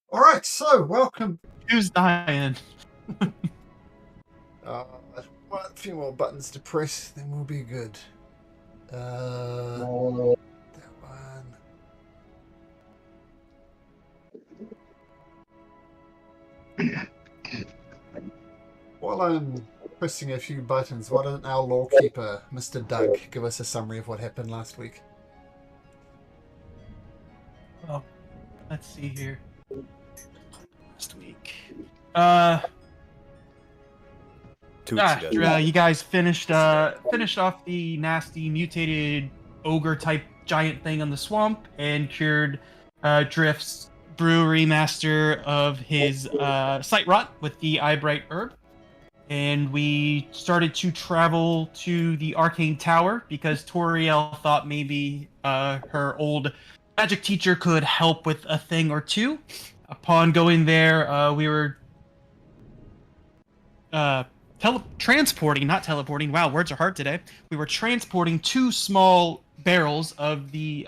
All right, so welcome. Who's dying? Uh, a few more buttons to press, then we'll be good. That one. While I'm pressing a few buttons, why don't our lawkeeper, Mr. Doug, give us a summary of what happened last week? Oh, let's see here. Last week. 2 weeks ago. You guys finished off the nasty mutated ogre type giant thing on the swamp and cured Drift's brewery master of his sight rot with the eye bright herb. And we started to travel to the arcane tower because Toriel thought maybe her old magic teacher could help with a thing or two. Upon going there, we were transporting, not teleporting. Wow, words are hard today. We were transporting two small barrels of the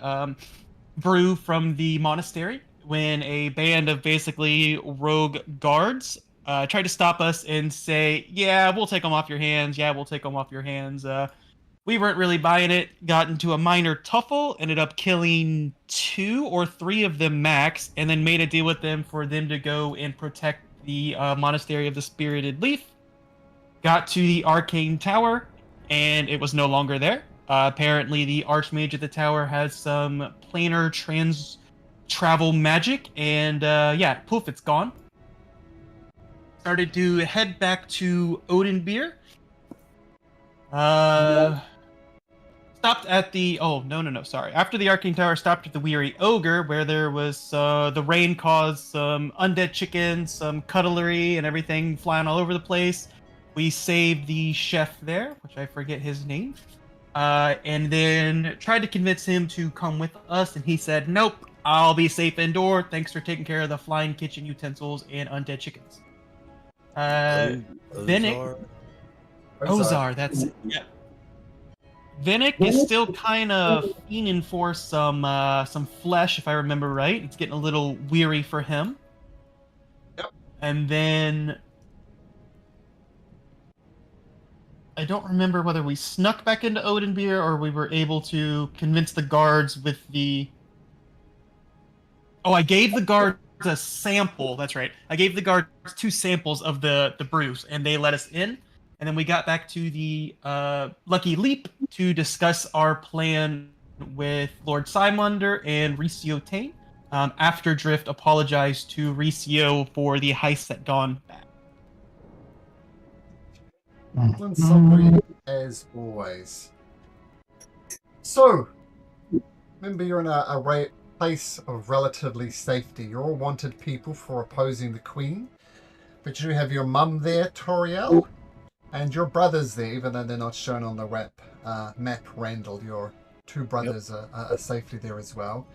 brew from the monastery when a band of basically rogue guards tried to stop us and say, "Yeah, we'll take them off your hands. Yeah, we'll take them off your hands." We weren't really buying it. Got into a minor tuffle. Ended up killing 2 or 3 of them max, and then made a deal with them for them to go and protect the monastery of the Spirited Leaf. Got to the arcane tower, and it was no longer there. Apparently, the archmage at the tower has some planar travel magic, and yeah, poof, it's gone. Started to head back to Odenbeer. Stopped at the sorry. After the arcane tower, stopped at the Weary Ogre, where there was the rain caused some undead chickens, some cutlery, and everything flying all over the place. We saved the chef there, which I forget his name, and then tried to convince him to come with us, and he said, "Nope, I'll be safe indoor. Thanks for taking care of the flying kitchen utensils and undead chickens." Vinnick, Ozar, that's it. Yeah. Vinnick is still kind of fiending for some flesh, if I remember right. It's getting a little weary for him. Yep. And then I don't remember whether we snuck back into Odenbeer or we were able to convince the guards with the. Oh, I gave the guards a sample. That's right. I gave the guards 2 samples of the brews, and they let us in. And then we got back to the Lucky Leap to discuss our plan with Lord Simunder and Ricio Tane. After Drift apologized to Ricio for the heist that gone bad. Excellent summary as always. So, remember you're in a place of relatively safety. You're all wanted people for opposing the Queen. But you have your mum there, Toriel, and your brothers there, even though they're not shown on the map, Randall. Your 2 brothers are safely there as well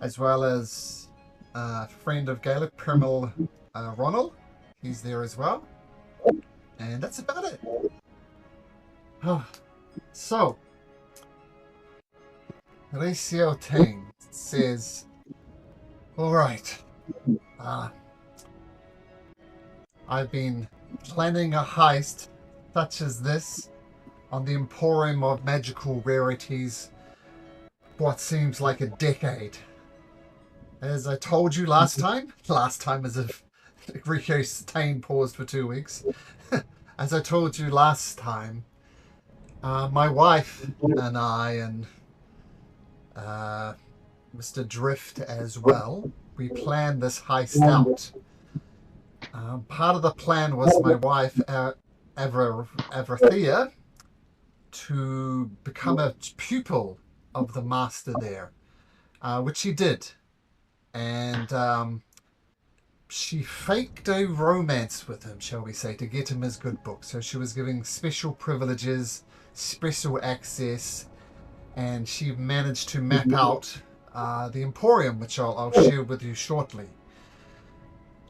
as a friend of Gaelic, Primal Ronald. He's there as well. And that's about it. So, Horatio Tang says, all right, I've been planning a heist such as this on the Emporium of Magical Rarities for what seems like a decade. As I told you last time as if Rico Tane paused for 2 weeks. As I told you last time, my wife and I and Mr. Drift as well, we planned this heist out. Part of the plan was my wife, Avrathea, to become a pupil of the master there, which she did. And she faked a romance with him, shall we say, to get him his good book. So she was giving special privileges, special access, and she managed to map out the Emporium, which I'll share with you shortly.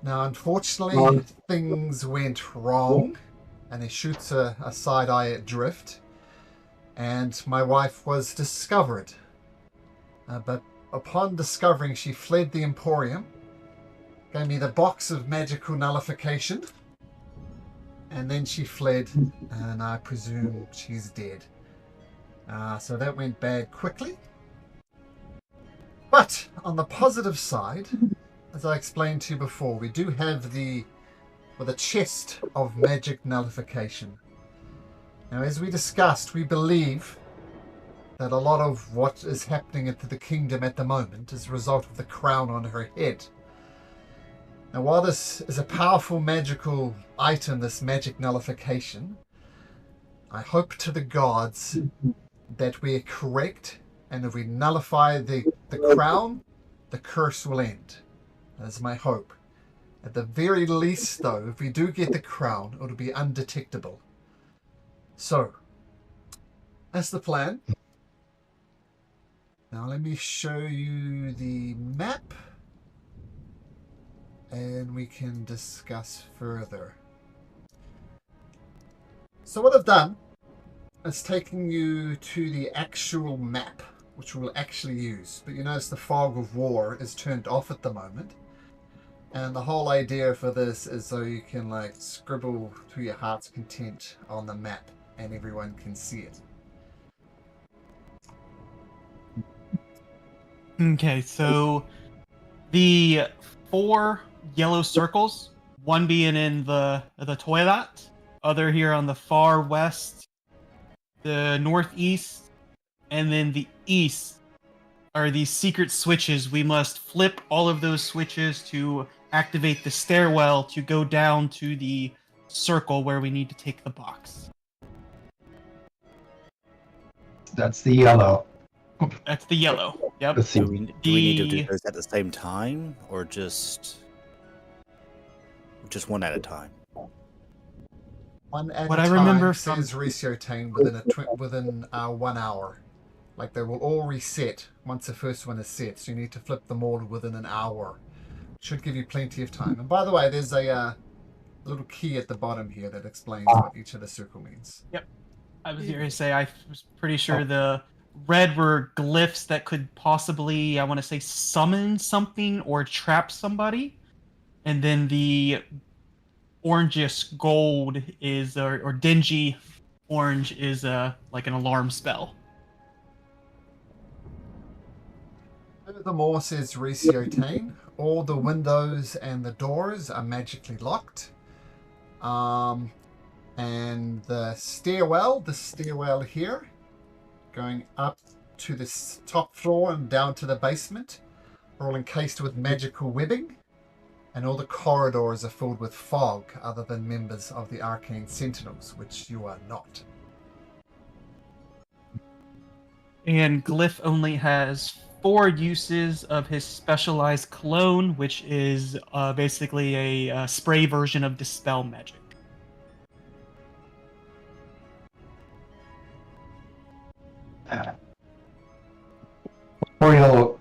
Now, unfortunately, things went wrong, and he shoots a side eye at Drift, and my wife was discovered. But upon discovering, she fled the Emporium, gave me the box of magical nullification, and then she fled, and I presume she's dead. So that went bad quickly. But on the positive side, as I explained to you before, we do have the chest of magic nullification. Now, as we discussed, we believe that a lot of what is happening into the kingdom at the moment is a result of the crown on her head. Now, while this is a powerful magical item, this magic nullification, I hope to the gods that we're correct, and if we nullify the crown, the curse will end. That's my hope. At the very least, though, if we do get the crown, it'll be undetectable. So, that's the plan. Now let me show you the map, and we can discuss further. So what I've done is taking you to the actual map, which we'll actually use. But you notice the fog of war is turned off at the moment. And the whole idea for this is so you can like scribble to your heart's content on the map and everyone can see it. Okay, so the 4 yellow circles, one being in the toilet, other here on the far west, the northeast, and then the east are these secret switches. We must flip all of those switches to activate the stairwell to go down to the circle where we need to take the box. That's the yellow. That's the yellow. Yep. Let's see. Do we need to do those at the same time, or just one at a time? One at What a I time, remember says Reciotane within 1 hour. Like they will all reset once the first one is set, so you need to flip them all within an hour. Should give you plenty of time. And by the way, there's a little key at the bottom here that explains what each of the circle means. Yep. I was going to say, I was pretty sure the red were glyphs that could possibly, I want to say, summon something or trap somebody. And then the orangish gold is, or dingy orange is like an alarm spell. Furthermore, says Reciotane, all the windows and the doors are magically locked. And the stairwell here, going up to the top floor and down to the basement, are all encased with magical webbing. And all the corridors are filled with fog, other than members of the Arcane Sentinels, which you are not. And Glyph only has 4 uses of his specialized cologne, which is basically a spray version of Dispel Magic. Oriel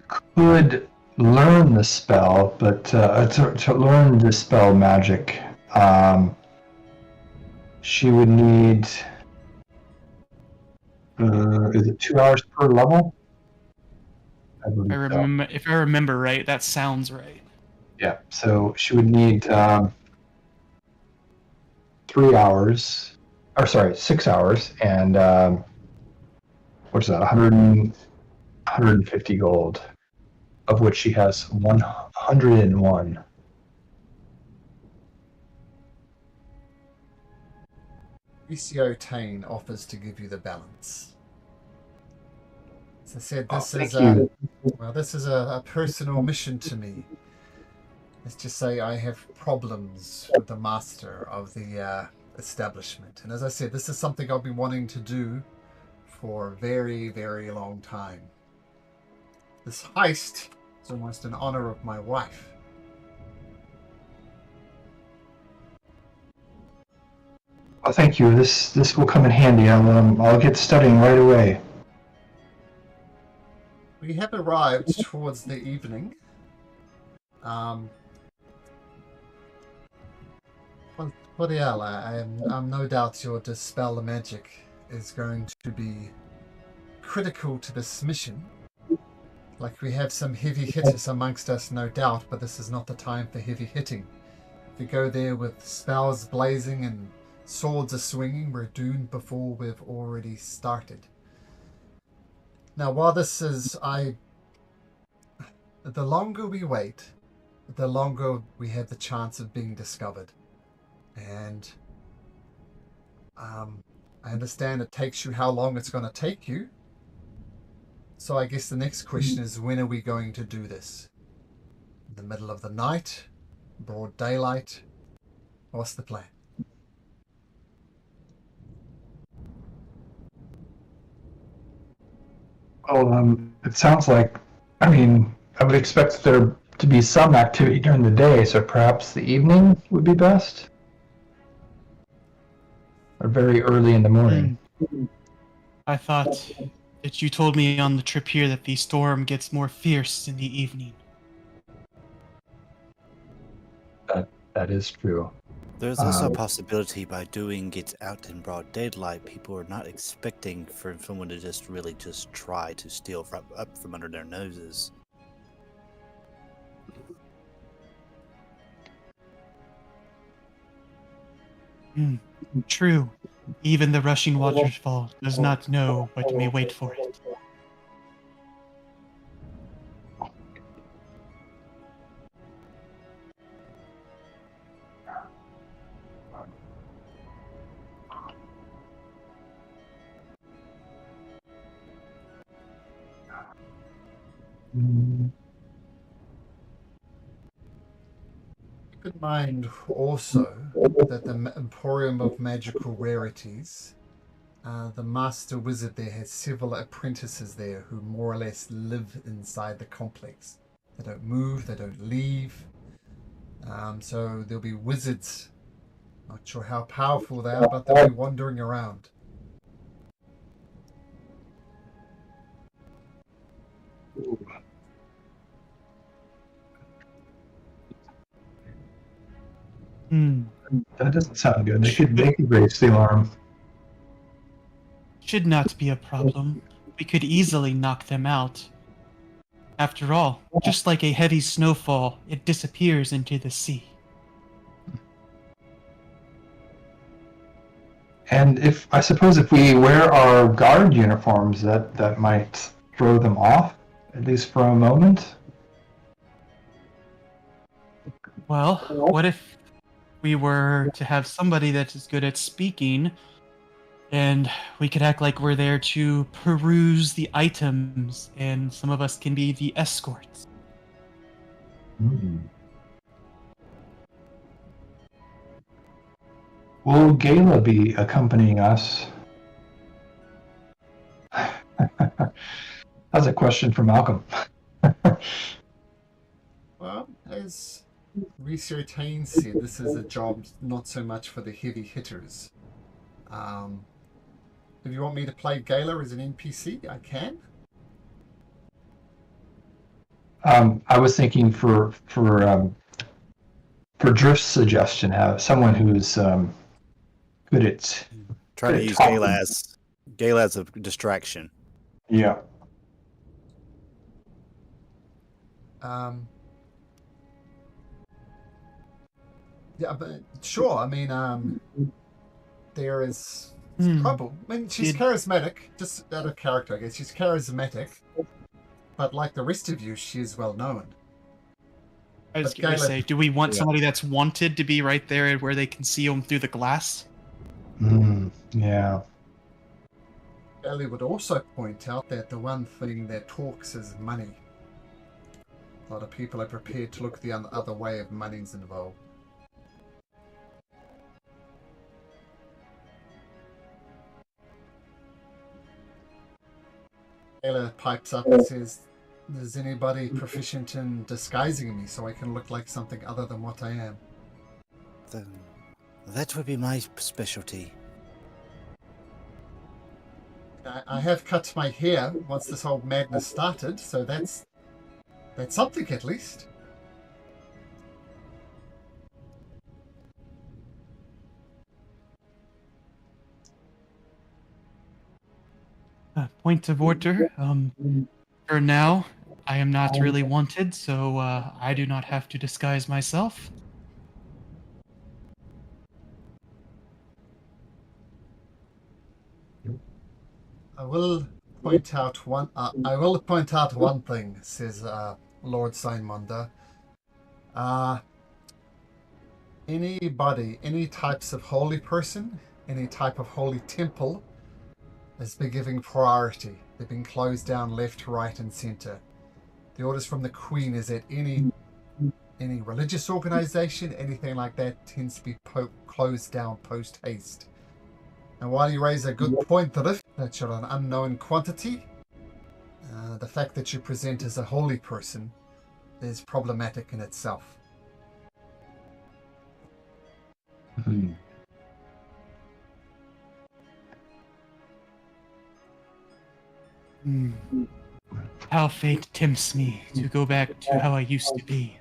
could learn the spell, but to learn Dispel Magic, she would need, is it 2 hours per level? I believe so. If I remember right, that sounds right. Yeah, so she would need 3 hours, or sorry, 6 hours, and what's that, 150 gold, of which she has 101. Reciotane offers to give you the balance. As I said, this is a personal mission to me. Let's just say I have problems with the master of the establishment. And as I said, this is something I've been wanting to do for a very, very long time. This heist is almost in honor of my wife. Oh, thank you. This will come in handy. I'll get studying right away. We have arrived towards the evening. What the hell? I'm no doubt your Dispel the Magic is going to be critical to this mission. Like, we have some heavy hitters amongst us, no doubt, but this is not the time for heavy hitting. If we go there with spells blazing and swords are swinging, we're doomed before we've already started. Now, while this is, the longer we wait, the longer we have the chance of being discovered. And I understand it takes you how long it's going to take you. So I guess the next question is, when are we going to do this? In the middle of the night? Broad daylight? What's the plan? Well, it sounds like, I mean, I would expect there to be some activity during the day, so perhaps the evening would be best? Or very early in the morning. I thought that you told me on the trip here that the storm gets more fierce in the evening. That is true. There's also a possibility by doing it out in broad daylight, people are not expecting for someone to just really just try to steal up from under their noses. True. Even the rushing waterfall does not know what may wait for it. Keep in mind also that the Emporium of Magical Rarities, the master wizard there has several apprentices there who more or less live inside the complex. They don't move, they don't leave. So there'll be wizards. Not sure how powerful they are, but they'll be wandering around. That doesn't sound good. They could raise the alarm. Should not be a problem. We could easily knock them out. After all, just like a heavy snowfall, it disappears into the sea. And I suppose if we wear our guard uniforms, that might throw them off, at least for a moment. Well, what if we were to have somebody that is good at speaking, and we could act like we're there to peruse the items, and some of us can be the escorts? Will Gala be accompanying us? That's a question for Malcolm. Well, as Research Haynes said, this is a job not so much for the heavy hitters. If you want me to play Gala as an NPC, I can. I was thinking for Drift's suggestion, have someone who's good at Trying to use talking. Gala as a distraction. Yeah. Yeah, but sure. I mean, there is trouble. I mean, she's charismatic, just out of character, I guess. She's charismatic, but like the rest of you, she is well known. I was But going to Gala- say, do we want somebody that's wanted to be right there where they can see them through the glass? Yeah. Ellie would also point out that the one thing that talks is money. A lot of people are prepared to look the other way if money's involved. Taylor pipes up and says, "Is anybody proficient in disguising me so I can look like something other than what I am?" Then that would be my specialty. I have cut my hair once this whole madness started, so that's something at least. Point of order. For now, I am not really wanted, so I do not have to disguise myself. I will point out one. I will point out one thing, says Lord Simonda. Uh, Anybody, any types of holy person, any type of holy temple, has been given priority. They've been closed down left, right, and centre. The orders from the Queen is that any religious organisation, anything like that, tends to be closed down post haste. And while you raise a good point, Drift, that you're an unknown quantity, the fact that you present as a holy person is problematic in itself. Hmm. Hmm. How fate tempts me to go back to how I used to be.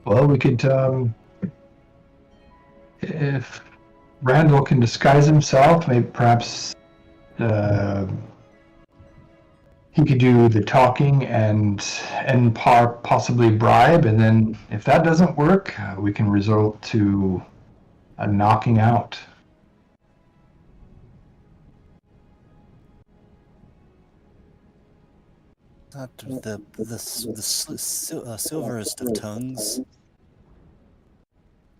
Well, we could, if Randall can disguise himself, maybe perhaps he could do the talking and possibly bribe, and then if that doesn't work, we can resort to a knocking out. Not silverest of tongues,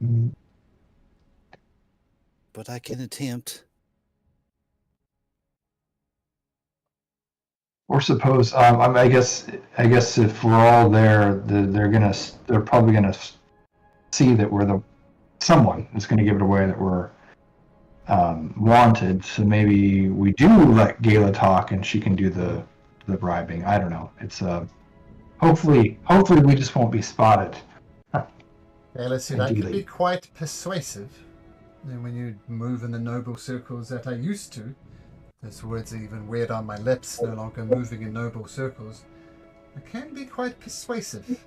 Mm. but I can attempt. Or suppose, I guess if we're all there, they're probably gonna see that someone is gonna give it away that we're wanted. So maybe we do let Gayla talk, and she can do the bribing. I don't know. It's hopefully we just won't be spotted. Okay, let's see, that could Ideally. be quite persuasive. And when you move in the noble circles that I used to, those words are even weird on my lips, no longer moving in noble circles, it can be quite persuasive.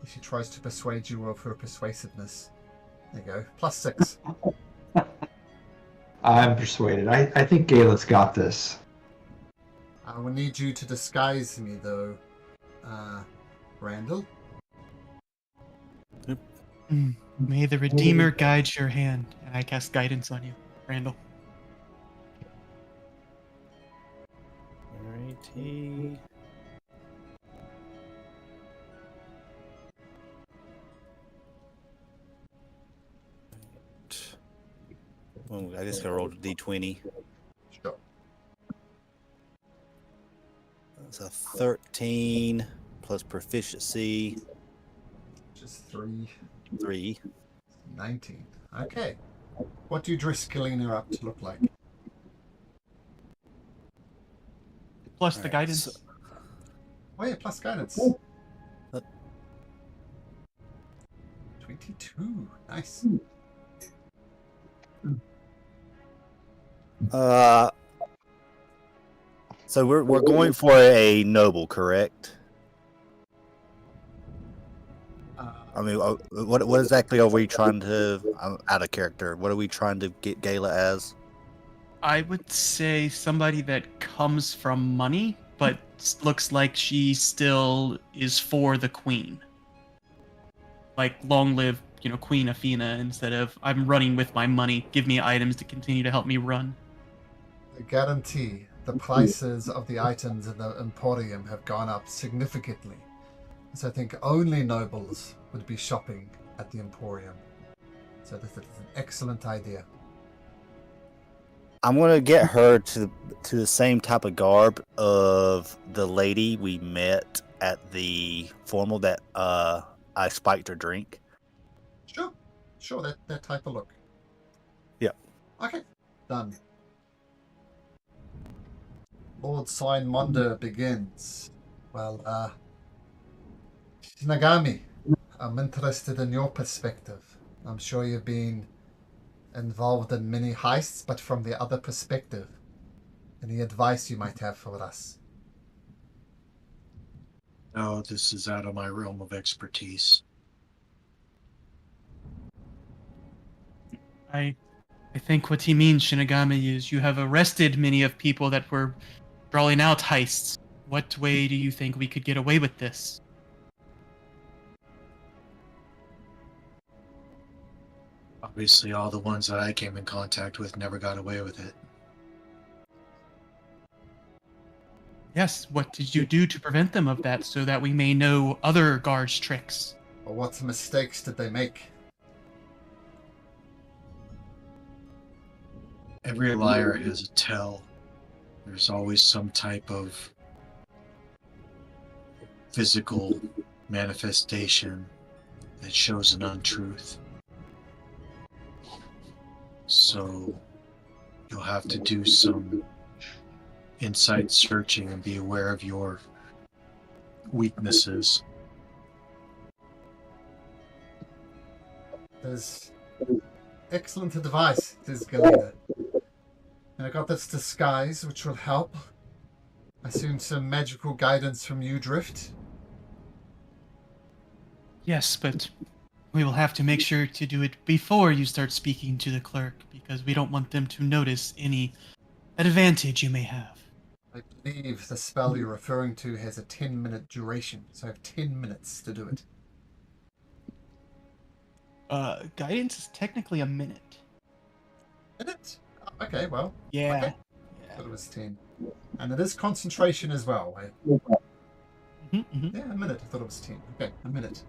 If she tries to persuade you of her persuasiveness. There you go. +6. I'm persuaded. I think Gayla's got this. I will need you to disguise me, though, Randall. May the Redeemer guide your hand, and I cast guidance on you, Randall. Alrighty. Well, I guess I rolled a d20. Sure. That's a 13 plus proficiency, Just 3. 3. 19. Okay. What do you dress Kalina up to look like? Plus the Alright, guidance. so- Oh yeah, plus guidance. Uh, 22. Nice. So we're going for a noble, correct? I mean, what exactly are we trying to? I'm out of character. What are we trying to get Gayla as? I would say somebody that comes from money, but looks like she still is for the queen. Like, long live, Queen Athena, instead of I'm running with my money. Give me items to continue to help me run. I guarantee the prices of the items in the Emporium have gone up significantly. So I think only nobles would be shopping at the Emporium. So this is an excellent idea. I'm gonna get her to the same type of garb of the lady we met at the formal that I spiked her drink. Sure, that type of look. Yeah. Okay, done. Lord Simonda begins. Well, Shinagami, I'm interested in your perspective. I'm sure you've been involved in many heists, but from the other perspective. Any advice you might have for us? No, this is out of my realm of expertise. I I think what he means, Shinigami, is you have arrested many of people that were rolling out heists. What way do you think we could get away with this? Obviously, all the ones that I came in contact with never got away with it. Yes, what did you do to prevent them of that so that we may know other guards' tricks? Or what mistakes did they make? Every liar has a tell. There's always some type of physical manifestation that shows an untruth. So you'll have to do some insight searching and be aware of your weaknesses. There's excellent advice, says Galena. And I got this disguise, which will help. I assume some magical guidance from you, Drift. Yes, but we will have to make sure to do it before you start speaking to the clerk, because we don't want them to notice any advantage you may have. I believe the spell you're referring to has a 10-minute duration, so I have 10 minutes to do it. Guidance is technically a minute. Minute? Oh, okay, well, Yeah. Okay. I thought it was 10. And it is concentration as well. Yeah, a minute. I thought it was 10. Okay, a minute.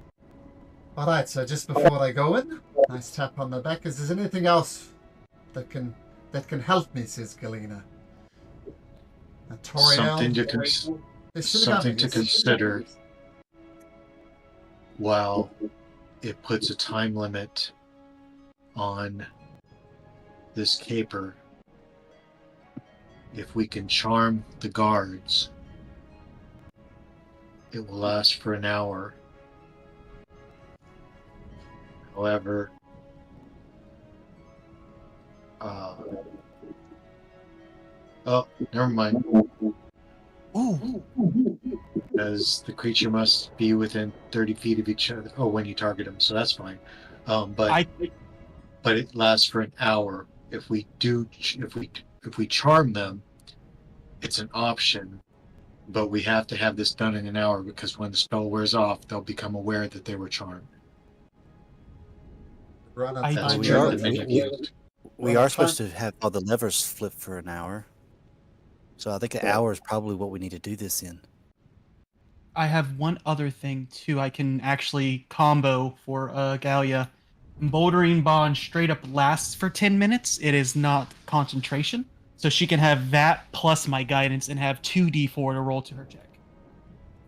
Alright, so just before I go in, nice tap on the back. Is there anything else that can help me, says Galena? Something to consider while it puts a time limit on this caper. If we can charm the guards, it will last for an hour. However, oh, never mind. Ooh. Because the creature must be within 30 feet of each other. Oh, when you target them, so that's fine. But it lasts for an hour. If we charm them, it's an option. But we have to have this done in an hour because when the spell wears off, they'll become aware that they were charmed. We are supposed to have all the levers flip for an hour. So I think an hour is probably what we need to do this in. I have one other thing too. I can actually combo for Gallia. Bouldering Bond straight up lasts for 10 minutes. It is not concentration. So she can have that plus my guidance and have 2d4 to roll to her check.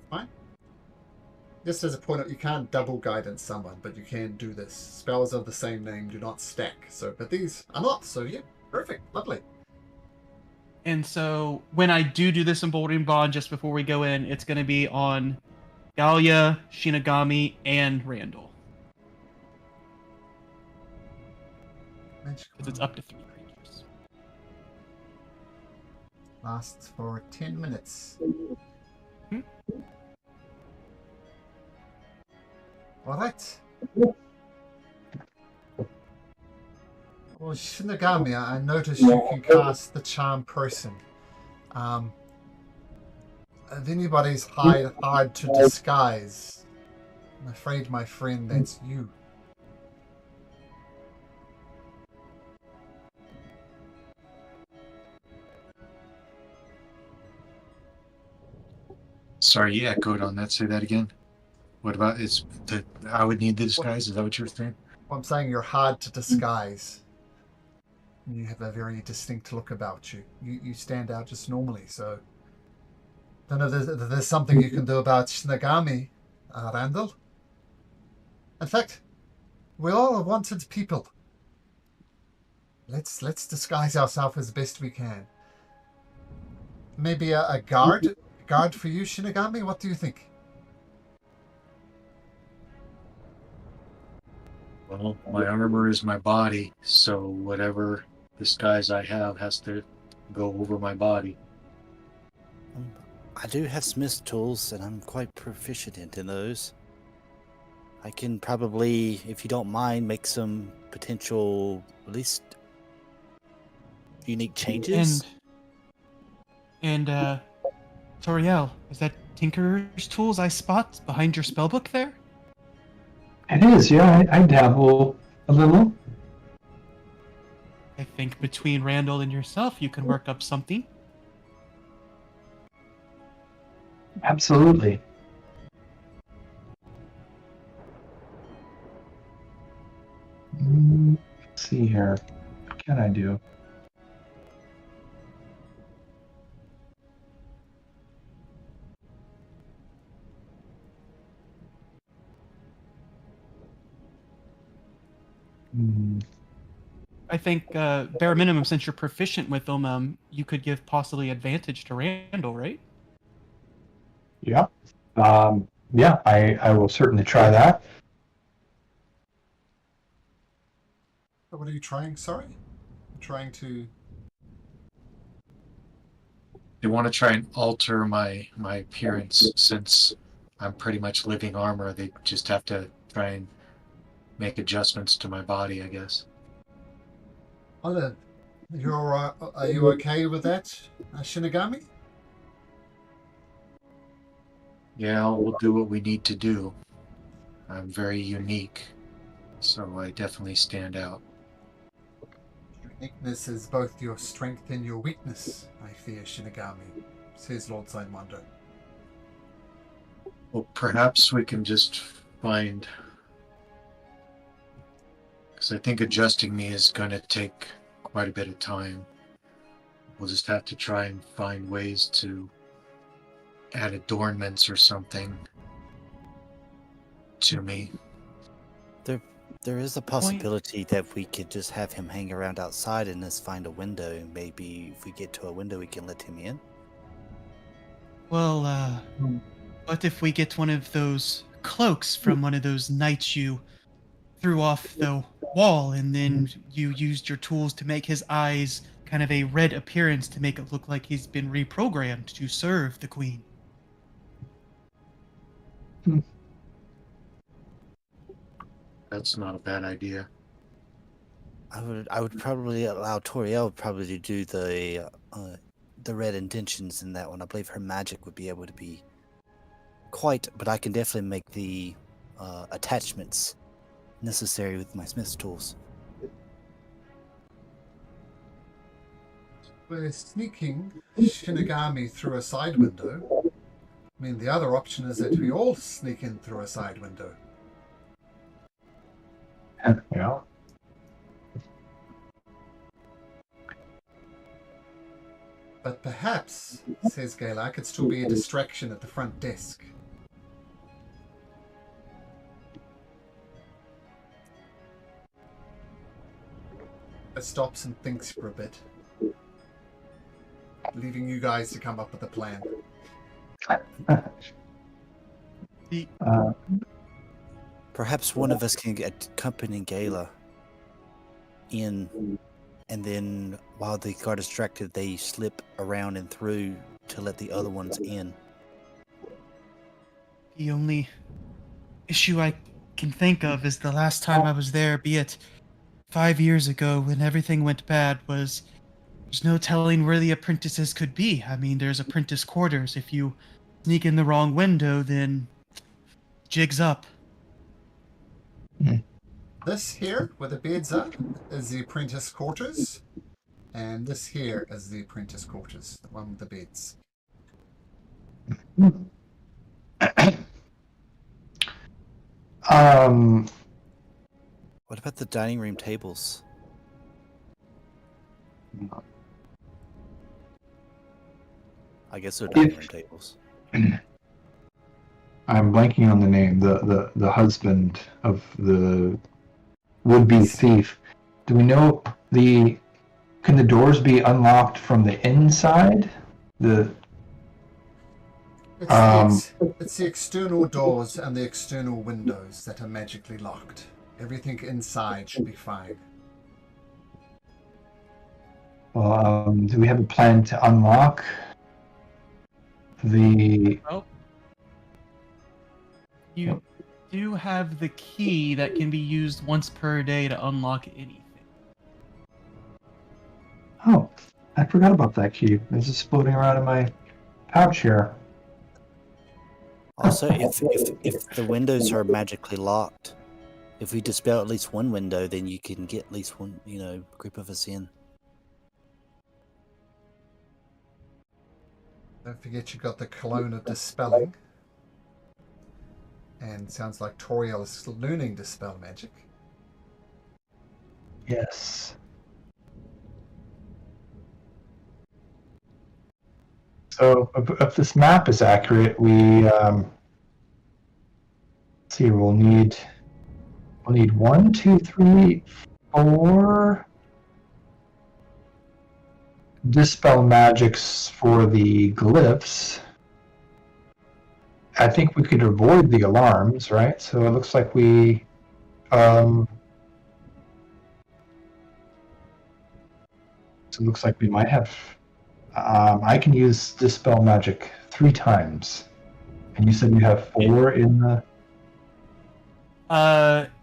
Fine. Just as a point out, you can't double guidance someone, but you can do this. Spells of the same name do not stack. So, but these are not. So yeah, perfect, lovely. And so when I do this Emboldening Bond just before we go in, it's going to be on Gallia, Shinigami, and Randall. Because it's up to 3 creatures. Lasts for 10 minutes. All right. Well, Shinigami, I noticed you can cast the Charm Person. If anybody's hard to disguise, I'm afraid, my friend, that's you. Sorry, you echoed on that. Say that again. What about I would need the disguise? Is that what you were saying? Well, I'm saying you're hard to disguise. You have a very distinct look about you. You stand out just normally, so... Don't know if there's something you can do about Shinigami, Randall. In fact, we all are wanted people. Let's disguise ourselves as best we can. Maybe a guard for you, Shinigami? What do you think? Well, my armor is my body, so whatever disguise I have has to go over my body. I do have smith's tools, and I'm quite proficient in those. I can probably, if you don't mind, make some potential, at least unique changes. And Toriel, is that Tinkerer's tools I spot behind your spellbook there? It is, yeah. I dabble a little. I think between Randall and yourself, you can work up something. Absolutely. Let's see here. What can I do? I think bare minimum, since you're proficient with them, you could give possibly advantage to Randall, right? Yeah. Yeah, I will certainly try that. What are you trying? Sorry? Trying to... They want to try and alter my appearance since I'm pretty much living armor. They just have to try and make adjustments to my body, I guess. Olive, are you okay with that, Shinigami? Yeah, we'll do what we need to do. I'm very unique, so I definitely stand out. Uniqueness is both your strength and your weakness, I fear, Shinigami, says Lord Sidewinder. Well, perhaps we can just find... Because I think adjusting me is going to take quite a bit of time. We'll just have to try and find ways to add adornments or something to me. There is a possibility that we could just have him hang around outside and just find a window. Maybe if we get to a window, we can let him in. Well, what if we get one of those cloaks from one of those knights you threw off the wall, and then you used your tools to make his eyes kind of a red appearance to make it look like he's been reprogrammed to serve the queen? That's not a bad idea. I would probably allow Toriel probably to do the red intentions in that one. I believe her magic would be able to be quite, but I can definitely make the attachments necessary with my smith's tools. We're sneaking Shinigami through a side window. I mean, the other option is that we all sneak in through a side window. Yeah. But perhaps, says Gala, could still be a distraction at the front desk. It stops and thinks for a bit, leaving you guys to come up with a plan. Perhaps one of us can accompany Gala in, and then while the guard is distracted, they slip around and through to let the other ones in. The only issue I can think of is the last time I was there, be it 5 years ago when everything went bad, was there's no telling where the apprentices could be. I mean, there's apprentice quarters. If you sneak in the wrong window, then jig's up. This here, where the beds are, is the apprentice quarters. And this here is the apprentice quarters, the one with the beds. What about the dining room tables? I guess they're dining room tables. I'm blanking on the name. The husband of the would-be thief. Do we know can the doors be unlocked from the inside? It's the external doors and the external windows that are magically locked. Everything inside should be fine. Well, do we have a plan to unlock the... Oh. You do have the key that can be used once per day to unlock anything. Oh, I forgot about that key. It's just floating around in my pouch here. Also, if the windows are magically locked, if we dispel at least one window, then you can get at least one, group of us in. Don't forget you got the cologne of dispelling. And sounds like Toriel is learning dispel magic. Yes. So if this map is accurate, we let's see. We'll need 1, 2, 3, 4 dispel magics for the glyphs. I think we could avoid the alarms, right? So it looks like we might have. I can use dispel magic 3 times, and you said you have 4 in the.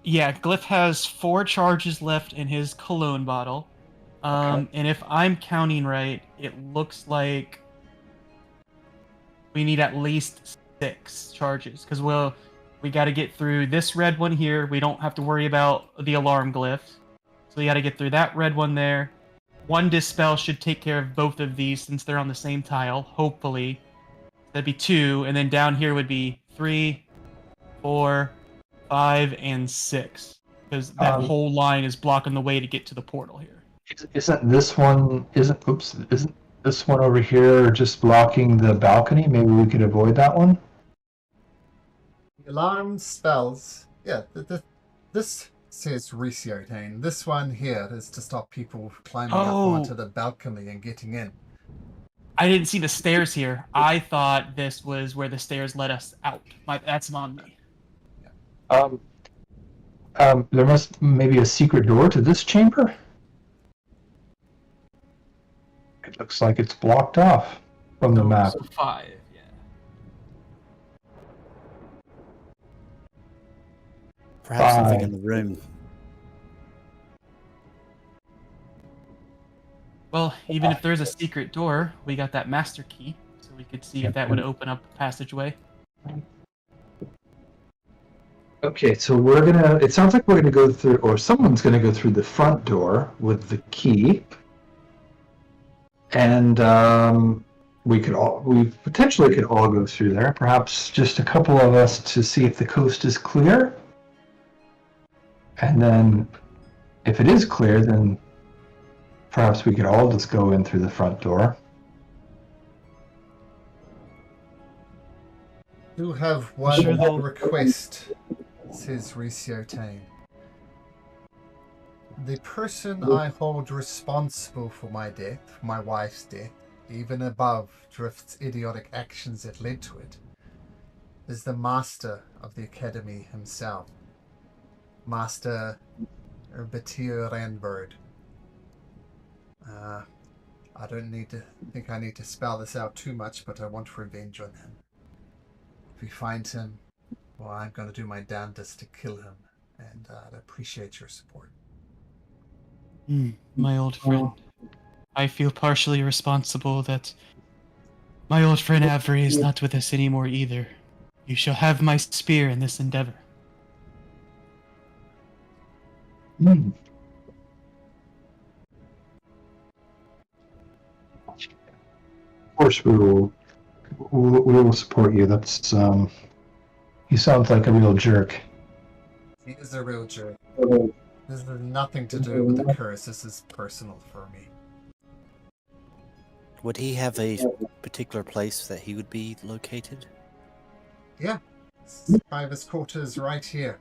Yeah, Glyph has 4 charges left in his cologne bottle. Okay. And if I'm counting right, it looks like we need at least 6 charges because we got to get through this red one here. We don't have to worry about the alarm glyph, so we got to get through that red one there. 1 dispel should take care of both of these since they're on the same tile. Hopefully, that'd be 2, and then down here would be 3, 4, 5, and 6 because that whole line is blocking the way to get to the portal here. Isn't this one isn't this one over here just blocking the balcony? Maybe we could avoid that one. The alarm spells. Yeah, this says Reciotane. This one here is to stop people climbing up onto the balcony and getting in. I didn't see the stairs here. I thought this was where the stairs led us out. That's on me. There must maybe a secret door to this chamber. It looks like it's blocked off from the map. So 5, yeah. Perhaps something 5. in the room. Well, even if there's a secret door, we got that master key, so we could see if that would open up a passageway. Okay, so we're gonna. It sounds like we're gonna go through, or someone's gonna go through the front door with the key, and we potentially could all go through there. Perhaps just a couple of us to see if the coast is clear, and then if it is clear, then perhaps we could all just go in through the front door. Do have one Sure they'll- request, says Reciotane. The person I hold responsible for my death, my wife's death, even above Drift's idiotic actions that led to it, is the master of the academy himself, Master Batir Randbird. I don't think I need to spell this out too much, but I want revenge on him. If we find him, well, I'm going to do my damnedest to kill him, and I'd appreciate your support. My old friend. I feel partially responsible that my old friend Avery is not with us anymore either. You shall have my spear in this endeavor. Of course, we will support you. That's he sounds like a real jerk. He is a real jerk. This has nothing to do with the curse. This is personal for me. Would he have a particular place that he would be located? Yeah. Private quarters right here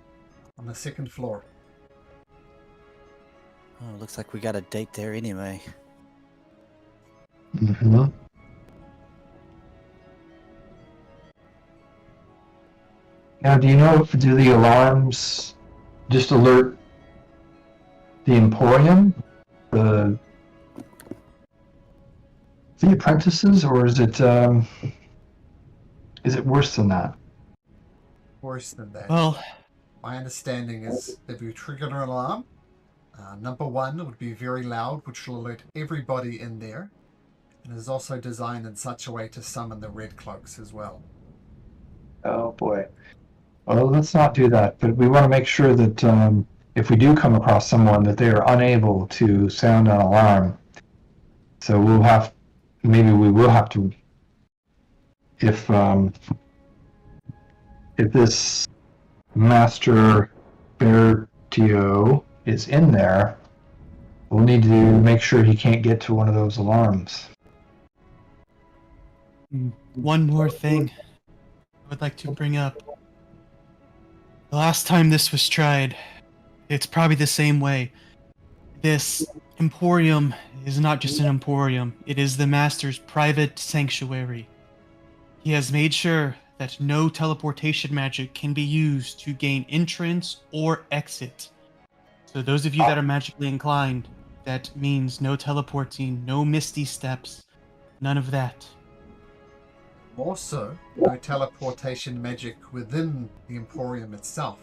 on the 2nd floor. Oh, looks like we got a date there anyway. Mm-hmm. Now, do the alarms just alert the Emporium, the apprentices, or is it worse than that? Worse than that. Well, My understanding is if you trigger an alarm, number 1 would be very loud, which will alert everybody in there. And is also designed in such a way to summon the red cloaks as well. Oh boy. Well, let's not do that. But we want to make sure that if we do come across someone, that they are unable to sound an alarm. So maybe we will have to, if this Master Bertio is in there, we'll need to make sure he can't get to one of those alarms. One more thing I would like to bring up. The last time this was tried, it's probably the same way. This Emporium is not just an Emporium, it is the Master's private sanctuary. He has made sure that no teleportation magic can be used to gain entrance or exit. So those of you that are magically inclined, that means no teleporting, no misty steps, none of that. Also, no teleportation magic within the Emporium itself.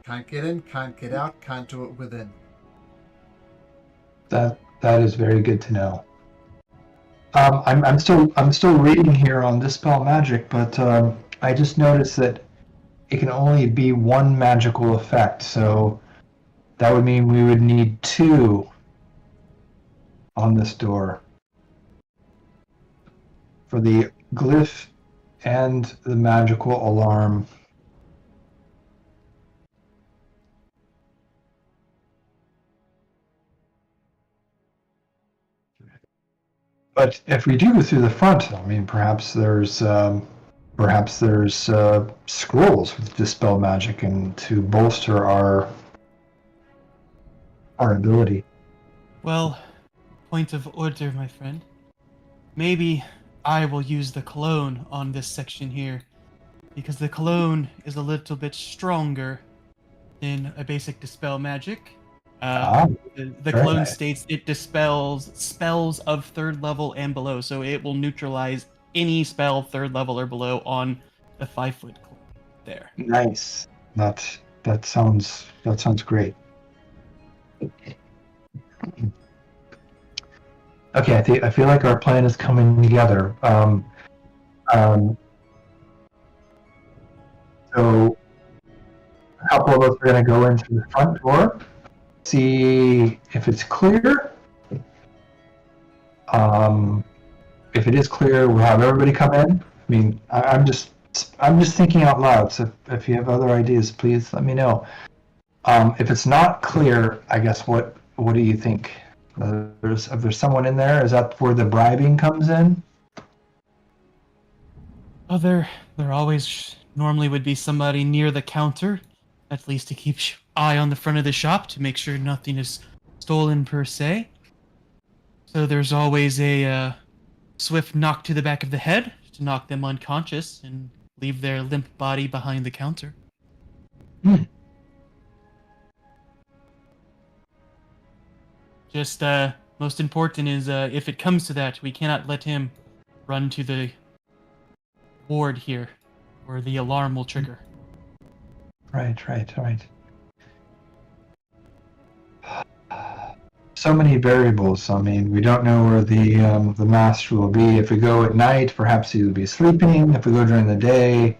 Can't get in, can't get out, can't do it within. That is very good to know. I'm still reading here on Dispel Magic, but I just noticed that it can only be one magical effect, so that would mean we would need 2 on this door for the glyph and the magical alarm. But if we do go through the front, I mean, perhaps there's scrolls with Dispel Magic and to bolster our ability. Well, point of order, my friend. Maybe I will use the cologne on this section here, because the cologne is a little bit stronger than a basic Dispel Magic. The cologne nice. states it dispels spells of 3rd level and below, so it will neutralize any spell 3rd level or below on the 5-foot there. Nice. That sounds great. Okay, I feel like our plan is coming together. So a couple of us are going to go into the front door, see if it's clear. If it is clear, we'll have everybody come in. I mean, I'm just thinking out loud. So if you have other ideas, please let me know. If it's not clear, I guess what do you think? If there's someone in there, is that where the bribing comes in? Oh, there always normally would be somebody near the counter, at least to keep eye on the front of the shop to make sure nothing is stolen per se. So there's always a swift knock to the back of the head to knock them unconscious and leave their limp body behind the counter. Just most important is if it comes to that, we cannot let him run to the ward here, or the alarm will trigger. Right. So many variables. I mean, we don't know where the master will be. If we go at night, perhaps he will be sleeping. If we go during the day,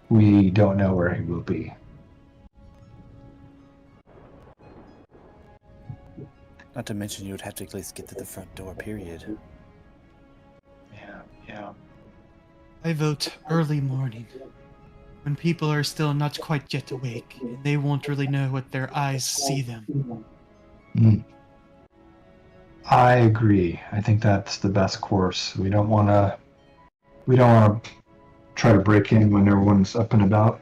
we don't know where he will be. Not to mention you would have to at least get to the front door, period. Yeah. I vote early morning, when people are still not quite yet awake, and they won't really know what their eyes see them. I agree. I think that's the best course. We don't want to try to break in when everyone's up and about.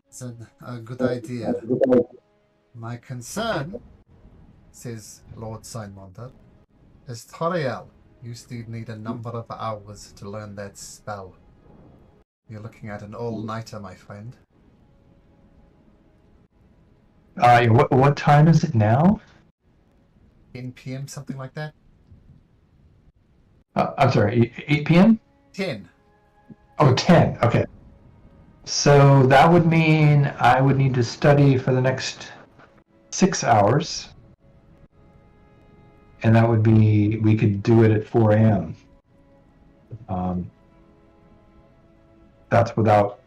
It's a good idea. My concern, says Lord Signmonder, is Toriel. You still need a number of hours to learn that spell. You're looking at an all-nighter, my friend. What time is it now? 10 p.m., something like that? I'm sorry, 8 p.m.? 10. Oh, 10. Okay. So that would mean I would need to study for the next 6 hours. and that would be, we could do it at 4 a.m. That's without,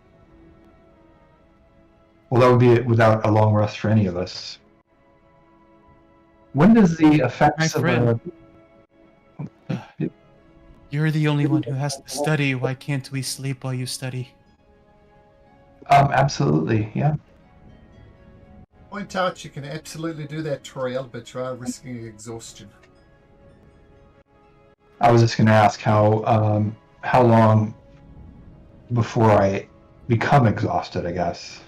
well, that would be without a long rest for any of us. When does the My effects of friend. a... You're the only one who has to study. Why can't we sleep while you study? Absolutely, yeah. Point out you can absolutely do that, Toriel, but you are risking exhaustion. I was just going to ask how long before I become exhausted, I guess.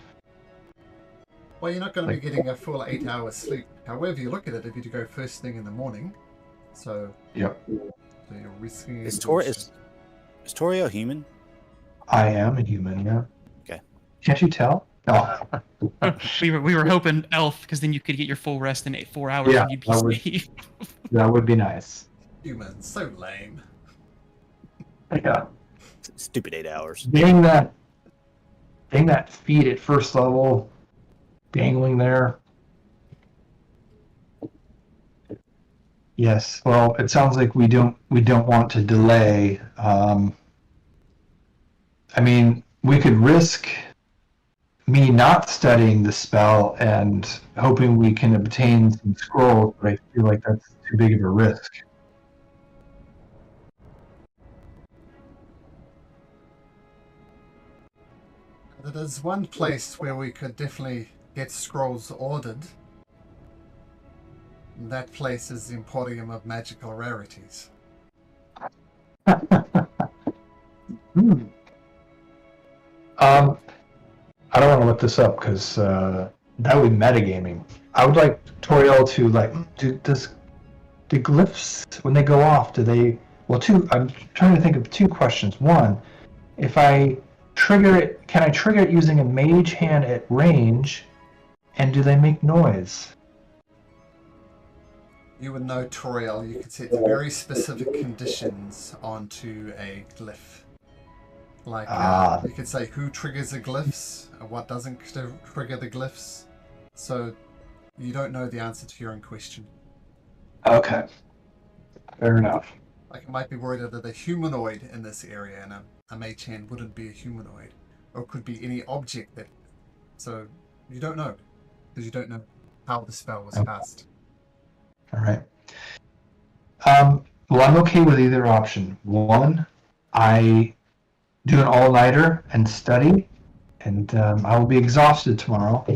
Well, you're not going to be getting a full 8 hours sleep. However you look at it, if you go first thing in the morning, so Yep. so you're risking Is exhaustion. Toriel human? I am a human, yeah. Okay. Can't you tell? No. we were hoping elf, because then you could get your full rest in 4 hours Yeah, and you'd be that would- safe. That would be nice. Human, so lame. Yeah. Stupid 8 hours. Getting that feed at first level, dangling there. Yes. Well, it sounds like we don't want to delay. I mean, we could risk me not studying the spell and hoping we can obtain some scrolls, but I feel like that's too big of a risk. There's one place where we could definitely get scrolls ordered. And that place is the Emporium of Magical Rarities. I don't want to look this up because that would be metagaming. I would like Toriel to do glyphs when they go off? Do they? Well, I'm trying to think of two questions. One, if I trigger it, can I trigger it using a mage hand at range? And do they make noise? You would know, Toriel, you could set very specific conditions onto a glyph. Like, you could say who triggers the glyphs, what doesn't trigger the glyphs. So, you don't know the answer to your own question. Okay. Fair enough. Like, it might be worried that a humanoid in this area, and a mage hand wouldn't be a humanoid. Or it could be any object that... So, you don't know. Because you don't know how the spell was cast. All right. Well, I'm okay with either option. One, I do an all-nighter and study, and I will be exhausted tomorrow.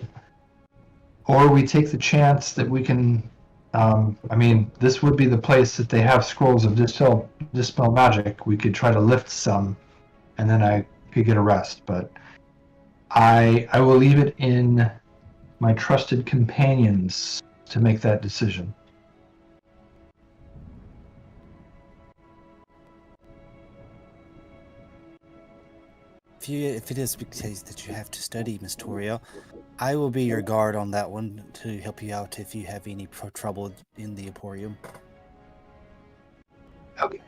Or we take the chance that we can... I mean, this would be the place that they have scrolls of dispel magic. We could try to lift some, and then I could get a rest. But I will leave it in my trusted companions to make that decision. If it is the case that you have to study, Miss Toriel, I will be your guard on that one to help you out if you have any trouble in the Emporium. Okay,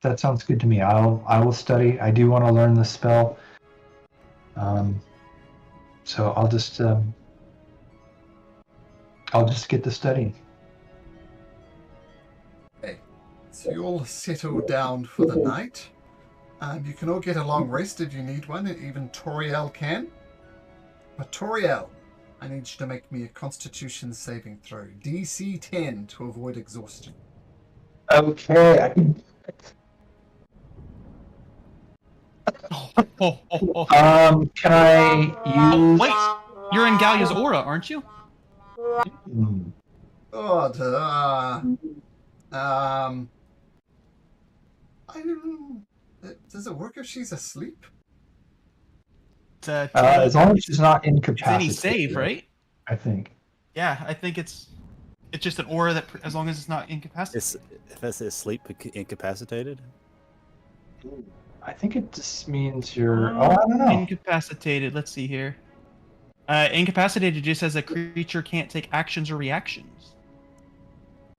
that sounds good to me. I will study. I do want to learn the spell. So I'll just get to studying. Okay, so you all settle down for the night. You can all get a long rest if you need one, even Toriel can. But Toriel, I need you to make me a Constitution saving throw. DC 10 to avoid exhaustion. Okay, I can. Can I use? Wait, you're in Gallia's aura, aren't you? Oh, I don't. Does it work if she's asleep? As long as she's not It's incapacitated. any save, right? I think. Yeah, I think it's just an aura that, as long as it's not incapacitated. If it says sleep incapacitated? I think it just means you're. Oh, I don't know. Incapacitated. Let's see here. Incapacitated just says a creature can't take actions or reactions.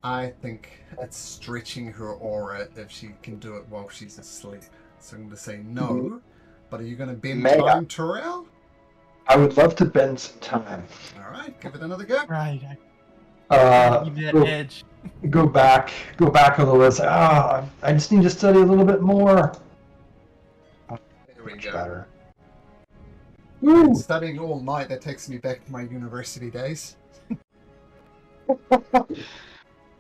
I think it's stretching her aura if she can do it while she's asleep. So I'm going to say no. But are you going to bend time, Toriel? I would love to bend some time. All right, give it another go. Right. Give you that go, edge. go back a little bit. Say, I just need to study a little bit more. There we Much go. better. Been Woo! studying all night. That takes me back to my university days.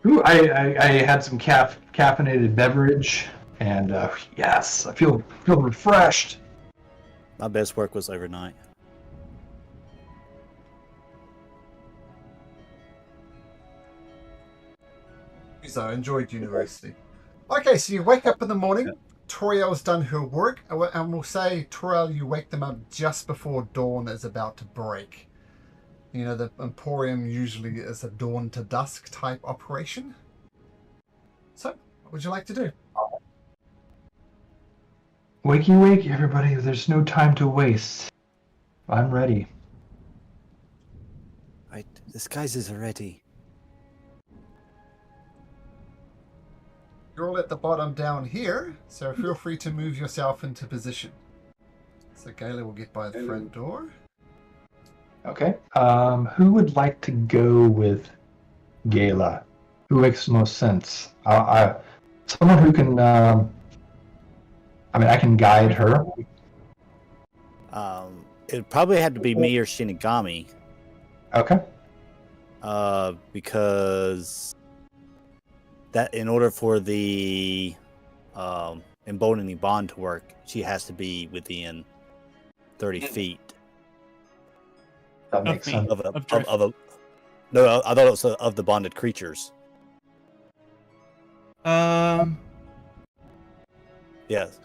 Ooh, I had some caffeinated beverage, and yes, I feel refreshed. My best work was overnight. So I enjoyed university. Okay, so you wake up in the morning. Toriel's done her work, and we'll say, Toriel, you wake them up just before dawn is about to break. You know, the Emporium usually is a dawn to dusk type operation. So, what would you like to do? Wakey wake, everybody. There's no time to waste. I'm ready. Right, disguises are ready. You're all at the bottom down here, so feel free to move yourself into position. So Gayla will get by the front door. Okay. Who would like to go with Gala? Who makes the most sense? Someone who can. I can guide her. It'd probably have to be me or Shinigami. Okay. Because that in order for the emboldening bond to work, she has to be within 30 feet That makes me. sense. of Drift. a. No, I thought it was of the bonded creatures. Yeah,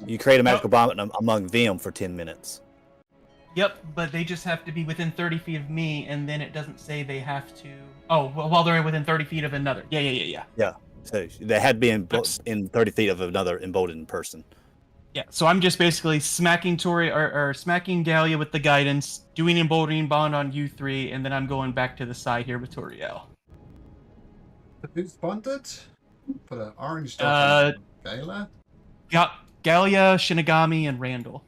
you create a magical bond among them for 10 minutes. Yep, but they just have to be within 30 feet of me, and then it doesn't say they have to. Oh, well, while they're within 30 feet of another. Yeah. So they had to be in 30 feet of another emboldened person. Yeah, so I'm just basically smacking Tori or smacking Gallia with the guidance, doing emboldening bond on you three, and then I'm going back to the side here with Toriel. Who's bonded? Put an orange dot on Gayla. Gallia, Shinigami, and Randall.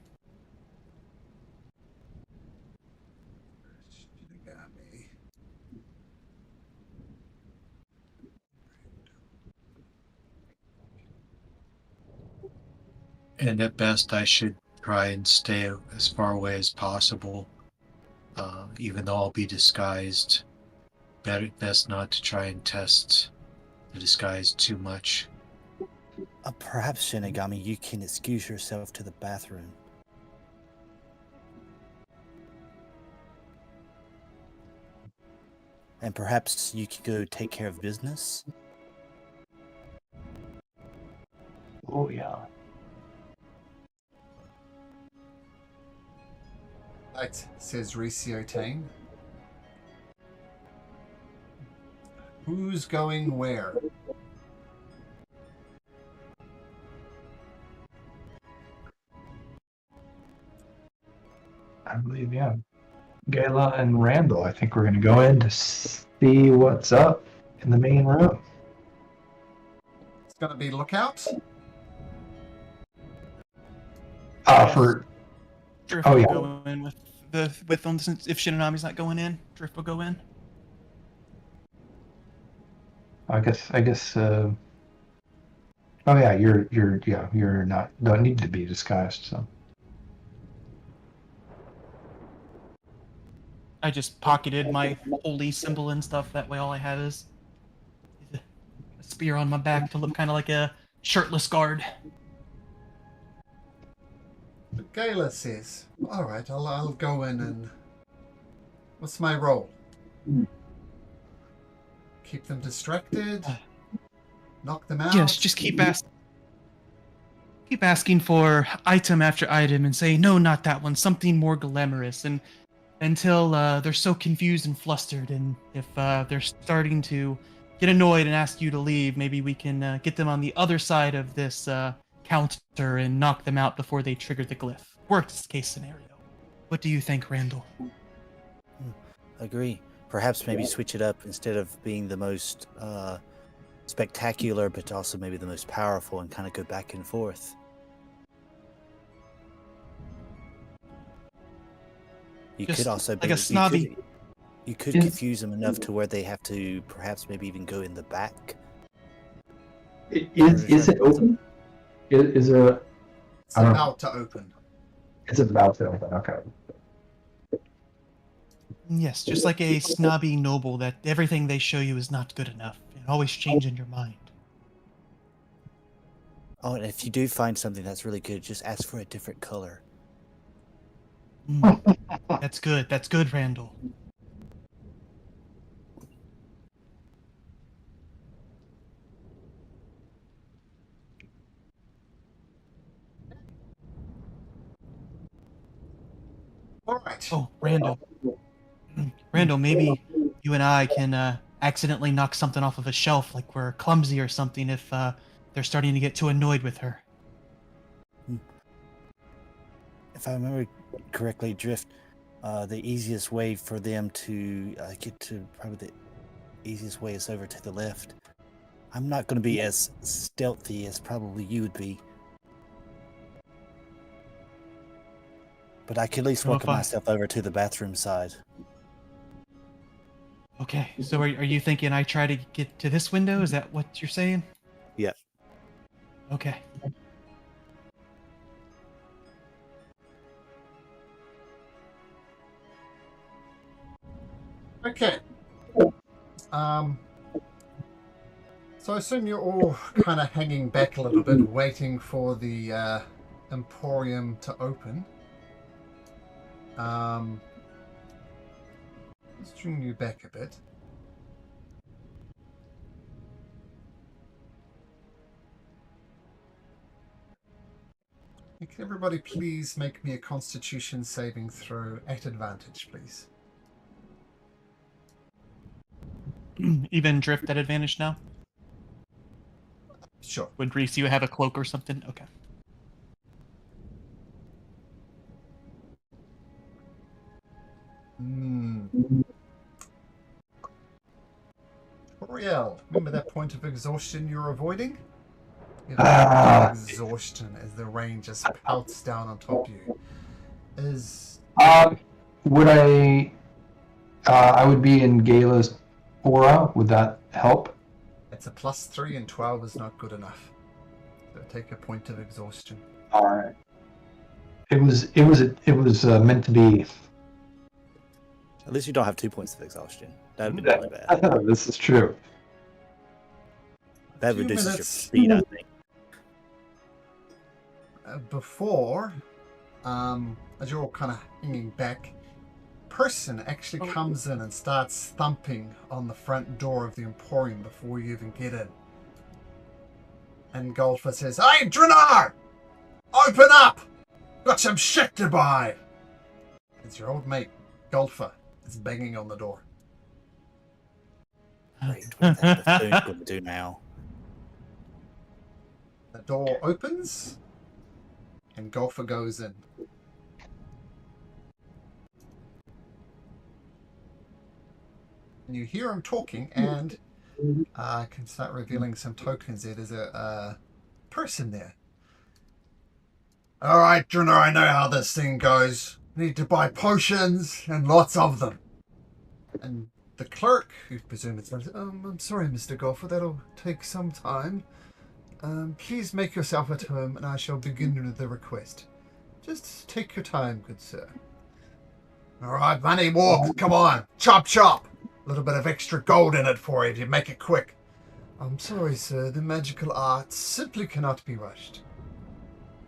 Shinigami. And at best, I should try and stay as far away as possible. Even though I'll be disguised, best not to try and test the disguise too much. Perhaps, Shinigami, you can excuse yourself to the bathroom. And perhaps you could go take care of business? Oh yeah. Right, says Ricio Tane. Who's going where? I believe, yeah. Gala and Randall, I think we're going to go in to see what's up in the main room. It's going to be lookout. For Drift Oh, will yeah. go in with them since if Shinigami's not going in. Drift will go in. I guess. Oh yeah, you're not don't need to be disguised. So I just pocketed my holy symbol and stuff. That way, all I have is a spear on my back to look kind of like a shirtless guard. But Gayla says, alright, I'll go in and... What's my role? Keep them distracted? Knock them out? Yes, just keep asking for item after item and say, no, not that one, something more glamorous, and until they're so confused and flustered, and if they're starting to get annoyed and ask you to leave, maybe we can get them on the other side of this counter and knock them out before they trigger the glyph. Worst case scenario. What do you think, Randall? Agree. Perhaps maybe switch it up instead of being the most spectacular, but also maybe the most powerful, and kind of go back and forth. You Just could also like a snobby. You could Is- confuse them enough to where they have to perhaps maybe even go in the back. Is it open? Is there? It's I don't know. about to open. It's about to open. Okay. Yes, just like a snobby noble that everything they show you is not good enough and always changing your mind. Oh, and if you do find something that's really good, just ask for a different color. Mm, that's good. That's good, Randall. All right. Oh, Randall. Randall, maybe you and I can accidentally knock something off of a shelf like we're clumsy or something if they're starting to get too annoyed with her. If I remember correctly, Drift, the easiest way for them to get to probably the easiest way is over to the left. I'm not going to be as stealthy as probably you would be. But I can at least Well, work if I- myself over to the bathroom side. Okay, so are you thinking I try to get to this window? Is that what you're saying? Yep. Okay. Okay. So I assume you're all kind of hanging back a little bit, waiting for the Emporium to open. Let's bring you back a bit. Can everybody please make me a Constitution saving throw at advantage, please? Even Drift at advantage now? Sure. Would Reese you have a cloak or something? Okay. Toriel, remember that point of exhaustion you're avoiding? You have exhaustion as the rain just pelts down on top of you. Would I? I would be in Gala's aura. Would that help? It's a +3 and 12 is not good enough. So take a point of exhaustion. All right. It was meant to be. At least you don't have 2 points of exhaustion. That would be really bad. This is true. That 2 reduces your minutes speed, I think. before, as you're all kind of hanging back, person actually comes in and starts thumping on the front door of the Emporium before you even get in. And Golfer says, "Hey, Dranar! Open up! Got some shit to buy!" It's your old mate, Golfer, is banging on the door. Great. What the hell is Boone going to do now? The door opens, and Golfer goes in. And you hear him talking, and I can start revealing some tokens there. There's a person there. "All right, Drunner, I know how this thing goes. Need to buy potions and lots of them." And the clerk, who presumably says, "I'm sorry, Mr. Golfer, that'll take some time. Please make yourself at home, and I shall begin with the request. Just take your time, good sir." "All right, money, walk. Come on. Chop, chop. A little bit of extra gold in it for you if you make it quick." "I'm sorry, sir. The magical arts simply cannot be rushed.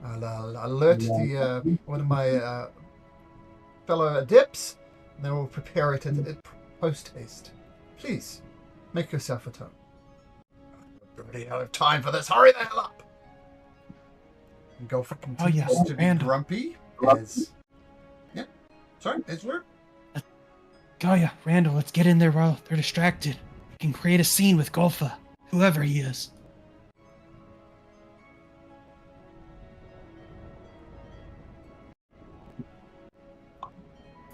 I'll alert the one of my fellow adepts, and they will prepare it at post haste. Please, make yourself at home." "I don't have time for this. Hurry the hell up!" And Gopher continues yes, to be Randall. grumpy as... Yeah, sorry, Edgeworth? Gaia, Randall, let's get in there while they're distracted. We can create a scene with Golfa, whoever he is.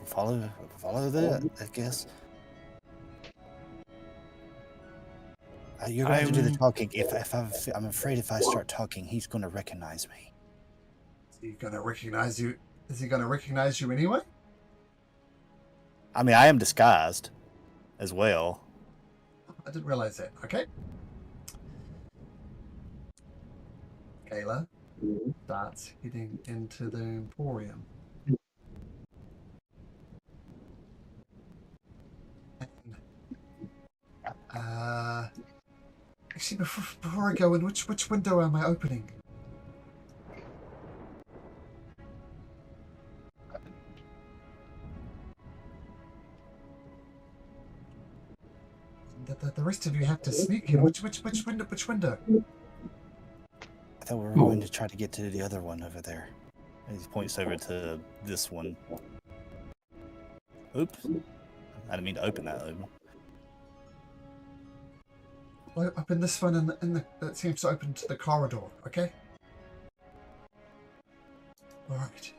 Follow that, I guess. You're going to have to do the talking. I'm afraid if I start talking, he's going to recognize me. Is he going to recognize you? Is he going to recognize you anyway? I mean, I am disguised. as well. I didn't realize that. Okay. Kayla starts heading into the Emporium. And, actually, before I go in, which window am I opening? The rest of you have to sneak in. Which window? Which window? I thought we were going to try to get to the other one over there. And he points over to this one. Oops. I didn't mean to open that open. Well, open this one that seems to open to the corridor. Okay. All right.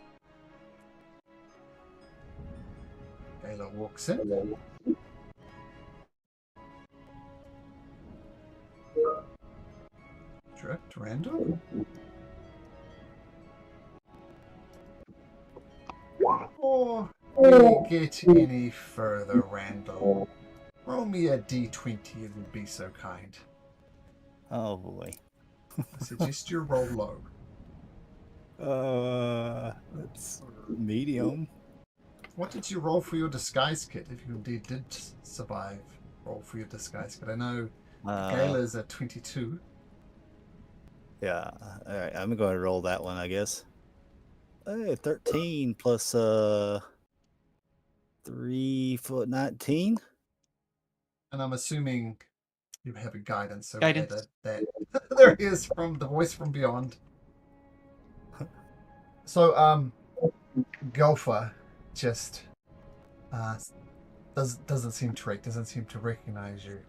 Kayla walks in. Drift, Randall. Before we get any further, Randall, roll me a d20 if you'd be so kind. Oh boy. I suggest you roll low. That's medium. What did you roll for your disguise kit, if you indeed did survive? Roll for your disguise kit. I know Gayla's at 22. Yeah. All right. I'm going to roll that one, I guess. Hey, 13 plus 3 foot 19. And I'm assuming you have a guidance over Guidance. there. That there he is from the voice from beyond. So, Golfer just doesn't seem to recognize you.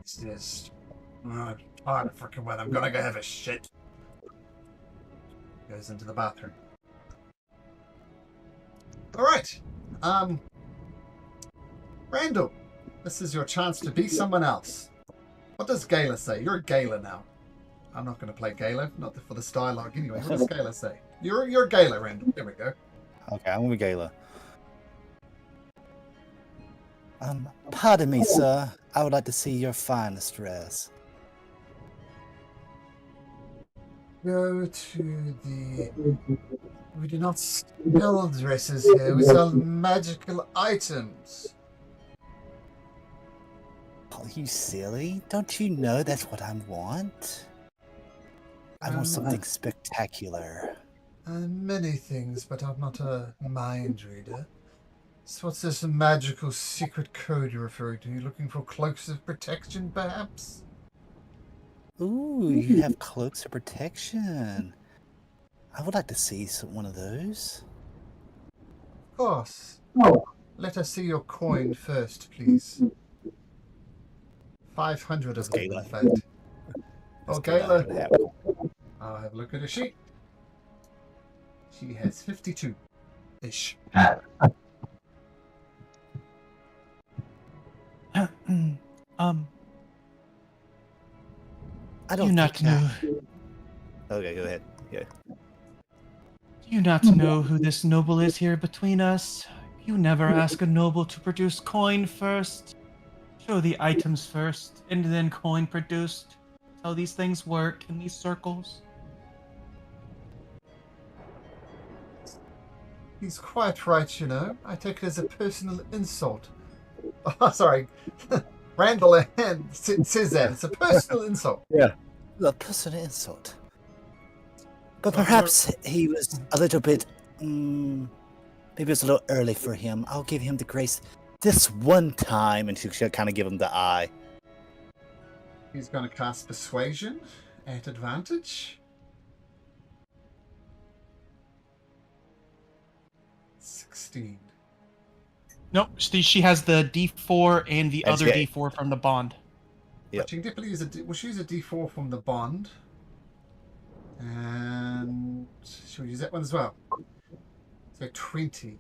It's just, oh, freaking when I'm gonna go have a shit. Goes into the bathroom. All right, Randall, this is your chance to be someone else. What does Gayla say? You're a Gayla now. I'm not going to play Gayla, not for the dialogue anyway. What does Gayla say? You're Gayla, Randall. There we go. Okay, I'm going to be Gayla. Pardon me, sir. I would like to see your finest dress. Go to the... We do not sell dresses here. We sell magical items. Are you silly? Don't you know that's what I want? I want something spectacular. Many things, but I'm not a mind reader. So what's this magical secret code you're referring to? You looking for cloaks of protection, perhaps? Ooh, you have cloaks of protection. I would like to see one of those. Of course. Let us see your coin first, please. 500 of them, in fact. Oh, Gayla. I'll have a look at her sheet. She has 52-ish. I Do don't you not know? Okay, go ahead. Yeah. Do you not know who this noble is here between us? You never ask a noble to produce coin first. Show the items first, and then coin produced. How these things work in these circles. He's quite right, you know. I take it as a personal insult. Oh, sorry. Randall says that. It's a personal insult. Yeah. A personal insult. But perhaps he was a little bit... maybe it was a little early for him. I'll give him the grace this one time, and she'll kind of give him the eye. He's going to cast Persuasion at advantage. 16. Nope, she has the D4 and the That's other okay. D4 from the bond. Yep. But she can definitely use a D4 from the bond. And she'll use that one as well. So 20.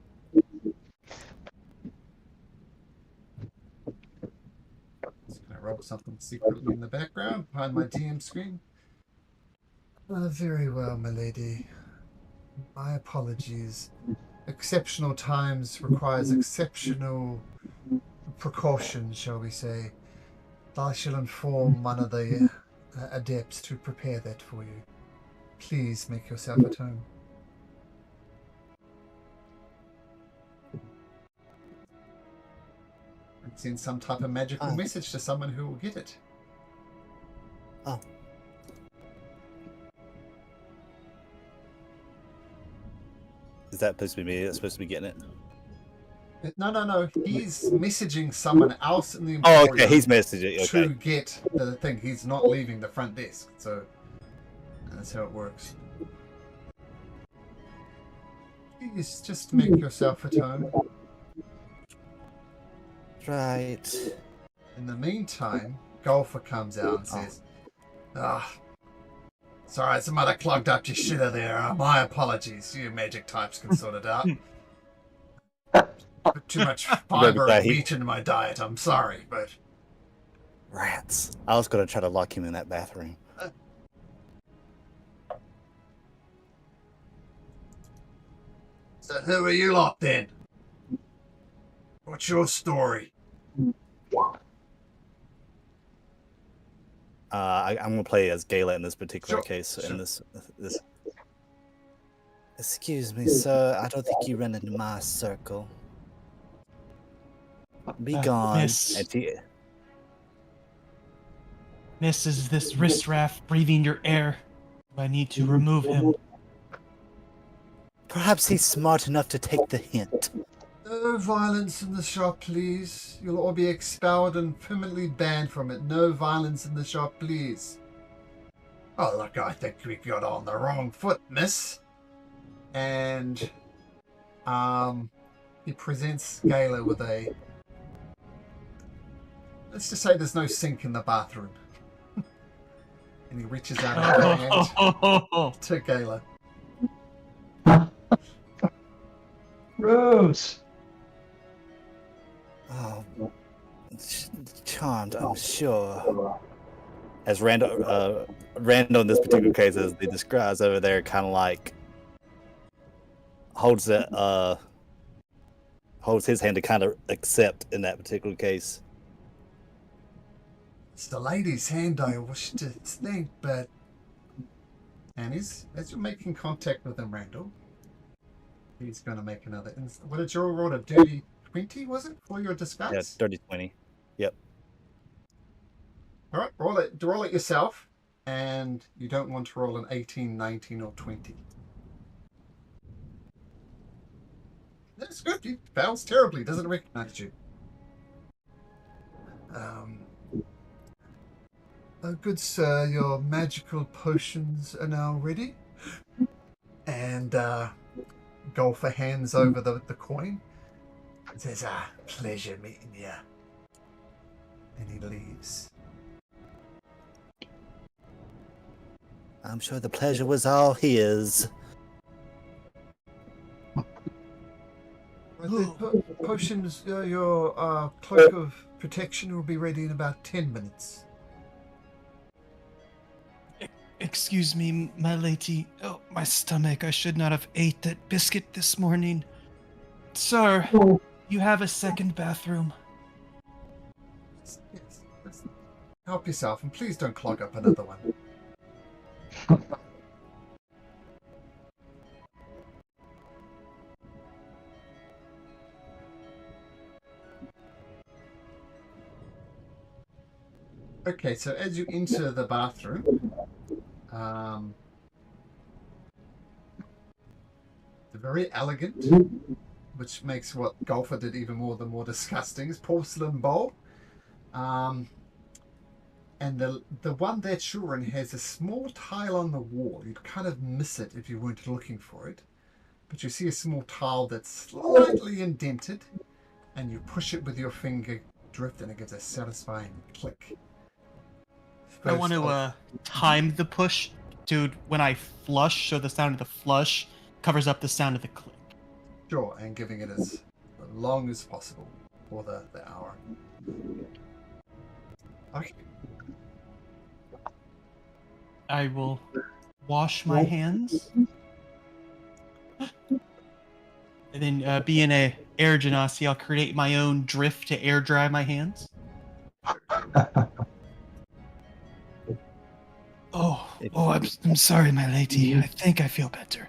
Just going to roll something secretly in the background behind my DM screen. Very well, milady. My apologies. exceptional times requires exceptional precautions, shall we say. I shall inform one of the adepts to prepare that for you. Please make yourself at home. And send some type of magical message to someone who will get it. Oh. Is that supposed to be me that's supposed to be getting it? No. He's messaging someone else in the Emporium. Oh, okay. He's messaging. Okay. To get the thing. He's not leaving the front desk. So that's how it works. Please just make yourself at home. Right. In the meantime, Golfer comes out and says, sorry, some other clogged up your shitter there. My apologies. You magic types can sort it out. Put too much fiber and meat in my diet. I'm sorry, but... Rats. I was going to try to lock him in that bathroom. So who are you lot then? What's your story? I'm going to play as Gala in this particular case. Sure. In this. Excuse me, sir. I don't think you run into my circle. Be gone. Miss, is this riffraff breathing your air? Do I need to remove him? Perhaps he's smart enough to take the hint. No violence in the shop, please. You'll all be expelled and permanently banned from it. No violence in the shop, please. Oh, look, I think we got on the wrong foot, miss. And, he presents Gala with a... Let's just say there's no sink in the bathroom. And he reaches out his hand to Gala. Rose! Oh, charmed, I'm sure. As Randall in this particular case, as he describes over there, kind of like holds his hand to kind of accept in that particular case. It's the lady's hand I wish to thank, but... And as you're making contact with him, Randall, he's going to make another... What did you roll? A dirty 20, was it? For your disguise? Yeah, dirty 20. Yep. Alright, roll it yourself. And you don't want to roll an 18, 19, or 20. That's good. He fails terribly. Doesn't recognize you. Oh, good sir, your magical potions are now ready. And Golfer hands over the coin. It says, pleasure meeting you. And he leaves. I'm sure the pleasure was all his. The potions, your cloak of protection will be ready in about 10 minutes. Excuse me, my lady. Oh, my stomach. I should not have ate that biscuit this morning. Sir, you have a second bathroom. Yes. Help yourself, and please don't clog up another one. Okay, so as you enter the bathroom, it's very elegant, which makes what Golfer did even more disgusting. It's porcelain bowl. And the one that you're in has a small tile on the wall. You'd kind of miss it if you weren't looking for it. But you see a small tile that's slightly indented, and you push it with your finger drift, and it gives a satisfying click. I want to time the push to when I flush, so the sound of the flush covers up the sound of the click. Sure, and giving it as long as possible for the hour. Okay. I will wash my hands. And then, being a air genasi, I'll create my own drift to air dry my hands. I'm sorry, my lady. I think I feel better.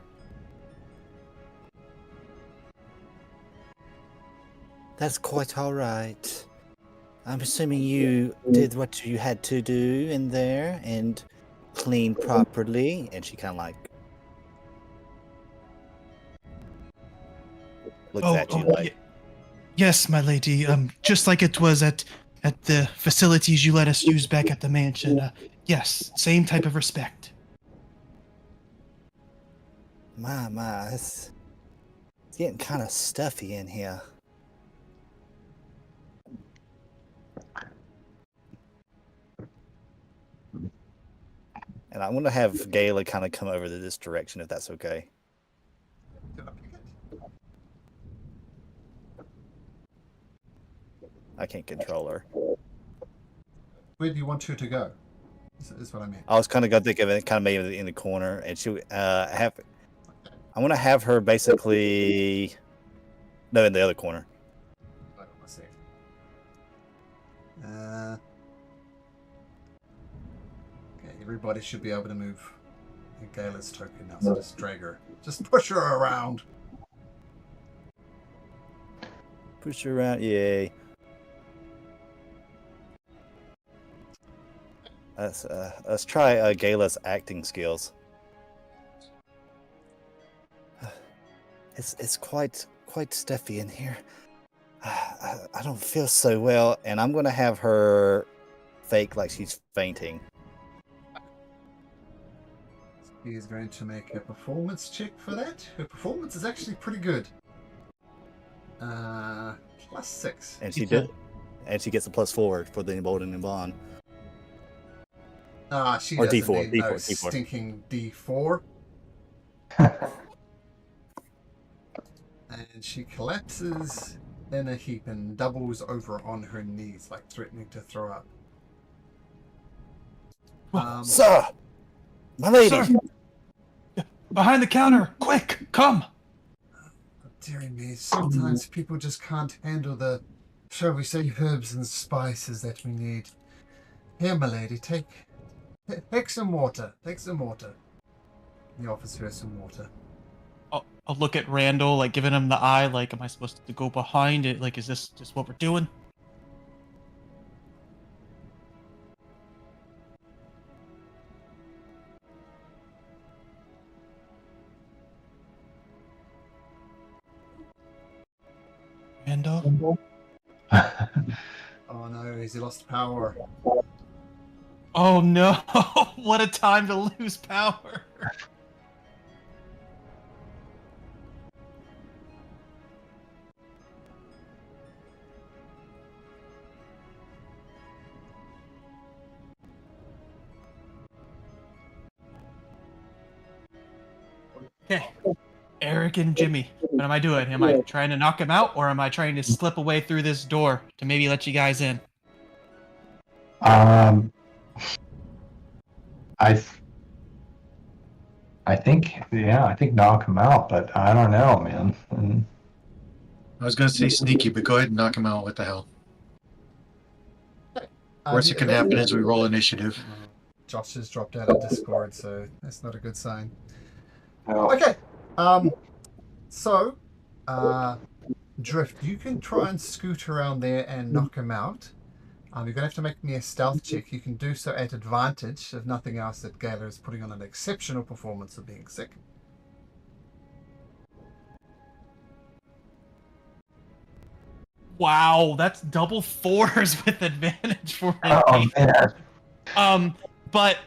That's quite all right. I'm assuming you did what you had to do in there and cleaned properly. And she kind of like looks at you like, Yes, my lady. Just like it was at the facilities you let us use back at the mansion. Yes, same type of respect. my, it's getting kind of stuffy in here. And I'm gonna have Gala kind of come over to this direction if that's okay. Did I pick it? I can't control her. Where do you want her to go? Is what I mean. I was kind of gonna think of it kind of maybe in the corner, and she have. I want to have her basically. No, in the other corner. Hold on a sec. Okay, everybody should be able to move. And Gala's token now, so just drag her. Just push her around. Push her around, yay. Let's try Gala's acting skills. It's quite stuffy in here. I don't feel so well, and I'm gonna have her fake like she's fainting. He is going to make a performance check for that. Her performance is actually pretty good. +6. And she did, and she gets a +4 for the emboldening bond. She Or doesn't D4, need no D4. stinking D4. And she collapses in a heap and doubles over on her knees, like threatening to throw up. Sir! My lady! Sir! Behind the counter! Quick! Come! Dear me, sometimes people just can't handle the, shall we say, herbs and spices that we need. Here, my lady, take some water. Take some water. He offers her some water. I'll look at Randall, like giving him the eye, like, am I supposed to go behind it? Like, is this just what we're doing? Randall? Oh no, has he lost power? Oh no! What a time to lose power! Okay, Eric and Jimmy, what am I doing? Am I trying to knock him out, or am I trying to slip away through this door to maybe let you guys in? I think knock him out, but I don't know, man. I was going to say sneaky, but go ahead and knock him out. What the hell? Worst that can happen is we roll initiative. Josh has dropped out of Discord, so that's not a good sign. Oh. Okay. So, Drift, you can try and scoot around there and knock him out. You're going to have to make me a stealth check. You can do so at advantage, if nothing else, that Gala is putting on an exceptional performance of being sick. Wow, that's double 4s with advantage for Oh man. But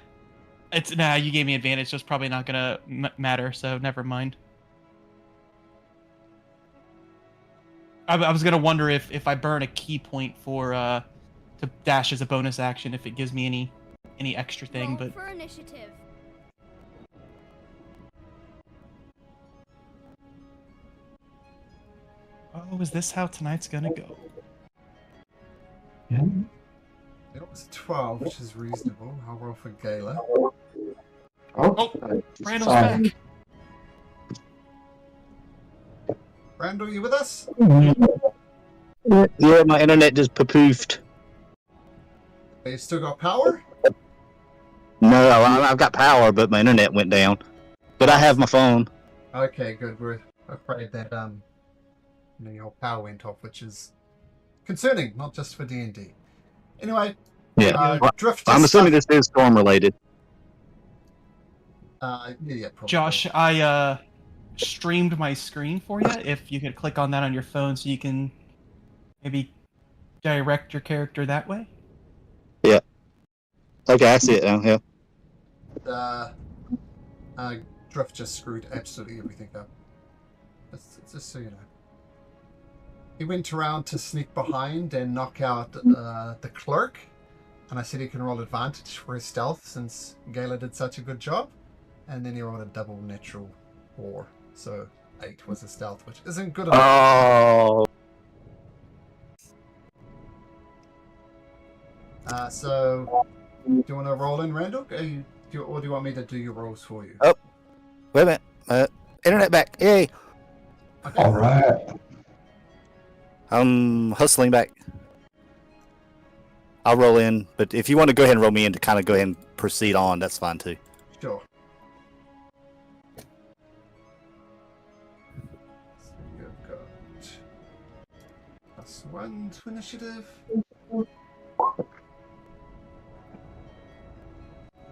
it's you gave me advantage, so it's probably not gonna matter. So never mind. I was gonna wonder if I burn a key point for to dash as a bonus action, if it gives me any extra thing. Roll But for initiative. oh, is this how tonight's gonna go? Yeah. It was a 12, which is reasonable. I'll roll for Gala. Oh, Randall's back. Randall, you with us? Yeah, my internet just poofed. You still got power? No, I've got power, but my internet went down. But I have my phone. Okay, good. We're afraid that your power went off, which is concerning, not just for D&D. Anyway, Yeah. Drift. I'm just assuming this is storm related. Yeah, probably. Josh, I streamed my screen for you. If you could click on that on your phone, so you can maybe direct your character that way. Yeah. Okay, I see it now. Yeah. Drift just screwed absolutely everything up. Just so you know. He went around to sneak behind and knock out the clerk, and I said he can roll advantage for his stealth since Gala did such a good job, and then he rolled a double natural 4, so 8 was his stealth, which isn't good enough. Oh. So, do you want to roll in, Randall? Or do you want me to do your rolls for you? Oh. Wait a minute. Internet back. Yay. Okay. All right. I'm hustling back. I'll roll in, but if you want to go ahead and roll me in to kind of go ahead and proceed on, that's fine too. Sure. So you've got +1 to initiative.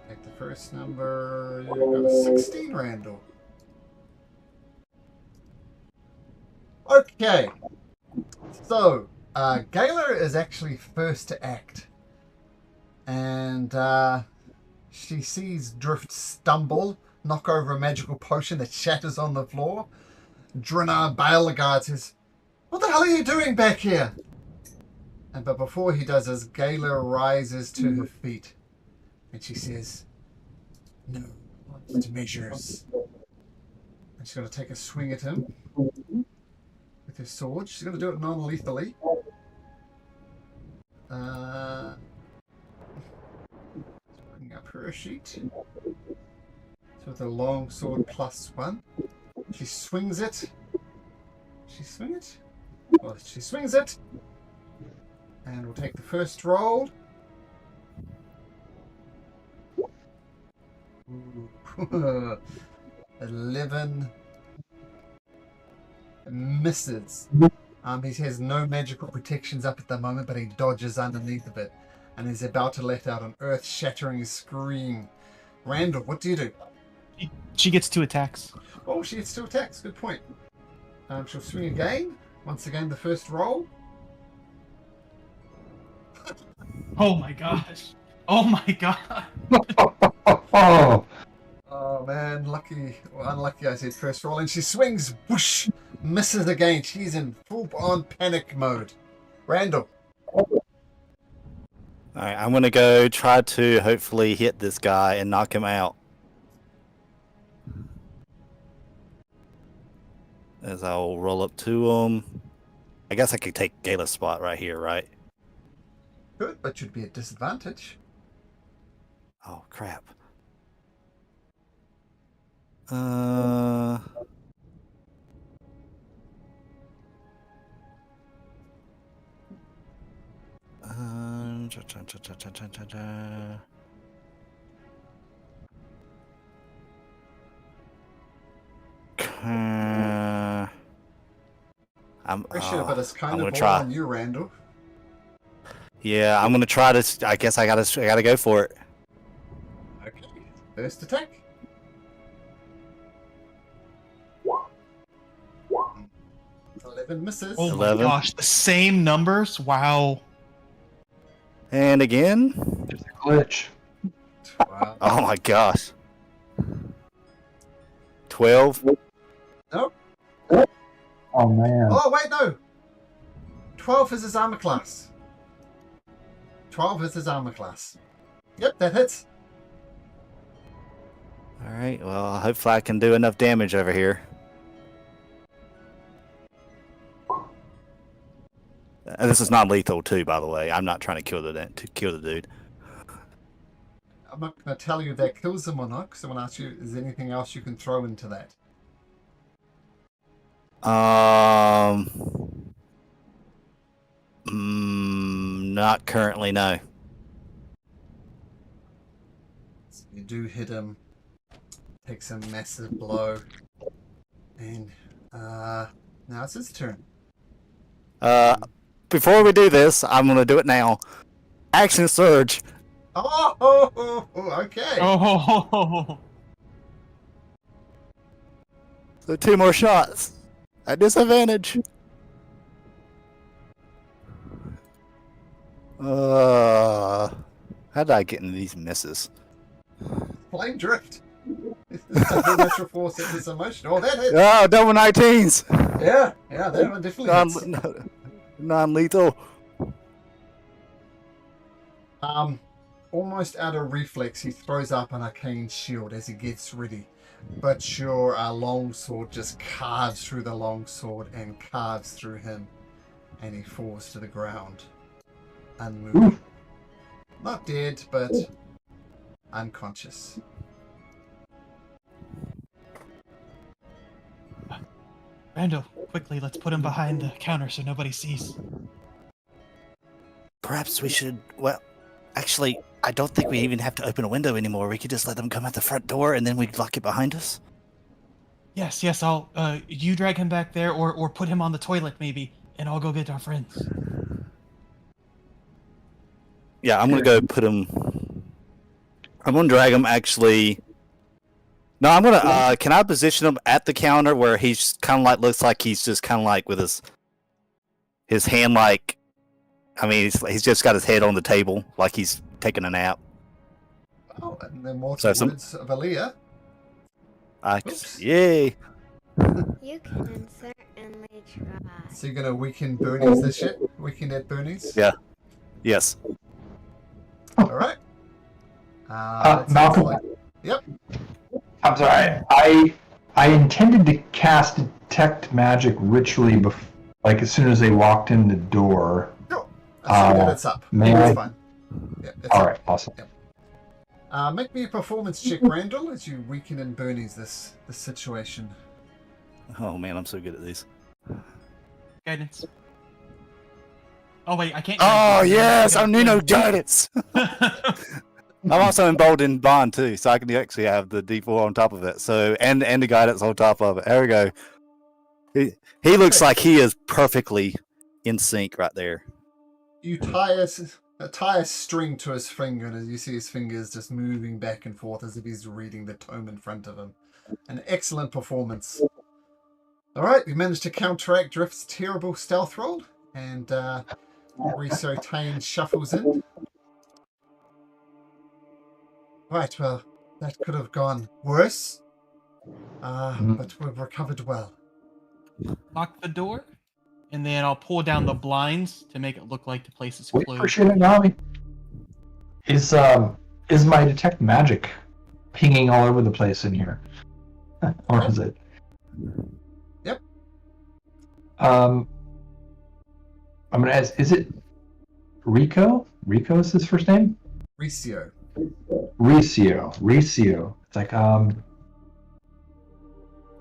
Take the first number. You've got a 16, Randall. Okay. So, Gala is actually first to act. And she sees Drift stumble, knock over a magical potion that shatters on the floor. Drinnar Baelgard says, "What the hell are you doing back here?" But before he does this, Gala rises to her feet. And she says, "No, what measures?" And she's going to take a swing at him with her sword. She's going to do it non-lethally. Bring up her sheet. So with a long sword +1. She swings it. She swing it? Well, she swings it. And we'll take the first roll. Ooh. 11 misses. He has no magical protections up at the moment, but he dodges underneath of it and is about to let out an earth-shattering scream. Randall, what do you do? She gets 2 attacks. Oh, she gets 2 attacks. Good point. She'll swing again. Once again, the first roll. Oh my gosh. Oh my god. Oh, Oh man, lucky or unlucky I said first roll, and she swings, whoosh, misses again. She's in full-on panic mode. Randall. Alright, I'm gonna go try to hopefully hit this guy and knock him out. As I'll roll up to him. I guess I could take Gala's spot right here, right? Good, but you'd be at disadvantage. Oh crap. Uh cha, cha, cha, cha, cha, cha, cha, cha. Pressure, but it's kind I'm of gonna all try. on you, Randall. Yeah, I'm gonna try to. I guess I gotta go for it. Okay, first attack. 11 misses. Oh 11. my gosh, the same numbers? Wow. And again. there's a glitch. Wow. Oh my gosh. 12. Nope. Oh man. Oh, wait, no. 12 is his armor class. 12 is his armor class. Yep, that hits. All right. Well, hopefully I can do enough damage over here. And this is not lethal too, by the way. I'm not trying to kill the dude. I'm not going to tell you if that kills him or not, because I'm going to ask you, is there anything else you can throw into that? Not currently, no. So you do hit him. Takes a massive blow. And now it's his turn. Before we do this, I'm gonna do it now. Action surge. Okay. Oh, So 2 more shots. At disadvantage. How did I get into these misses? Flame drift. This is double natural force into this emotion. Oh, that hits. Oh, double 19s. Yeah, that one definitely hits. Non-lethal. Almost out of reflex, he throws up an arcane shield as he gets ready. But your longsword just carves through the longsword and carves through him. And he falls to the ground. Unmoved. Not dead, but unconscious. Randall, quickly, let's put him behind the counter so nobody sees. Perhaps we should. Well, actually, I don't think we even have to open a window anymore. We could just let them come out the front door, and then we lock it behind us. Yes, I'll, you drag him back there, or put him on the toilet, maybe, and I'll go get our friends. Yeah, I'm gonna go put him. I'm gonna drag him. Actually, no, I'm gonna. Can I position him at the counter where he's kind of like looks like he's just kind of like with his hand like. I mean, he's just got his head on the table like he's taking a nap. Oh, and then more So words of Aaliyah. Oops. Yay! You can certainly try. So you're gonna weaken Bernie's this shit? Weaken at Bernie's? Yeah. Yes. Alright. Malcolm. Yep. I'm sorry. I intended to cast detect magic ritually like as soon as they walked in the door. Sure. Assuming that it's up. May That's I? fine. Yeah, it's All up. right. Awesome. Yep. Make me a performance check, Randall, as you weaken in Bernie's this situation. Oh man, I'm so good at these. Guidance. Oh wait, I can't. Oh yes, I I'm Nuno guidance. I'm also emboldened bond too, so I can actually have the D4 on top of it. So and the guidance on top of it. There we go. He looks like he is perfectly in sync right there. You tie a string to his finger, and as you see his fingers just moving back and forth as if he's reading the tome in front of him. An excellent performance. Alright, we managed to counteract Drift's terrible stealth roll, and Riso Tane shuffles in. Right, well, that could have gone worse, but we've recovered well. Lock the door, and then I'll pull down the blinds to make it look like the place is Wait closed. for Shinigami. Is my detect magic pinging all over the place in here, or is it? Yep. I'm gonna ask. Is it Rico? Rico is his first name. Ricio. Ricio. It's like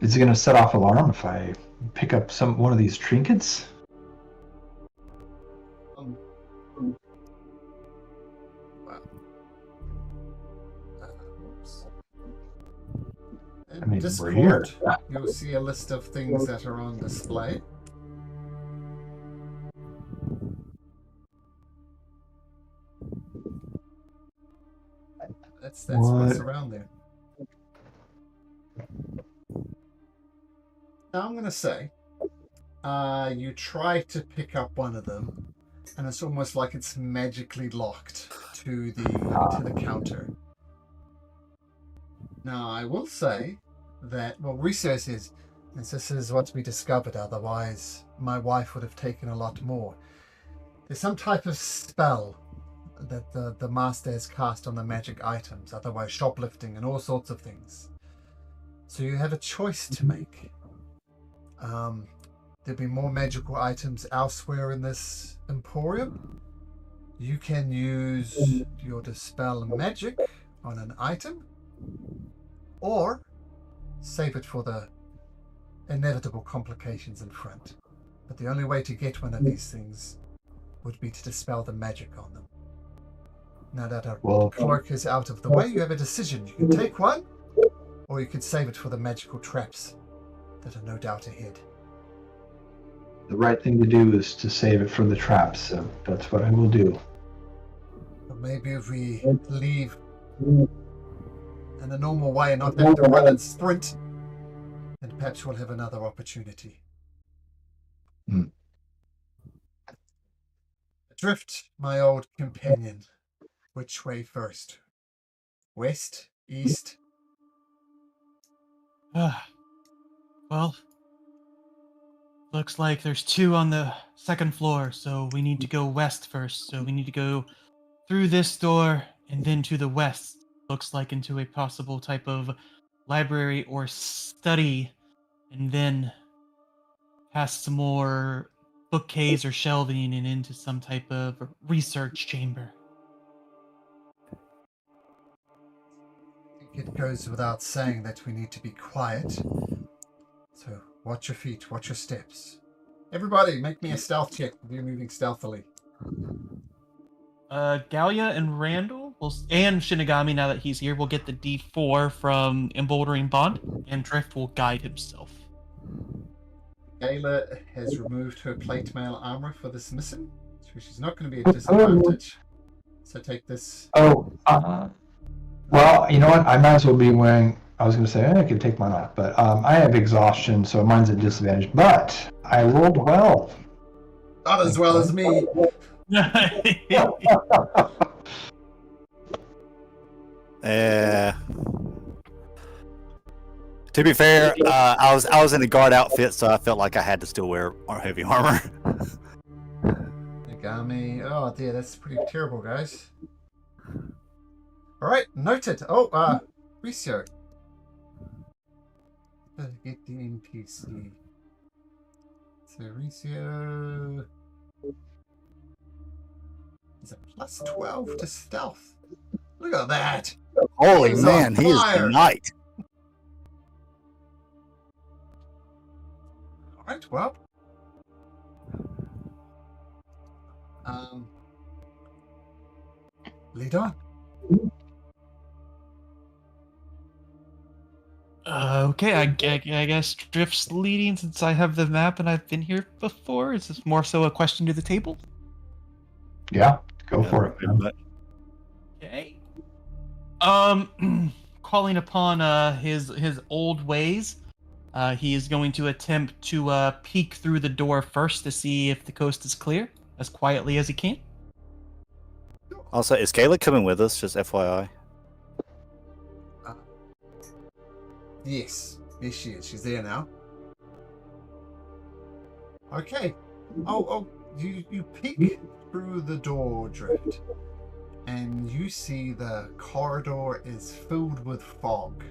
is it gonna set off alarm if I pick up one of these trinkets? Wow. Oops. I mean, In we're here. Discord, you'll see a list of things that are on display. That's what's around there. Now I'm going to say, you try to pick up one of them, and it's almost like it's magically locked to the counter. Now I will say that, well, research says this is what we discovered. Otherwise, my wife would have taken a lot more. There's some type of spell that the master has cast on the magic items, otherwise shoplifting and all sorts of things. So you have a choice to make. There'll be more magical items elsewhere in this Emporium. You can use your dispel magic on an item, or save it for the inevitable complications in front. But the only way to get one of these things would be to dispel the magic on them. Now that our cloak is out of the way, you have a decision. You can take one, or you can save it for the magical traps that are no doubt ahead. The right thing to do is to save it for the traps, so that's what I will do. But maybe if we leave in a normal way and not have to run and sprint, then perhaps we'll have another opportunity. Drift, my old companion. Which way first? West? East? Well, looks like there's 2 on the second floor, so we need to go west first. So we need to go through this door and then to the west. Looks like into a possible type of library or study, and then past some more bookcase or shelving and into some type of research chamber. It goes without saying that we need to be quiet. So watch your feet, watch your steps. Everybody, make me a stealth check if you're moving stealthily. Galia and Randall and Shinigami, now that he's here, will get the D4 from Emboldering Bond, and Drift will guide himself. Gayla has removed her plate mail armor for this mission, so she's not going to be at disadvantage. So take this. Well, you know what? I might as well be wearing. I was going to say I could take mine off, but I have exhaustion, so mine's at disadvantage. But I rolled well. Not as well as me. To be fair, I was in a guard outfit, so I felt like I had to still wear heavy armor. Nagami. Oh dear, that's pretty terrible, guys. Alright, noted. Oh, Ricio. Get the NPC. So Ricio is a plus 12 to stealth. Look at that. Holy He's man, on he is fire. the knight. Alright, well. Lead on. Okay, I guess Drift's leading since I have the map and I've been here before. Is this more so a question to the table? Yeah, go for it. Man. Okay. Calling upon his old ways, he is going to attempt to peek through the door first to see if the coast is clear, as quietly as he can. Also, is Kayla coming with us? Just FYI. Yes, she is. She's there now. Okay. You peek through the door, Drift, and you see the corridor is filled with fog.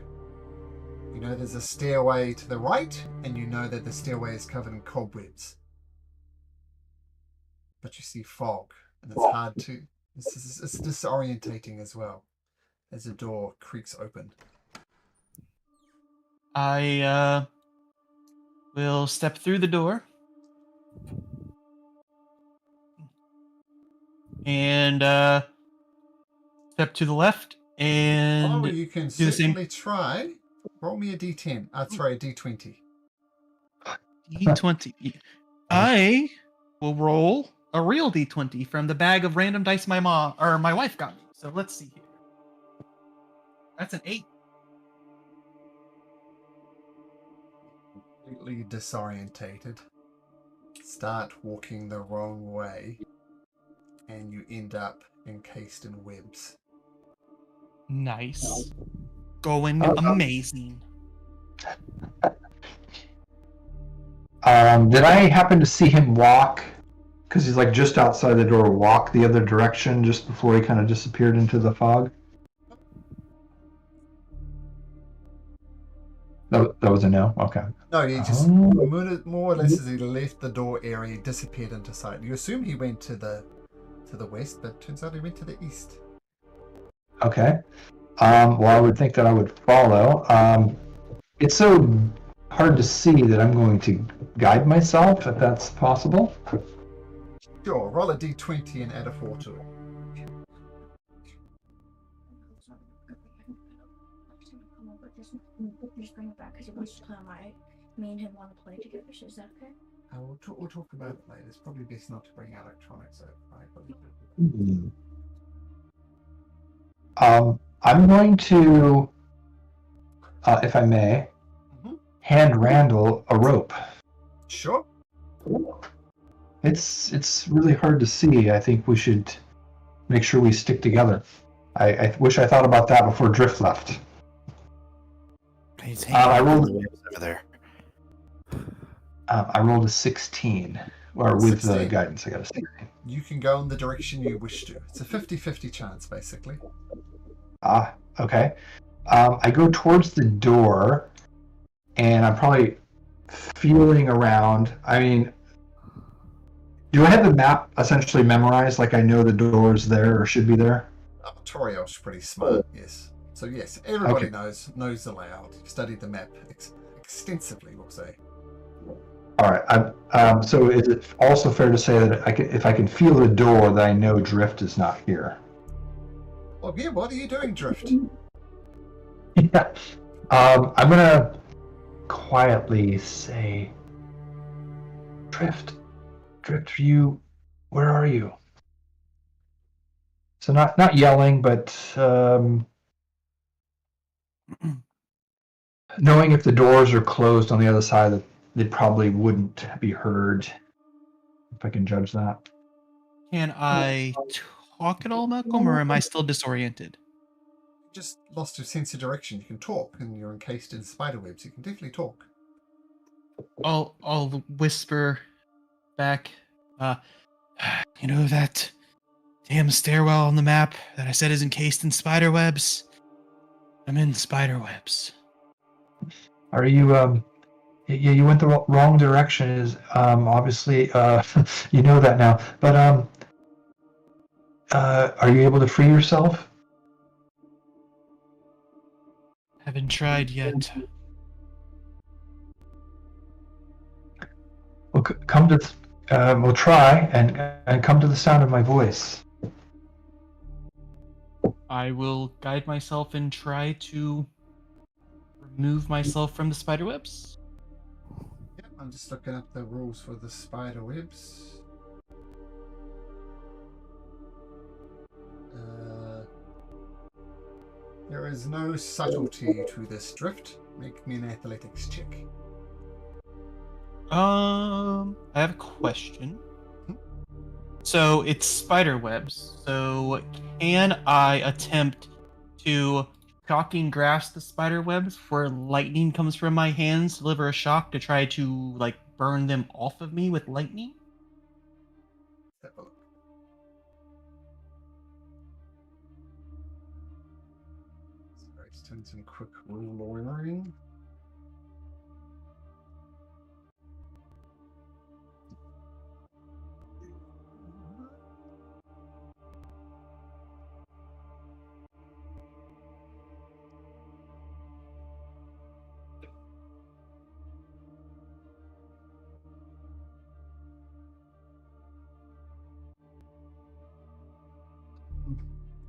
You know there's a stairway to the right, and you know that the stairway is covered in cobwebs. But you see fog, and it's hard to... It's disorientating as well, as the door creaks open. I will step through the door and step to the left and you can do the same. certainly try. Roll me a d10. Sorry, a d20. D20. I will roll a real D20 from the bag of random dice my wife got me. So let's see here. That's an 8. Completely disorientated. Start walking the wrong way, and you end up encased in webs. Nice. Going amazing. Did I happen to see him walk? Because he's like just outside the door, walk the other direction just before he kind of disappeared into the fog? That was a no? Okay. No, he just more or less as he left the door area, he disappeared into sight. You assume he went to the west, but turns out he went to the east. Okay. Well, I would think that I would follow. It's so hard to see that I'm going to guide myself, if that's possible. Sure, roll a d20 and add a 4 to it. Just bring it back because he wants to play on me and him want to play together. So is that okay? We'll talk about it later. It's probably best not to bring electronics out. I'm going to, if I may, hand Randall a rope. Sure. It's really hard to see. I think we should make sure we stick together. I wish I thought about that before Drift left. He's I hanging rolled- over there. I rolled a 16, or with 16. guidance, I got a 16. You can go in the direction you wish to. It's a 50-50 chance, basically. Okay. I go towards the door, and I'm probably feeling around. I mean, do I have the map essentially memorized? Like I know the door's there or should be there? Toriel's pretty smart, yes. So yes, everybody Okay. knows the layout. You've studied the map extensively, we'll say. All right. So is it also fair to say that if I can feel the door, that I know Drift is not here? Well, yeah, what are you doing, Drift? Yeah. I'm gonna quietly say, Drift, where are you? So not yelling, but knowing if the doors are closed on the other side, that they probably wouldn't be heard. If I can judge that. Can I talk at all, Malcolm, or am I still disoriented? Just lost your sense of direction. You can talk, and you're encased in spider webs. You can definitely talk. I'll whisper back. You know that damn stairwell on the map that I said is encased in spider webs? I'm in spider webs. Are you yeah, you went the wrong direction. Is obviously you know that now. But are you able to free yourself? Haven't tried yet. Well, come to. We'll try and come to the sound of my voice. I will guide myself and try to remove myself from the spider webs. Yep, I'm just looking up the rules for the spider webs. There is no subtlety to this drift. Make me an athletics check. I have a question. So it's spider webs. So can I attempt to shocking grasp the spider webs where lightning comes from my hands, deliver a shock to try to like burn them off of me with lightning? Let's have a look. Sorry, just doing some quick rule lawyering.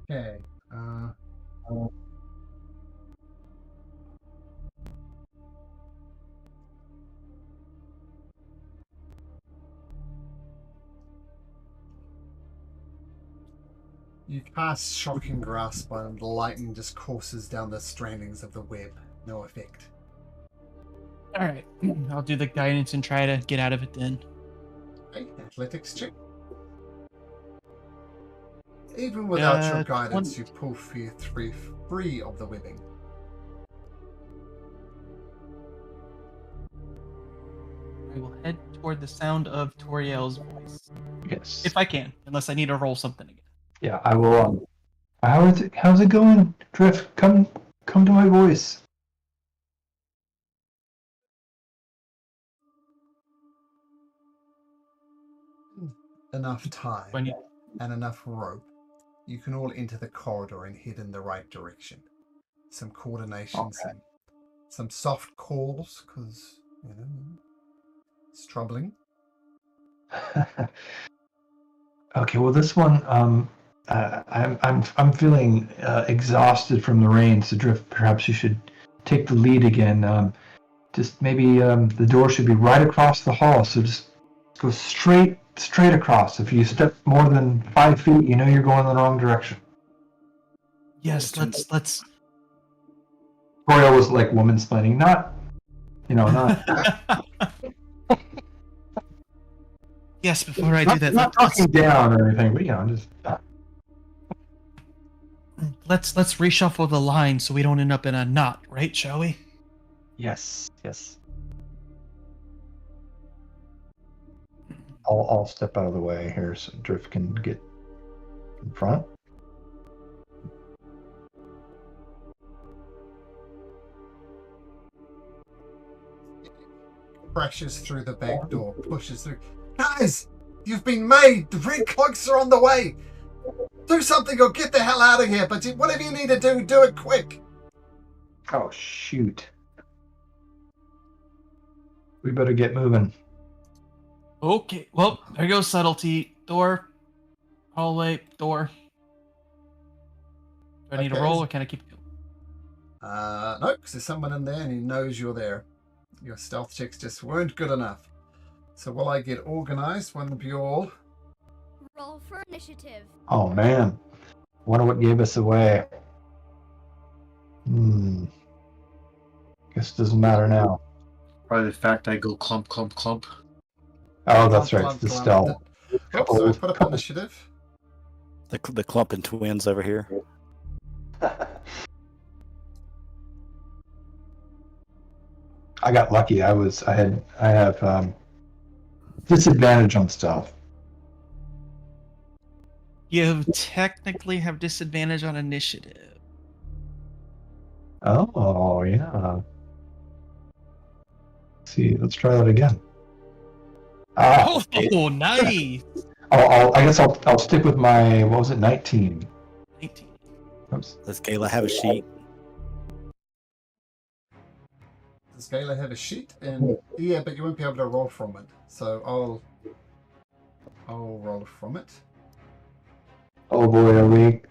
Okay. You cast Shocking Grasp and the lightning just courses down the strandings of the web. No effect. Alright. I'll do the guidance and try to get out of it then. Okay, athletics check. Even without your guidance, 20. you pull free of the webbing. I will head toward the sound of Toriel's voice. Yes. If I can, unless I need to roll something again. Yeah, I will. How's it going, Drift? Come to my voice. Enough time When you, and enough rope, you can all enter the corridor and head in the right direction. Some coordination, Okay. some some soft calls because it's troubling. Okay, well, this one, I'm feeling exhausted from the rain, so Drift, perhaps you should take the lead again. Just maybe the door should be right across the hall, so just go straight across. If you step more than 5 feet, you know you're going in the wrong direction. Yes, let's. Toriel was like woman-splaining, not. Yes, before I do that, not talking down or anything, but just. Let's reshuffle the line so we don't end up in a knot, right? Shall we? Yes. I'll step out of the way here so Drift can get in front. Crashes through the back door, pushes through. Guys, you've been made. The red cloaks are on the way. Do something or get the hell out of here. But whatever you need to do it quick. Oh, shoot. We better get moving. Okay. Well, there goes subtlety. Door. Hallway. Door. Do I need to roll or can I keep it? No, because there's someone in there and he knows you're there. Your stealth checks just weren't good enough. So while I get organized, one of you all. Roll for initiative. Oh, man. Wonder what gave us away. Guess it doesn't matter now. Probably the fact I go clump, clump, clump. Oh, that's right. It's the stealth. Oops, so I put up initiative. The clumping twins over here. I got lucky. I have disadvantage on stealth. You technically have disadvantage on initiative. Oh, yeah. Let's see, let's try that again. Oh, nice. I guess I'll stick with my, what was it, 19. 19. Oops. Does Gayla have a sheet? Does Gayla have a sheet? And yeah, but you won't be able to roll from it. So I'll roll from it. Oh boy, are we?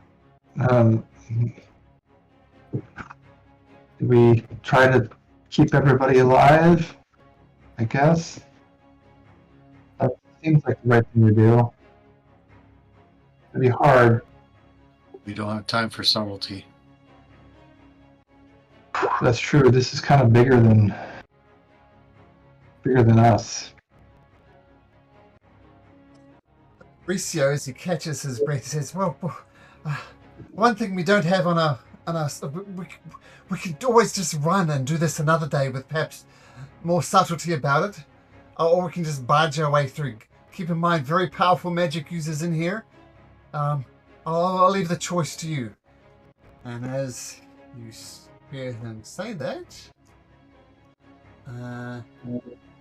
Do we try to keep everybody alive? I guess. That seems like the right thing to do. It'd be hard. We don't have time for subtlety. That's true. This is kind of bigger than us. Ricio, as he catches his breath, says, "Well, one thing we don't have on us, we could always just run and do this another day with perhaps more subtlety about it, or we can just barge our way through. Keep in mind, very powerful magic users in here. I'll leave the choice to you." And as you hear him say that,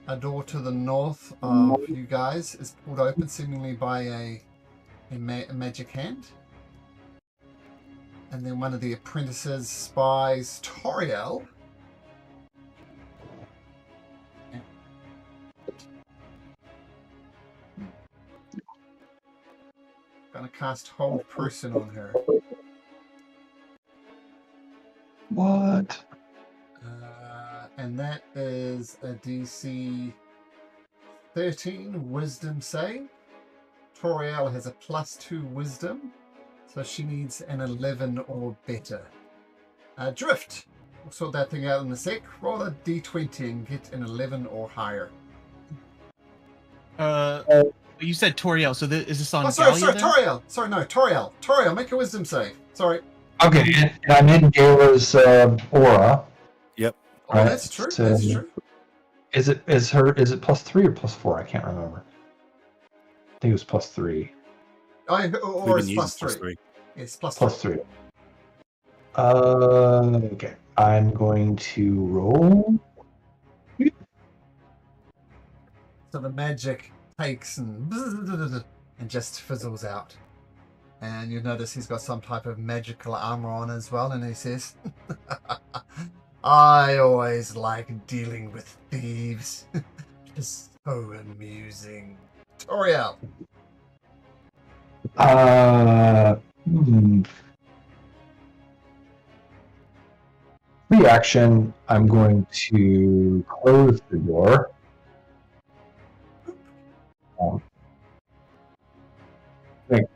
a door to the north of you guys is pulled open, seemingly by a magic hand. And then one of the apprentices spies Toriel. Gonna cast Hold Person on her. What? And that is a DC 13 Wisdom save. Toriel has a +2 Wisdom, so she needs an 11 or better. Drift. We'll sort that thing out in a sec. Roll a D20 and get an 11 or higher. You said Toriel, so is this on? Oh, sorry, Galia then? Toriel. Sorry, no, Toriel. Toriel, make a Wisdom save. Sorry. Okay, and I'm in Gayla's aura. Yep. Oh, Right, that's true. so- That's true. Is it +3 or +4? I can't remember. I think it was +3. Oh, We've or been it's using +3. It's +3. +3. Okay. I'm going to roll. So the magic takes and just fizzles out. And you notice he's got some type of magical armor on as well, and he says, I always like dealing with thieves. It's so amusing. Toriel. Hmm. Reaction, I'm going to close the door. The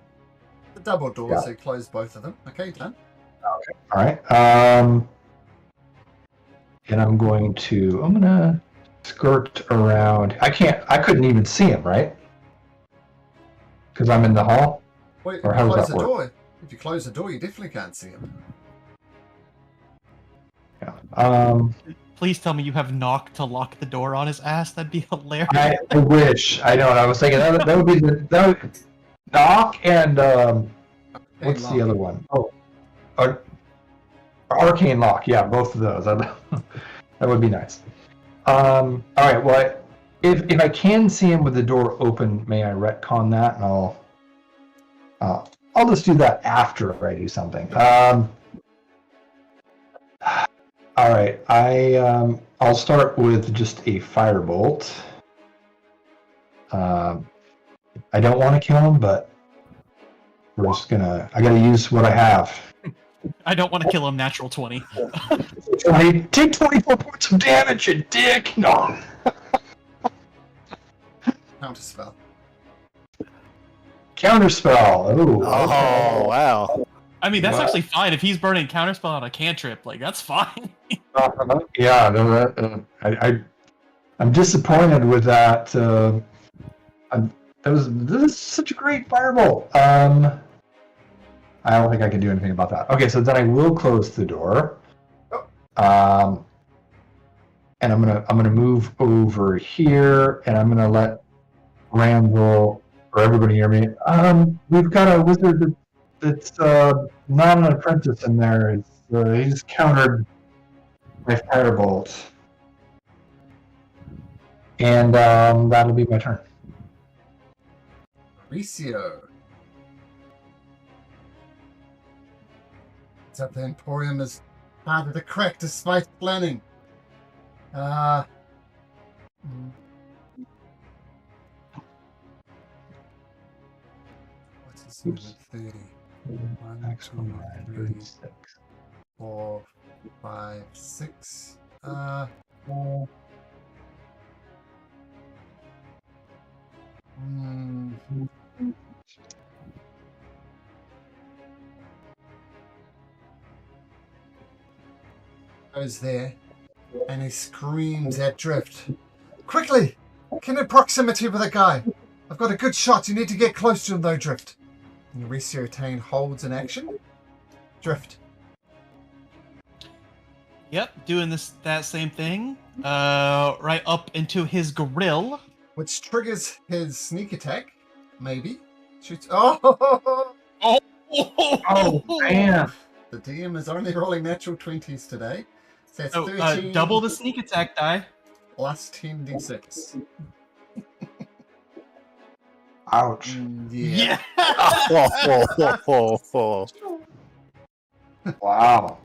double door, Yeah. so close both of them. Okay, done. All right. And I'm gonna skirt around. I couldn't even see him, right? Because I'm in the hall. Wait, Or if how you does close that the work? door, if you close the door, you definitely can't see him. Yeah. Please tell me you have knock to lock the door on his ass. That'd be hilarious. I wish. I know. I was thinking that would be knock and what's lock. the other one? Oh, arcane lock. Yeah, both of those. That would be nice. All right. Well, if I can see him with the door open, may I retcon that? And I'll just do that after I do something. All right. I'll start with just a firebolt. I don't want to kill him, but we're just gonna. I gotta use what I have. I don't want to kill him. Natural 20. Take 24 points of damage, you dick! No. Counterspell. Counterspell. Ooh. Oh, wow. I mean, that's Wow. actually fine if he's burning counterspell on a cantrip. Like, that's fine. Yeah. No, I'm disappointed with that. This is such a great fireball. I don't think I can do anything about that. Okay, so then I will close the door. And I'm gonna move over here, and I'm gonna let Randall or everybody hear me. We've got a wizard that's not an apprentice in there. He's countered my firebolt, and that'll be my turn. Mauricio. It's up the Emporium is harder to crack despite planning. What's his movement? 30. 1, 2, 3, 4, 5, 6. Goes there, and he screams at Drift. Quickly! Get in proximity with a guy. I've got a good shot. You need to get close to him, though, Drift. And Mauricio Tane holds an action. Drift. Yep, doing that same thing. Right up into his grill. Which triggers his sneak attack. Maybe. Shoots. Oh! Oh man! The DM is only rolling natural 20s today. So that's So, 13 double the sneak attack die. plus 10d6. Ouch! Yeah. Wow!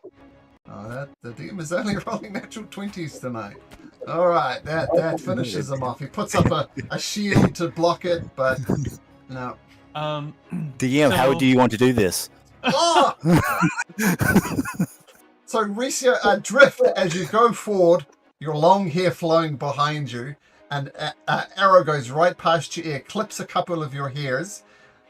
Oh, the DM is only rolling natural 20s tonight. Alright, that finishes him off. He puts up a shield to block it, but no. DM, how do you want to do this? Oh! So, Mauricio, Drift, as you go forward, your long hair flowing behind you, and arrow goes right past your ear, clips a couple of your hairs.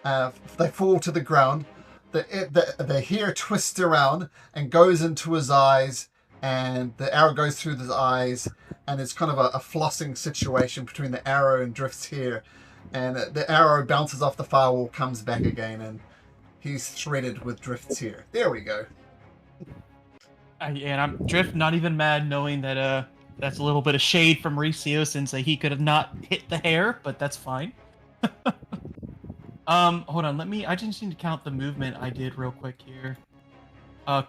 They fall to the ground. The hair twists around and goes into his eyes, and the arrow goes through his eyes, and it's kind of a flossing situation between the arrow and Drift's hair. And the arrow bounces off the firewall, comes back again, and he's threaded with Drift's hair. There we go. And I'm Drift not even mad knowing that that's a little bit of shade from Mauricio since he could have not hit the hair, but that's fine. Hold on, I just need to count the movement I did real quick here.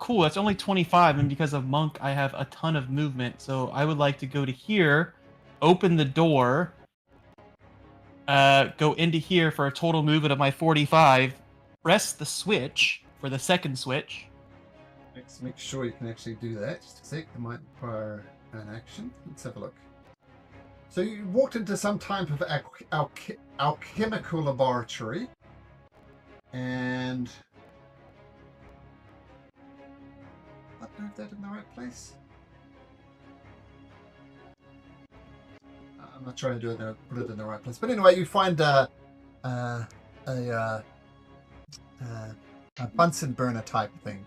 Cool, that's only 25, and because of Monk, I have a ton of movement, so I would like to go to here, open the door, go into here for a total movement of my 45, press the switch for the second switch, Let's make sure you can actually do that. Just a sec. It might require an action. Let's have a look. So you walked into some type of alchemical laboratory, and I don't know if that's in the right place. I'm not trying to put it in the right place, but anyway, you find a Bunsen burner type thing,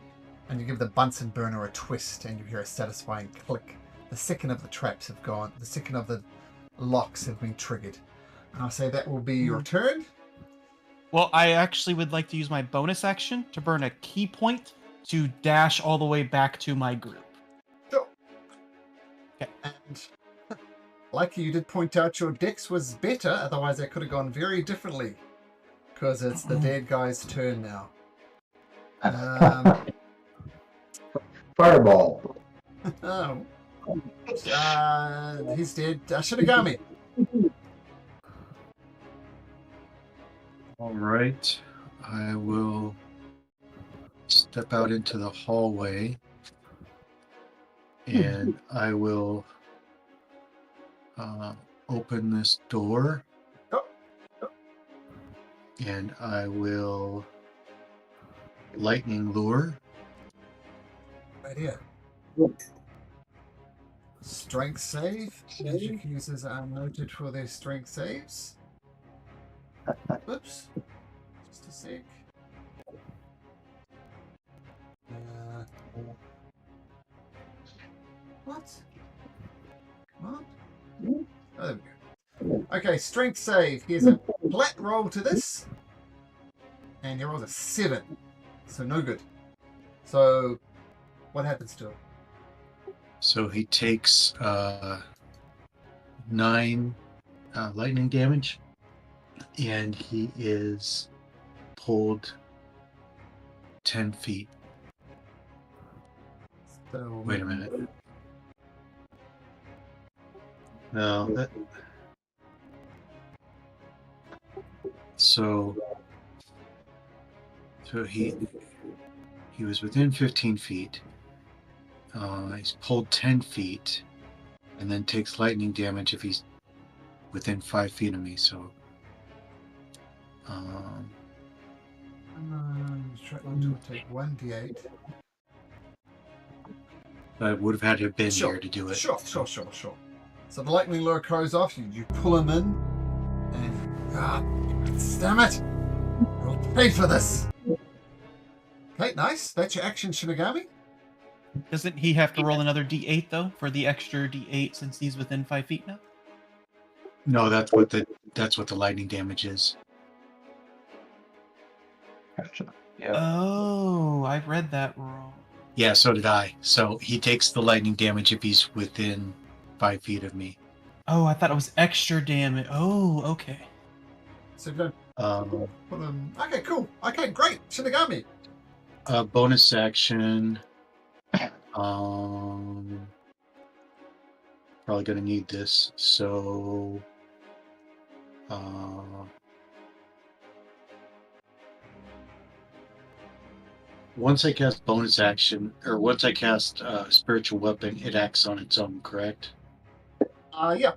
and you give the Bunsen burner a twist, and you hear a satisfying click. The second of the traps have gone. The second of the locks have been triggered. And I'll say that will be your turn. Well, I actually would like to use my bonus action to burn a key point to dash all the way back to my group. Sure. Okay. And like you did point out, your dex was better. Otherwise, that could have gone very differently. Because it's the dead guy's turn now. Fireball. Oh. He's dead. Shinigami. All right. I will step out into the hallway, and I will open this door, and I will lightning lure. Right here. Strength save. Magic users are noted for their strength saves. Whoops. Just a sec. What? Come on. Oh, there we go. Okay, strength save. Here's a flat roll to this. And he rolls a 7. So no good. So what happens to him? So he takes 9 lightning damage, and he is pulled 10 feet. So, Wait a minute. No, that. So he was within 15 feet. He's pulled 10 feet, and then takes lightning damage if he's within 5 feet of me. So, to take 1d8. I would have had to have been Sure. here to do it. Sure. So the lightning lure goes off. You pull him in, and damn it! I'll pay for this. Okay, nice. That's your action, Shinigami. Doesn't he have to roll another d8 though for the extra d8 since he's within 5 feet now? No, that's what the lightning damage is. Gotcha. Yeah. Oh, I read that wrong. Yeah, so did I. So he takes the lightning damage if he's within 5 feet of me. Oh, I thought it was extra damage. Oh, okay. So if you Um, don't put him. Okay, cool. Okay, great. Shinigami. bonus action. Probably gonna need this. So, once I cast bonus action, or once I cast spiritual weapon, it acts on its own, correct? Yeah.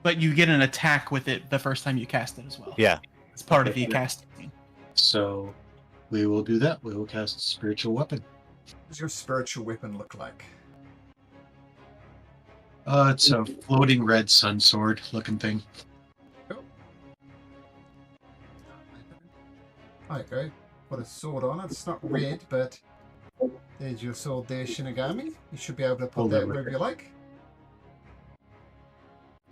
But you get an attack with it the first time you cast it as well. Yeah. It's part of the casting. So, we will do that. We will cast spiritual weapon. What does your spiritual weapon look like? It's a floating red sun sword looking thing. Cool. Okay. Put a sword on it. It's not red, but there's your sword there, Shinigami. You should be able to put that wherever you like.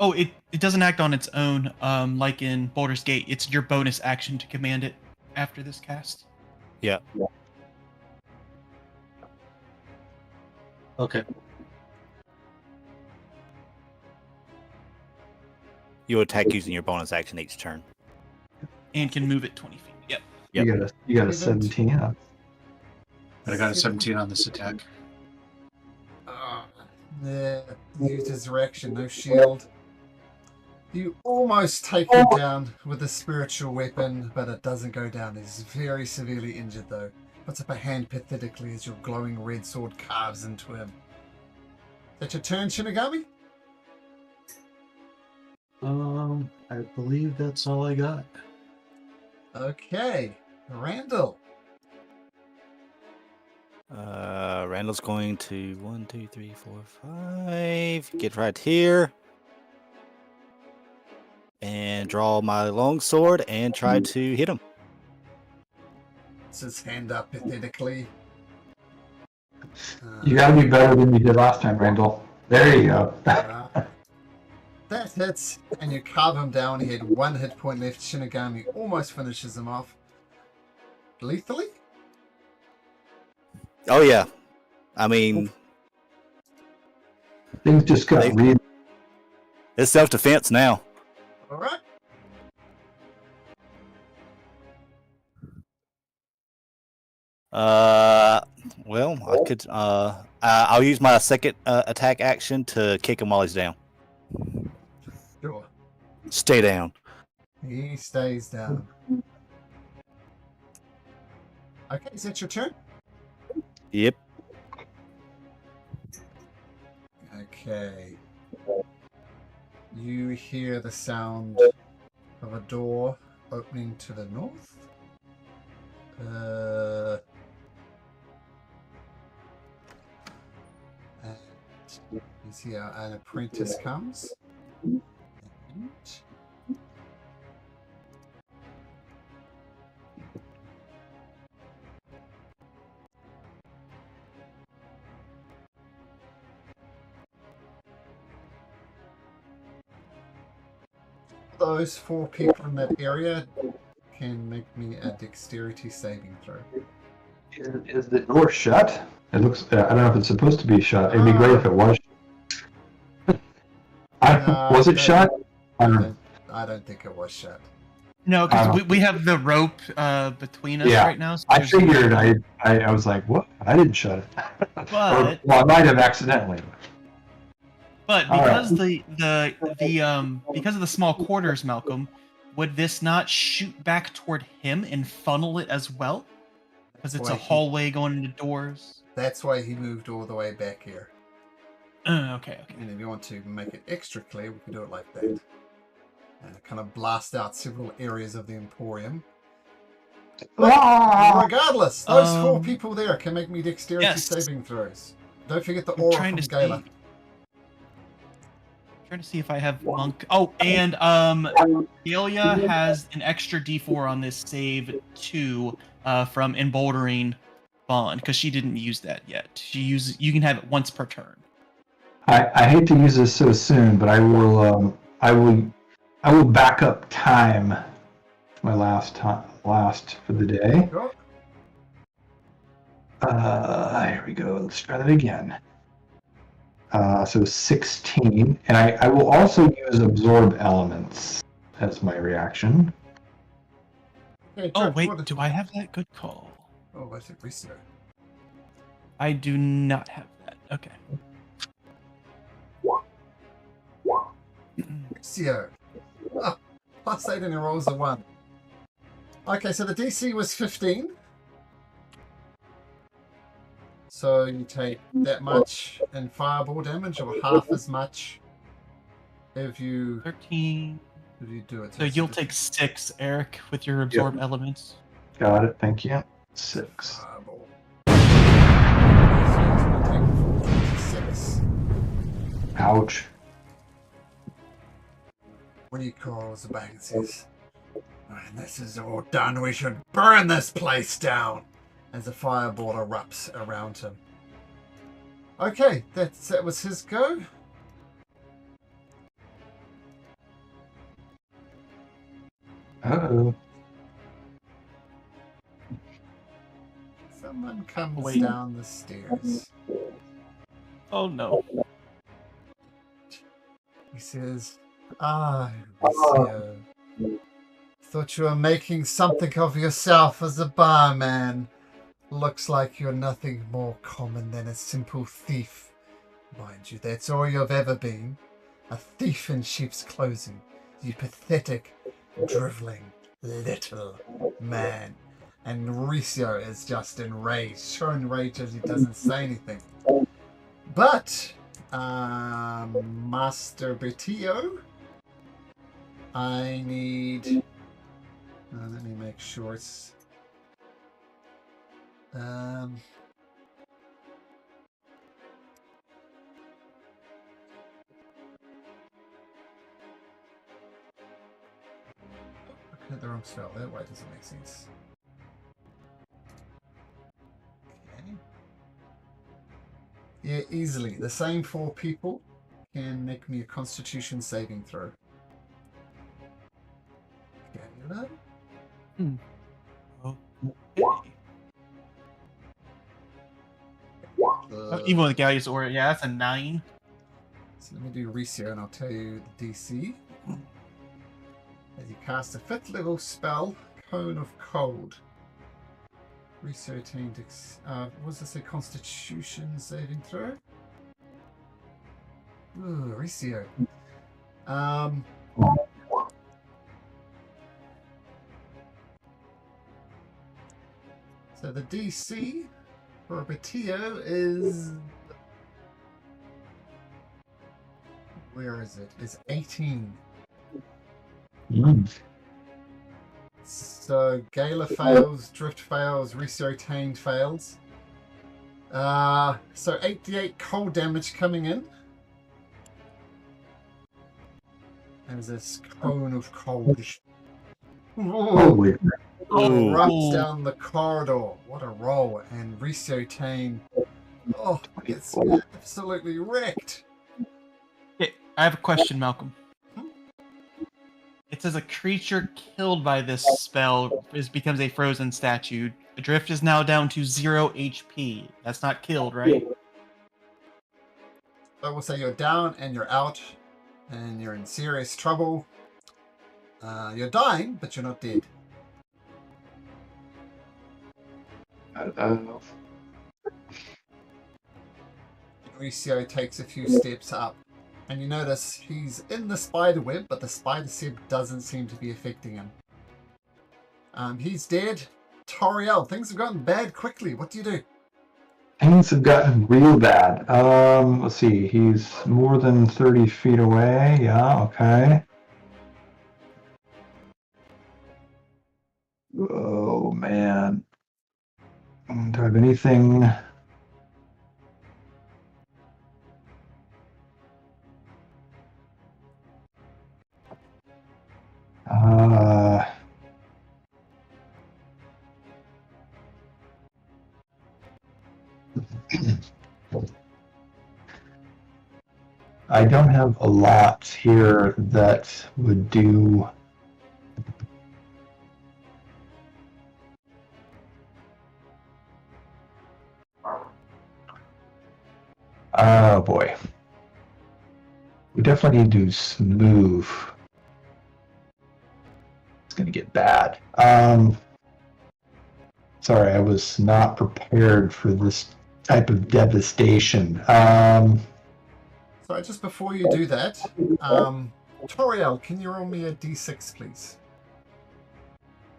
Oh, it doesn't act on its own, like in Baldur's Gate. It's your bonus action to command it after this cast. Yeah. Okay. You attack using your bonus action each turn. And can move it 20 feet. Yep. Yep. You got a 17, huh? But I got a 17 on this attack. Yeah, used his reaction, no shield. You almost take him down with a spiritual weapon, but it doesn't go down. He's very severely injured though. puts up a hand pathetically as your glowing red sword carves into him. Is that your turn, Shinigami? I believe that's all I got. Okay. Randall. Randall's going to 1, 2, 3, 4, 5. Get right here. And draw my longsword and try to hit him. Puts his hand up pathetically. You got to be better than you did last time, Randall. There you go. That hits, and you carve him down. He had 1 hit point left. Shinigami almost finishes him off. Lethally? Oh, yeah. I mean, Things just got real. it's self-defense now. Alright. Well, I could. I'll use my second attack action to kick him while he's down. Sure. Stay down. He stays down. Okay, is that your turn? Yep. Okay. You hear the sound of a door opening to the north. And you see an apprentice comes. And those 4 people in that area can make me a dexterity saving throw. Is the door shut? It looks. I don't know if it's supposed to be shut. It'd be great if it was. Was it shut? I don't think it was shut. No, because we have the rope between us right now. So I figured. I was like, what? I didn't shut it. But well, I might have accidentally. But because because of the small quarters, Malcolm, would this not shoot back toward him and funnel it as well? Because it's a hallway going into doors. That's why he moved all the way back here. Okay. And if you want to make it extra clear, we can do it like that. And kind of blast out several areas of the Emporium. But regardless, those 4 people there can make me dexterity saving throws. Don't forget the aura from Gala. Trying to see if I have monk. Oh, and Delia has an extra D4 on this save too, from emboldering bond because she didn't use that yet. You can have it once per turn. I hate to use this so soon, but I will back up time. My last for the day. Sure. Here we go. Let's try that again. So 16, and I will also use absorb elements as my reaction. Okay, Oh wait, do I have that? Good call. Oh, I think research. I do not have that. Okay. Zero. +8 and he rolls a 1. Okay, so the DC was 15. So you take that much in fireball damage, or half as much if you 13. If you do it. So you'll take 6, Eric, with your absorb elements. Got it. Thank you. 6. Fireball. So he's going to take 26. Ouch. When he calls back and says, "When this is all done, we should burn this place down," as a fireball erupts around him. Okay, that was his go. Uh-oh. Someone comes Wait. down the stairs. Oh no. He says, Lucio, thought you were making something of yourself as a barman. Looks like you're nothing more common than a simple thief. Mind you, that's all you've ever been. A thief in sheep's clothing. You pathetic, driveling, little man. And Mauricio is just enraged, so enraged as he doesn't say anything. But, Master Betillo, I need... let me make sure it's... looking at the wrong spell there. Why does it make sense? Okay. Yeah, easily. The same 4 people can make me a Constitution saving throw. Gala? Okay. Even with Gallius Aura, yeah, that's a 9. So let me do Recio and I'll tell you the DC. As you cast a 5th level spell, Cone of Cold. Recio attained, what does it say? Constitution saving throw? Ooh, Recio. So the DC for Betillo is... Where is it? It's 18. So Gala fails, Drift fails, Recio Tained fails. So 88 cold damage coming in. There's this Cone of Cold. Holy. Erupts down the corridor. What a roll. And Recio Tained gets absolutely wrecked. Okay, I have a question, Malcolm. It says a creature killed by this spell becomes a frozen statue. Adrift is now down to 0 HP. That's not killed, right? I will say you're down and you're out and you're in serious trouble. You're dying, but you're not dead. Mauricio takes a few steps up. And you notice he's in the spider web, but the spider web doesn't seem to be affecting him. He's dead. Toriel, things have gotten bad quickly. What do you do? Things have gotten real bad. Let's see. He's more than 30 feet away. Yeah, okay. Oh, man. Do I have anything? I don't have a lot here that would do. Oh boy. We definitely need to smooth. It's going to get bad. Sorry, I was not prepared for this type of devastation. So just before you do that, Toriel, can you roll me a d6, please?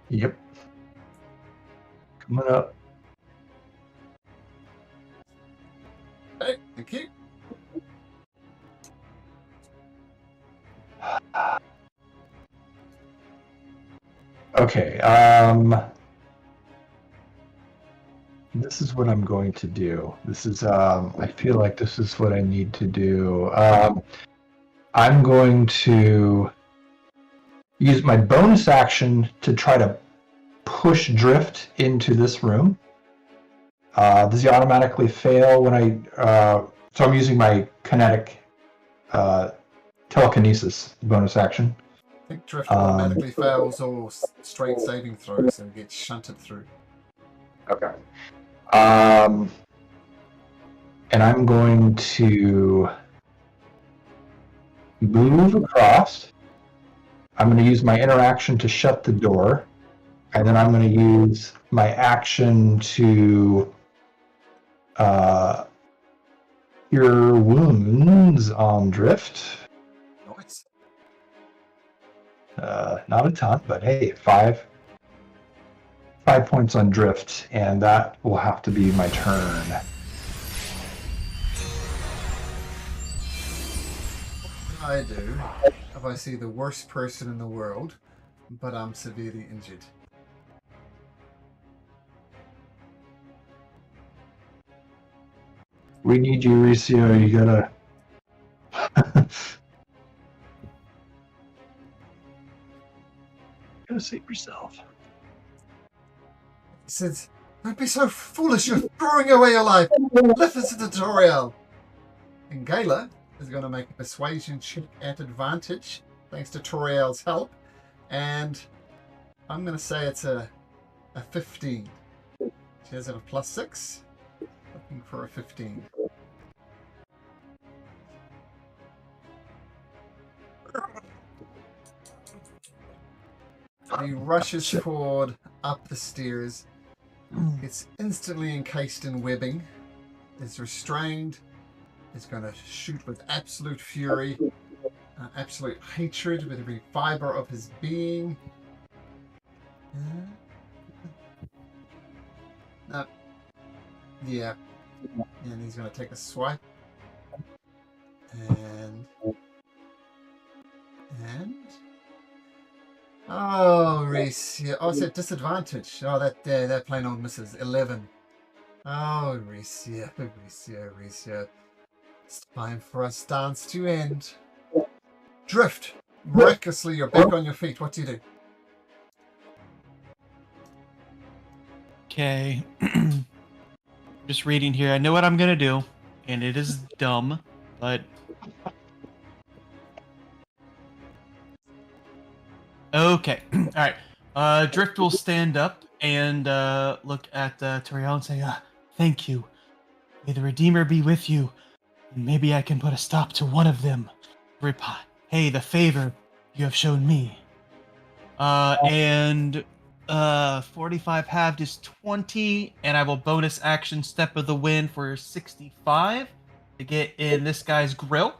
Yep. Coming up. Okay, thank you. Okay, this is what I'm going to do. This is, I feel like this is what I need to do. I'm going to use my bonus action to try to push Drift into this room. Does he automatically fail when so I'm using my kinetic telekinesis bonus action. I think Drift automatically fails all straight saving throws and gets shunted through. Okay. And I'm going to move across. I'm going to use my interaction to shut the door. And then I'm going to use my action to cure wounds on Drift. Nice. Not a ton, but hey, five 5 points on drift, and that will have to be my turn. I do if I see the worst person in the world, but I'm severely injured. We need you, Ricio. You gotta. Gotta save yourself. He says, "Don't be so foolish, you're throwing away your life. Listen to the tutorial." And Gala is going to make a persuasion check at advantage, thanks to Toriel's help. And I'm going to say it's a 15. She has a +6. Looking for a 15. He rushes forward up the stairs. Gets instantly encased in webbing. Is restrained. Is going to shoot with absolute fury. Absolute hatred with every fiber of his being. No. Yeah. And he's going to take a swipe. And... Oh, Reese. Yeah. Oh, it's at disadvantage. Oh, that plain old misses. 11. Oh, Reese. Yeah. Reese. It's time for us dance to end. Drift. Miraculously, you're back on your feet. What do you do? Okay. Just reading here. I know what I'm gonna do, and it is dumb, but okay. All right. Drift will stand up and look at Toriel and say, "Thank you. May the Redeemer be with you, and maybe I can put a stop to one of them. Hey, the favor you have shown me." And 45 halved is 20, and I will bonus action Step of the Wind for 65 to get in this guy's grill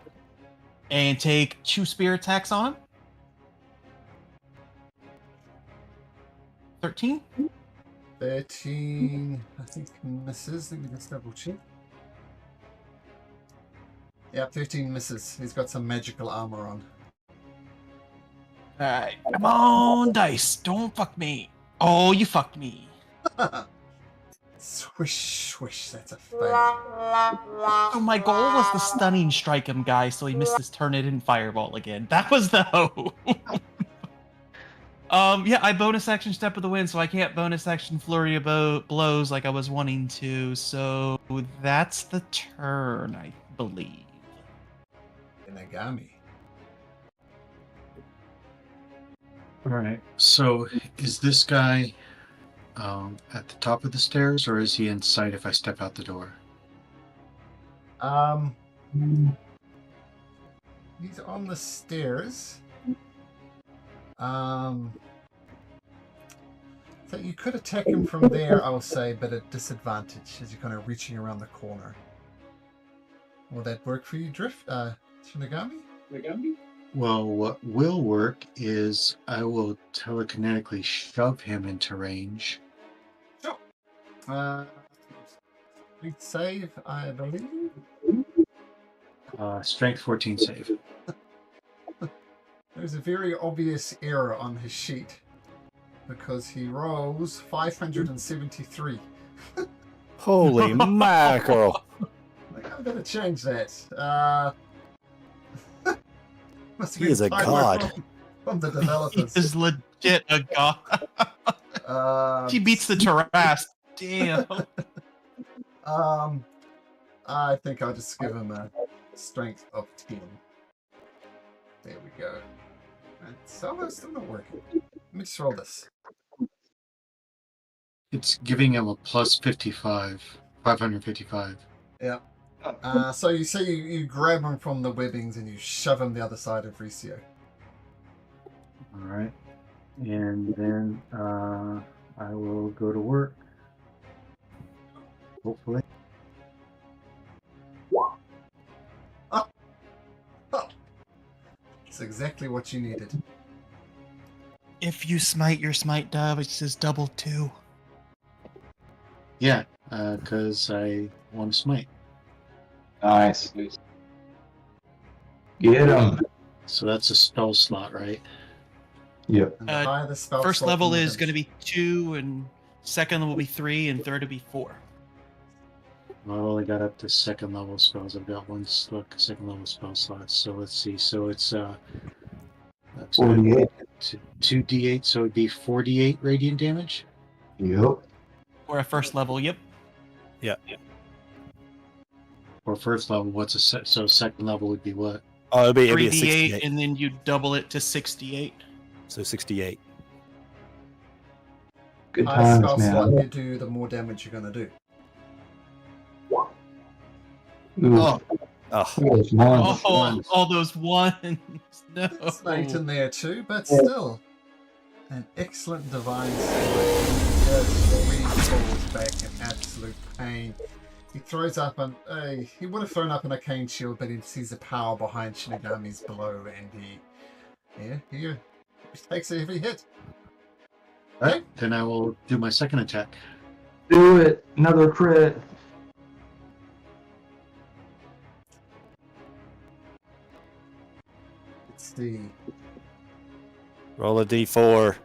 and take 2 spear attacks on him. 13. 13. I think misses. Let me just double check. Yeah, 13 misses. He's got some magical armor on. Alright, come on, dice. Don't fuck me. Oh, you fucked me. Swish, swish. That's a fail. So my goal was to stunning strike him, guys, so he missed his turn. It didn't fireball again. That was the hope. Yeah, I bonus action Step of the Wind, so I can't bonus action Flurry of Blows like I was wanting to. So that's the turn, I believe. Inagami. All right. So is this guy at the top of the stairs, or is he in sight if I step out the door? He's on the stairs. So you could attack him from there, I'll say, but at disadvantage as you're kind of reaching around the corner. Will that work for you, Drift? Shinigami? Well, what will work is I will telekinetically shove him into range. Sure. Strength save, I believe. Strength 14 save. There's a very obvious error on his sheet because he rolls 573. Holy mackerel! Like, I'm going to change that. Must have He been is a typo god. From the He developers. is legit a god. He beats the Tarrasque. Damn. I think I'll just give him a strength of 10. There we go. It's almost still not working. Let me just roll this. It's giving him a plus 555. Yeah. So you say you grab him from the webbings and you shove him the other side of Ricio. All right. And then I will go to work. Hopefully. It's exactly what you needed. If you smite your smite dove, it says double 2. Yeah, because I want to smite. Nice. Get him. So that's a spell slot, right? Yep. And the Uh, higher the spell First slot, the level more is going to damage. be 2, and second will be 3, and third will be 4. Well, I only got up to second level spells. I've got one second level spell slot. So let's see. So it's 48. 2d8, so it'd be 4d8 radiant damage. Yep. Or a first level, yep. Or first level, what's a set? So second level would be what? Oh, it'll be a 3d8, 68. and then you double it to 68. So 68. Good Higher times, spell slot man. you do, the more damage you're going to do. Ooh, Oh, Oh, those ones. Oh, all those ones. No. It's late in there too, but still. An excellent divine strike. Just falls back in absolute pain. He throws up an. He would have thrown up an arcane shield, but he sees the power behind Shinigami's below, and he takes a heavy hit. all right. Then I will do my second attack. Do it. Another crit. It's the roll a d4.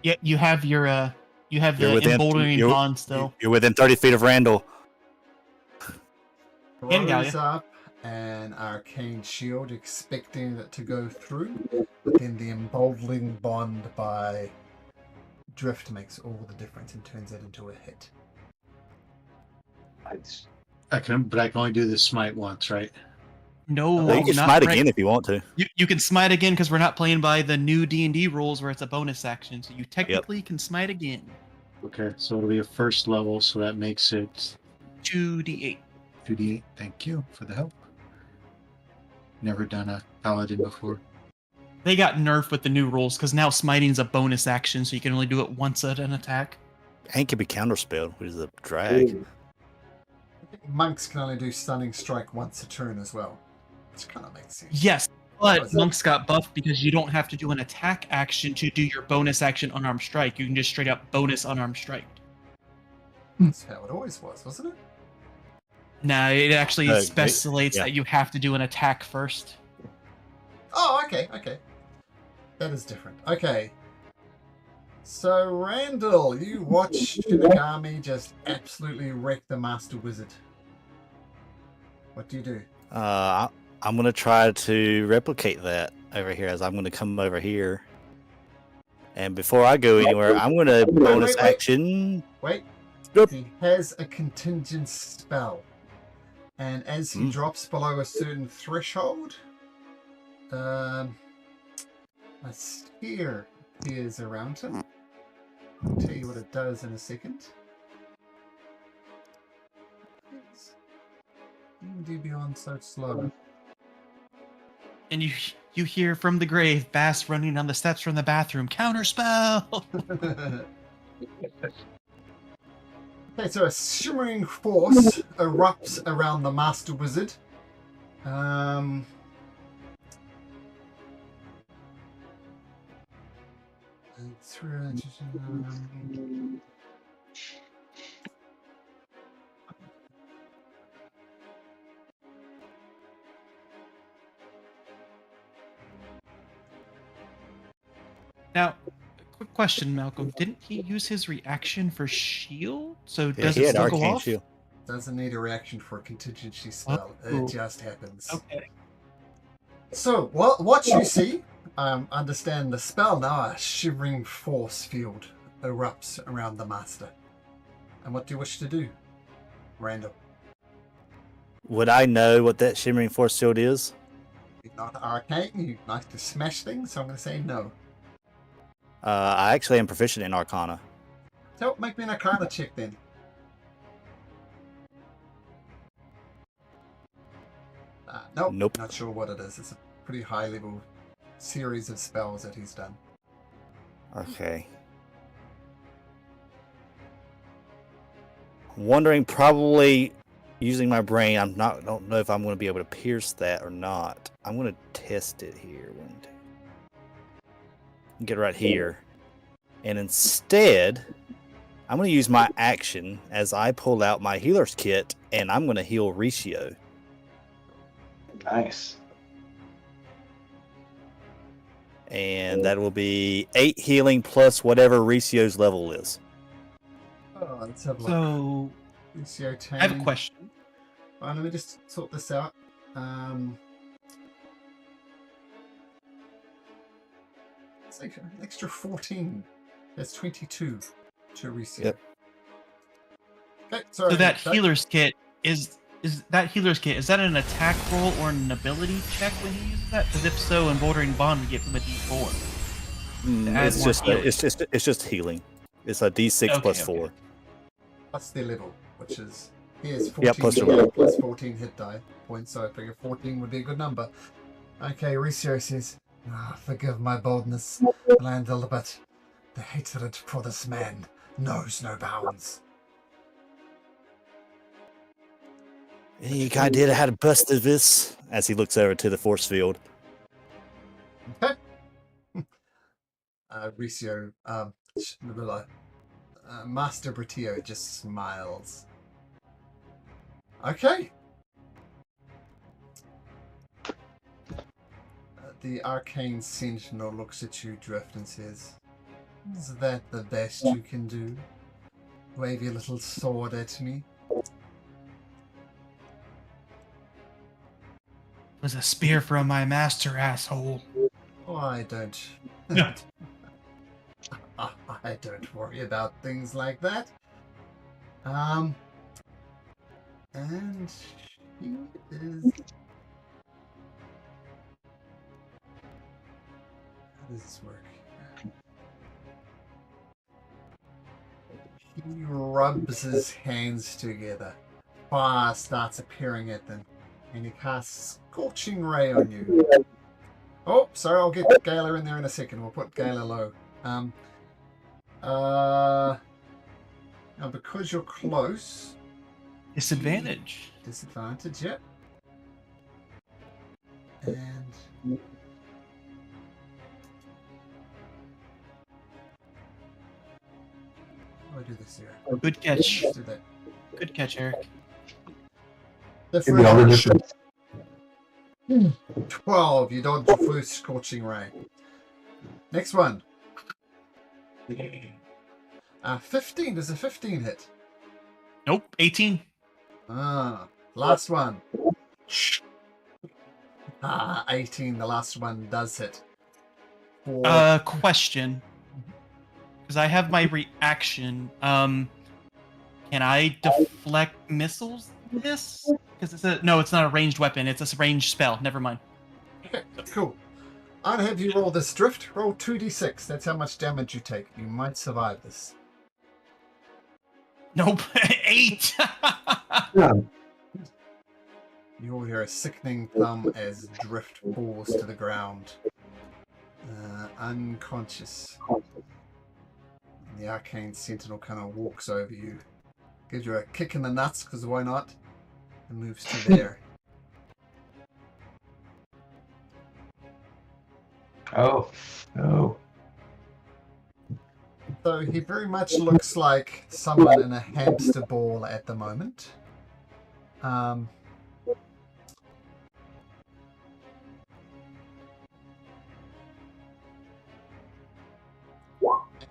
Yeah, you have your you have You're the within- emboldening you're- bond still. You're within 30 feet of Randall. And throws Galia. up an arcane shield, expecting it to go through, but then the emboldening bond by drift makes all the difference and turns it into a hit. Nice. But I can only do the smite once, right? No, You can not smite right. again if you want to. You can smite again because we're not playing by the new D&D rules where it's a bonus action, so you technically can smite again. Okay, so it'll be a first level, so that makes it 2d8. 2d8. Thank you for the help. Never done a paladin before. They got nerfed with the new rules because now smiting is a bonus action, so you can only do it once at an attack. And can be counterspelled, which is a drag. I think monks can only do stunning strike once a turn as well, which kind of makes sense. Yes, but monks got buffed because you don't have to do an attack action to do your bonus action unarmed strike. You can just straight up bonus unarmed strike. That's how it always was, wasn't it? Nah, it actually They- specifies yeah. that you have to do an attack first. Oh, okay. That is different. Okay. So, Randall, you watch Shinigami just absolutely wreck the Master Wizard. What do you do? I'm going to try to replicate that over here as I'm going to come over here. And before I go anywhere, I'm going to bonus wait. action. Wait. Yep. He has a contingent spell. And as he drops below a certain threshold, a sphere appears around him. I'll tell you what it does in a second. D&D Beyond so slow. And you hear from the grave, Bass running down the steps from the bathroom. Counterspell! Okay, so a shimmering force erupts around the Master Wizard. Now, quick question, Malcolm. Didn't he use his reaction for shield? So Yeah, does he it had still go arcane off? shield. Doesn't need a reaction for a contingency spell. Oh. It just happens. Okay. So, what you see, understand the spell now, a shivering force field erupts around the Master. And what do you wish to do? Random. Would I know what that shimmering force shield is? You're not arcane, you like to smash things, so I'm going to say no. I actually am proficient in Arcana. So, make me an Arcana check then. Nope. Nope. Not sure what it is. It's a pretty high level series of spells that he's done. Okay. Wondering, probably using my brain. Don't know if I'm going to be able to pierce that or not. I'm going to test it here. Get right here, and instead, I'm going to use my action as I pull out my healer's kit, and I'm going to heal Ricio. Nice. And that will be 8 healing plus whatever Ricio's level is. Oh, let's have a look. So Lucio I have a Tang. question. Let me just sort this out. It's like an extra 14. That's 22 to Ricio. Yep. Okay, sorry. So that Doug. healer's kit is that healer's kit, is that an attack roll or an ability check when he uses that? Because if so, in Bouldering Bond, we give him a D4. add It's more just healing. it's just healing. It's a D6 Okay, plus okay. 4. Plus their level, which is here's 14 Yeah, plus hit the level. plus 14 hit die points, so I figure 14 would be a good number. Okay, Ricio says, forgive my boldness, Landel, but the hatred for this man knows no bounds. Any idea how to bust this? As he looks over to the force field. Okay. Ricio, Master Bratio just smiles. Okay. The Arcane Sentinel looks at you, Drift, and says, is that the best you can do? Wave your little sword at me. It was a spear from my master, asshole. Oh, I don't. I don't worry about things like that. And she is. How does this work? He rubs his hands together. Fire starts appearing at them, and he casts Scorching Ray on you. Oh, sorry, I'll get Gala in there in a second. We'll put Gala low. Now because you're close. Disadvantage. Disadvantage, yep. And how do I do this here? Good catch. Let's do that. Good catch, Eric. Give me all the difference. 12. You dodge the first Scorching Ray. Next one. 15. Does a 15 hit? Nope. 18. Last one. 18. The last one does hit. Question. Because I have my reaction. Can I deflect missiles? This? Because it's not a ranged weapon. It's a ranged spell. Never mind. Okay, cool. I'll have you roll this drift. Roll 2d6. That's how much damage you take. You might survive this. Nope. 8. Yeah. You'll hear a sickening thumb as drift falls to the ground. Unconscious. And the Arcane Sentinel kind of walks over you. Gives you a kick in the nuts, because why not? And moves to there. Oh. Oh. So he very much looks like someone in a hamster ball at the moment.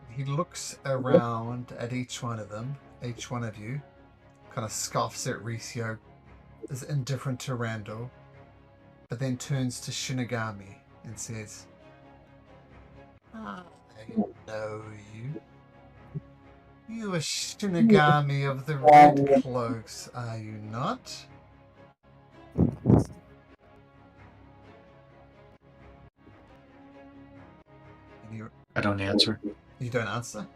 He looks around at each one of them, each one of you, kind of scoffs at Ricio, is indifferent to Randall, but then turns to Shinigami and says, I know you. You are Shinigami of the Red Cloaks, are you not? I don't answer. You don't answer?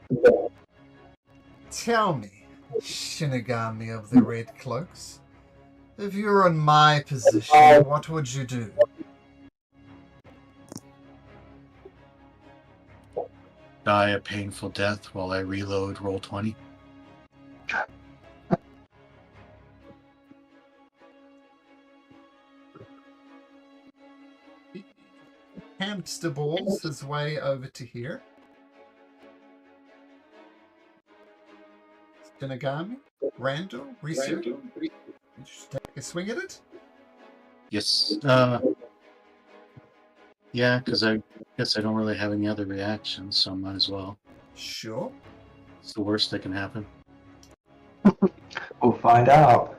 Tell me, Shinigami of the Red Cloaks, if you were in my position, what would you do? Die a painful death while I reload roll 20. Hamster balls his way over to here. Shinigami, Randall, Risu, you should take a swing at it. Yes. Yeah, because I guess I don't really have any other reactions, so I might as well. Sure. It's the worst that can happen. We'll find out.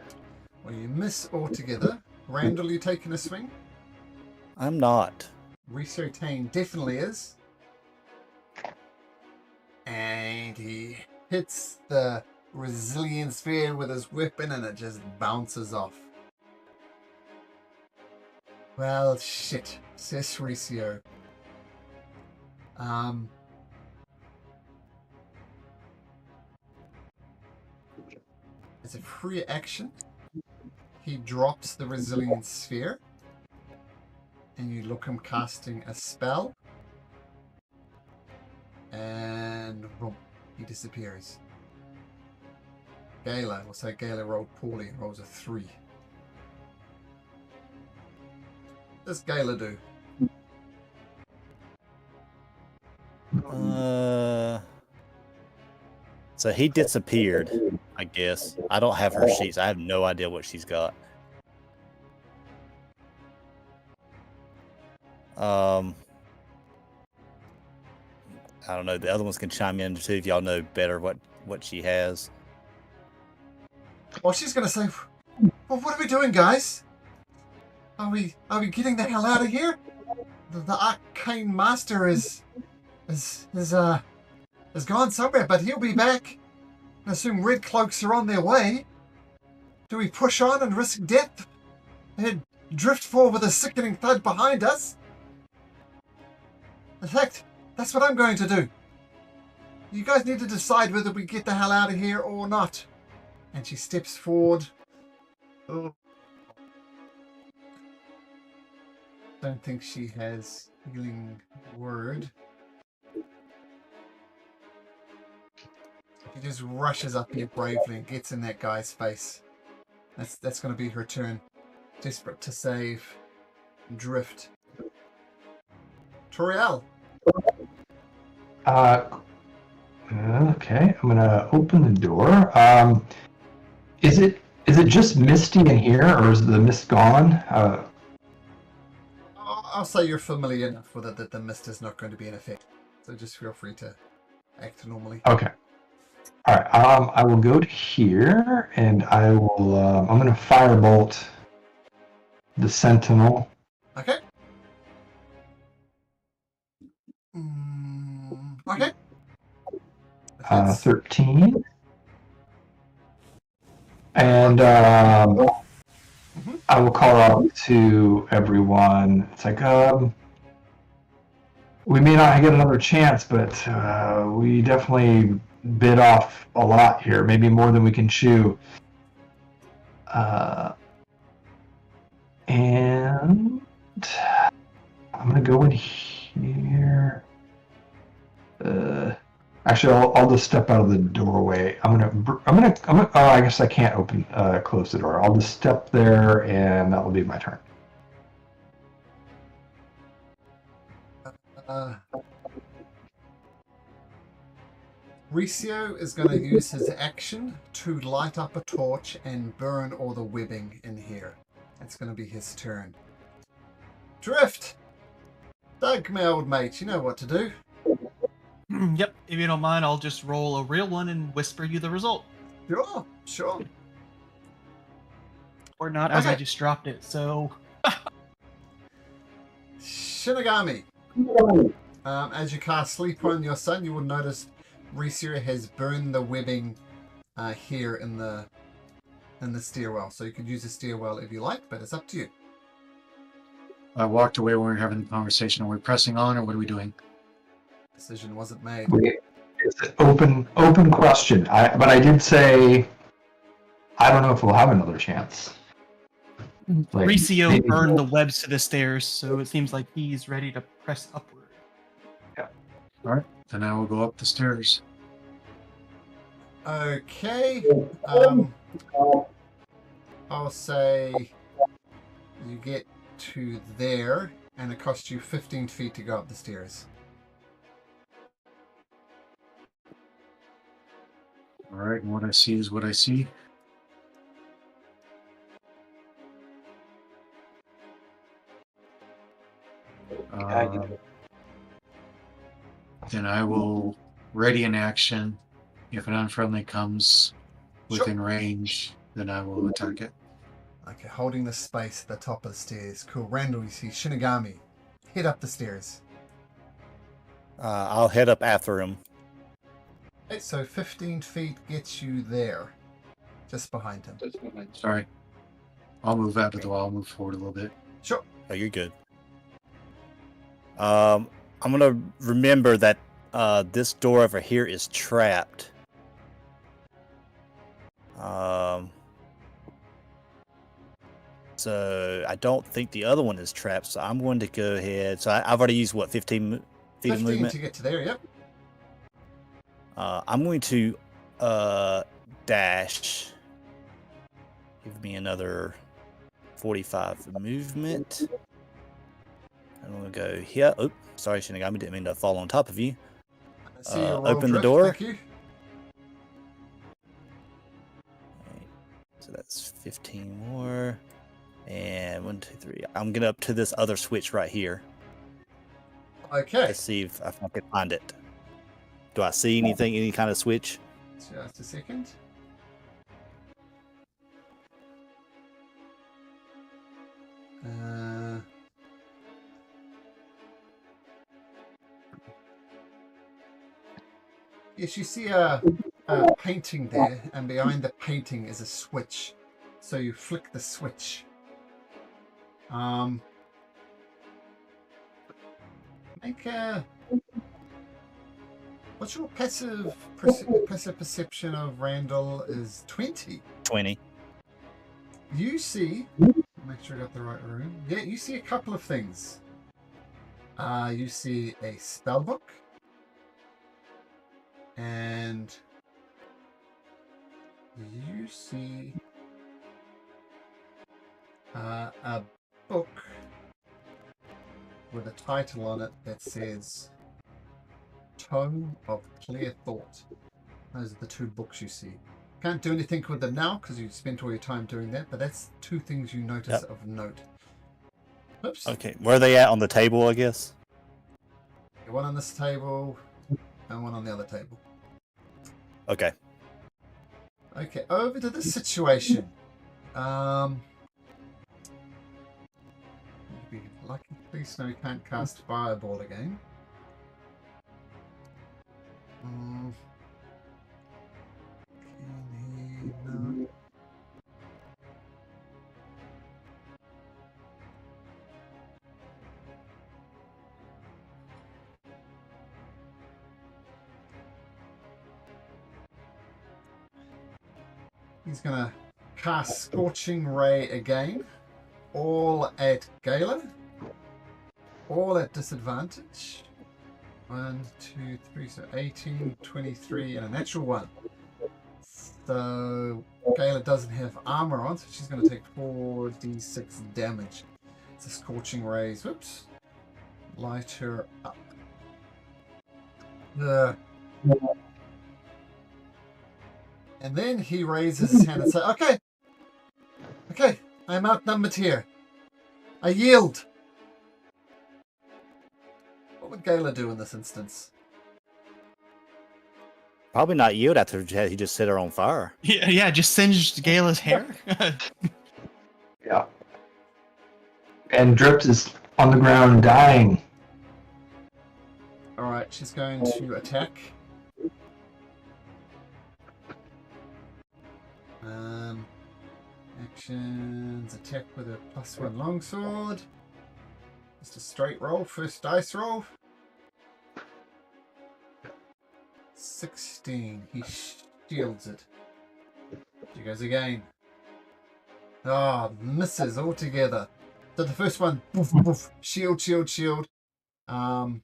Well, you miss altogether. Randall, you taking a swing? I'm not. Risu Tane definitely is. And he hits the resilient sphere with his weapon and it just bounces off. Well, shit, says Ricio. As a free action, he drops the resilient sphere. And you look him casting a spell. And boom, he disappears. Gala, we'll say Gala rolled poorly and rolls a 3. What does Gala do? So he disappeared, I guess. I don't have her sheets. I have no idea what she's got. I don't know. The other ones can chime in too if y'all know better what she has. Well, she's gonna say, "Well, what are we doing, guys? Are we getting the hell out of here? The arcane master is gone somewhere, but he'll be back. I assume red cloaks are on their way. Do we push on and risk death and drift forward with a sickening thud behind us? In fact, that's what I'm going to do. You guys need to decide whether we get the hell out of here or not." And she steps forward. Oh. Don't think she has healing word. She just rushes up here bravely and gets in that guy's face. That's going to be her turn. Desperate to save Drift. Toriel. Okay, I'm gonna open the door. Is it just misty in here, or is the mist gone? I'll say you're familiar enough with it that the mist is not going to be in effect. So just feel free to act normally. Okay. All right. I will go to here, and I will. I'm gonna firebolt the sentinel. Okay. Okay. 13. And I will call out to everyone. It's like, we may not get another chance, but we definitely bit off a lot here, maybe more than we can chew. And I'm gonna go in here. Actually, I'll just step out of the doorway. I'm gonna. Oh, I guess I can't close the door. I'll just step there, and that will be my turn. Ricio is going to use his action to light up a torch and burn all the webbing in here. It's going to be his turn. Drift! Doug, my old mate, you know what to do. Yep, if you don't mind, I'll just roll a real one and whisper you the result. Sure. Or not, as I Okay. just dropped it, so... Shinigami. As you cast Sleep on your son, you will notice Ricio has burned the webbing here in the stairwell. So you could use the stairwell if you like, but it's up to you. I walked away when we were having the conversation. Are we pressing on, or what are we doing? Decision wasn't made. It's an open question. But I did say I don't know if we'll have another chance. Like, Ricio maybe- burned the webs to the stairs, so it seems like he's ready to press upward. All right, then I will go up the stairs. Okay. I'll say you get to there, and it costs you 15 feet to go up the stairs. All Alright, what I see is what I see. Then I will ready an action. If an unfriendly comes within range, then I will attack it. Okay, holding the space at the top of the stairs. Cool. Randall, you see Shinigami. Head up the stairs. I'll head up after him. Okay, so 15 feet gets you there. Just behind him. Sorry. I'll move out of the wall. I'll move forward a little bit. Sure. Oh, you're good. I'm gonna remember that this door over here is trapped. So I don't think the other one is trapped. So I'm going to go ahead. So I've already used what 15 feet 15 of movement. to get to there, yep. I'm going to dash. Give me another 45 movement. I'm gonna go here. Oh, sorry, Shinigami, didn't mean to fall on top of you. I see your roll Open the drift, door. Thank you. Right, so that's 15 more. And 1, 2, 3. I'm gonna up to this other switch right here. Okay. Let's see if I can find it. Do I see anything, any kind of switch? Just a second. Yes, you see a painting there, and behind the painting is a switch. So you flick the switch. Make a. What's your passive perception of Randall is 20. 20. You see, make sure I got the right room. Yeah, you see a couple of things. You see a spell book, and you see a book with a title on it that says Tome of Clear Thought. Those are the two books you see. Can't do anything with them now because you spent all your time doing that, but that's two things you notice of note. Oops. Okay, where are they at on the table, I guess? One on this table and one on the other table. Okay. Okay, over to the situation. You'd be lucky, please, no, you can't cast Fireball again. No. He's gonna cast Scorching Ray again, all at Gala, all at disadvantage. 1, 2, 3, so 18, 23, and a natural 1. So Gala doesn't have armor on, so she's going to take 4d6 damage. It's a Scorching Rays. Whoops. Light her up. And then he raises his hand and says, Okay, I'm outnumbered here. I yield. What would Gala do in this instance? Probably not yield after he just set her on fire. Yeah, just singed Gala's hair. Yeah. And Drips is on the ground dying. Alright, she's going to attack. Actions, attack with a +1 longsword. Just a straight roll, first dice roll. 16, he shields it. She goes again. Ah, misses altogether. So the first one, boof, boof, shield, shield, shield. And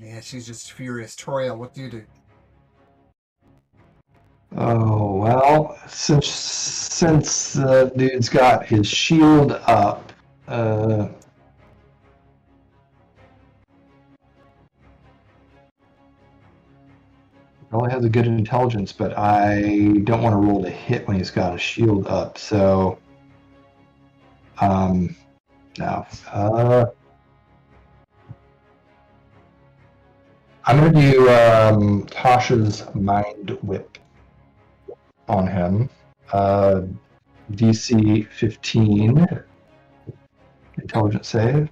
yeah, she's just furious. Toriel, what do you do? Oh, well, since the dude's got his shield up, only has a good intelligence, but I don't want to roll to hit when he's got a shield up. So, no. I'm going to do Tasha's Mind Whip on him. DC 15. Intelligence save.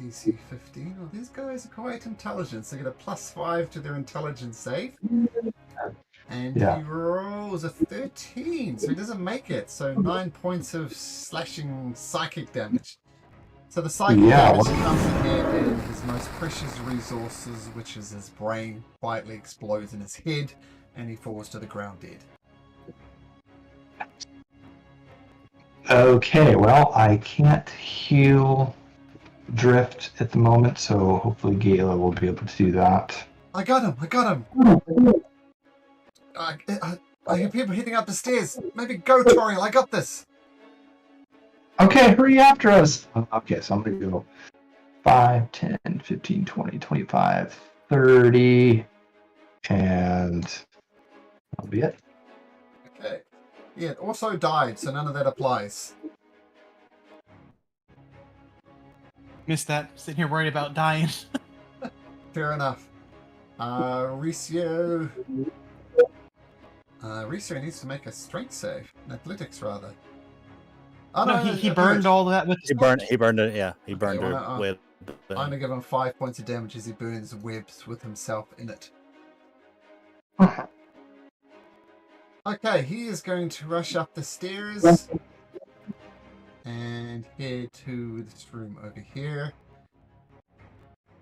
DC 15. Well, these guys are quite intelligent. They get a +5 to their intelligence save. And Yeah. he rolls a 13, so he doesn't make it. So 9 points of slashing psychic damage. So the psychic damage comes in here, and his most precious resources, which is his brain, quietly explodes in his head, and he falls to the ground dead. Okay, well, I can't heal Drift at the moment, so hopefully Gala will be able to do that. I got him! I hear people hitting up the stairs. Maybe go, Toriel, I got this! Okay, hurry after us! Okay, so I'm going to go 5, 10, 15, 20, 25, 30, and that'll be it. Okay. Yeah, it also died, so none of that applies. Missed that. Sitting here worried about dying. Fair enough. Ricio. Ricio needs to make a strength save. An athletics, rather. Oh, No, he burned all that with He burned it. Yeah, he burned well, her with. I'm going to give him 5 points of damage as he burns webs with himself in it. Okay, he is going to rush up the stairs and head to this room over here.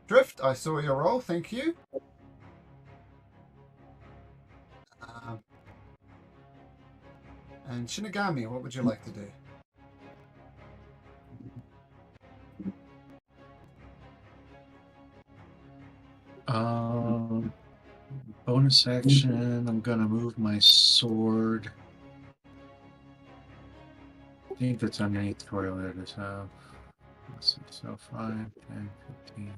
Drift, I saw your roll, thank you. And Shinigami, what would you like to do? Bonus action, I'm gonna move my sword. I think that's underneath Toriel there to have. Let's see, so 5, 10, 15.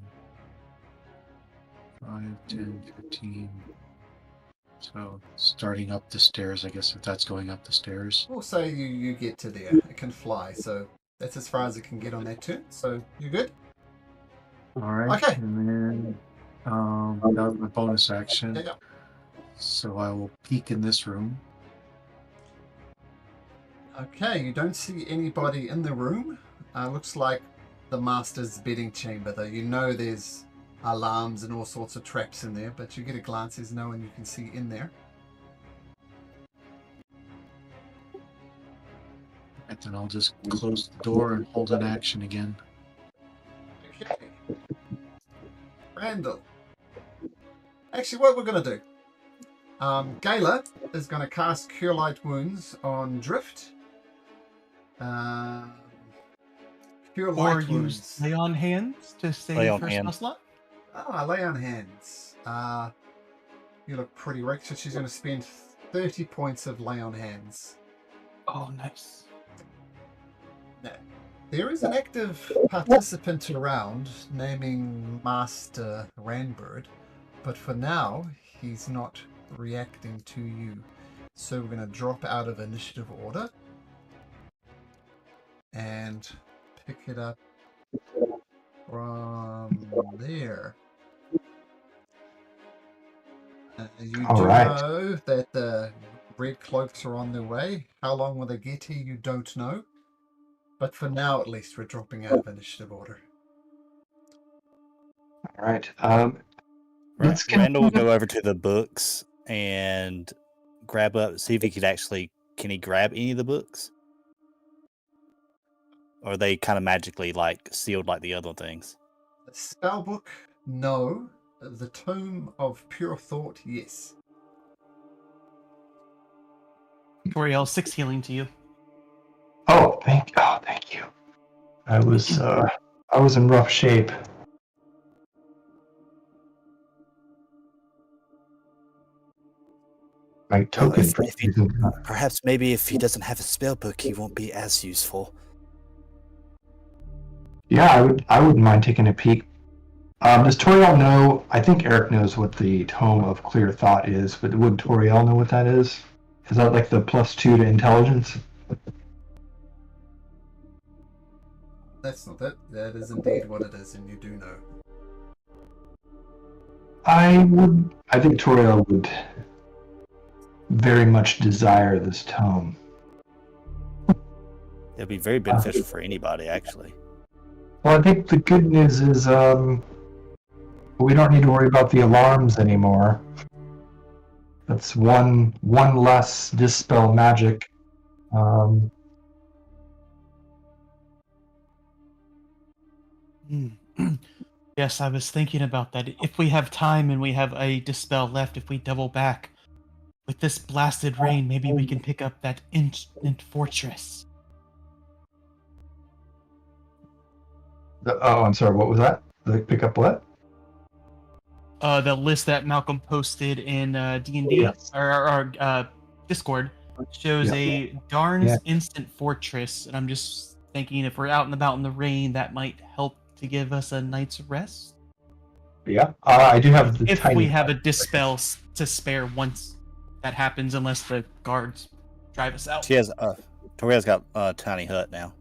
5, 10, 15. So starting up the stairs, I guess if that's going up the stairs. We'll say you get to there. It can fly, so that's as far as it can get on that turn. So you good? Alright. Okay. And then that was my bonus action. Yeah. So I will peek in this room. Okay, you don't see anybody in the room. Looks like the master's bedding chamber, though. You know there's alarms and all sorts of traps in there, but you get a glance, there's no one you can see in there. And then I'll just close the door and hold an action again. Okay. Randall. Actually, what we're going to do. Gala is going to cast Cure Light Wounds on Drift. Cure Light Or use Wounds. lay on hands to Lay save on her hands. spell slot. Ah, lay on hands. You look pretty rich, so she's going to spend 30 points of lay on hands. Oh, nice. Now, there is an active participant around naming Master Ranbird, but for now, he's not reacting to you. So we're going to drop out of initiative order and pick it up from there. You All do right. know that the red cloaks are on their way. How long will they get here, you don't know. But for now, at least, we're dropping out of initiative order. All right. Right. Randall will go over to the books and grab up, see if he could actually, can he grab any of the books? Or are they kind of magically like sealed like the other things? The spellbook, no. The Tome of Pure Thought, yes. Toriel, 6 healing to you. Oh, thank you. I was in rough shape. My token if- for if you- Perhaps maybe if he doesn't have a spell book, he won't be as useful. Yeah, I wouldn't mind taking a peek. Does Toriel know? I think Eric knows what the Tome of Clear Thought is, but would Toriel know what that is? Is that like the +2 to intelligence? That's not it. That is indeed what it is, and you do know. I think Toriel would very much desire this tome. It'd be very beneficial for anybody, actually. Well, I think the good news is we don't need to worry about the alarms anymore. That's one less dispel magic. Yes, I was thinking about that. If we have time and we have a dispel left, if we double back with this blasted rain, maybe we can pick up that ancient fortress. I'm sorry. What was that? Pick up what? The list that Malcolm posted in D&D Yes. or Discord shows Yeah. a Darn's Yeah. instant fortress, and I'm just thinking if we're out and about in the rain, that might help to give us a night's rest. Yeah. I do have the If tiny. we have a dispel to spare once that happens, unless the guards drive us out. She has Toriel's got a tiny hut now.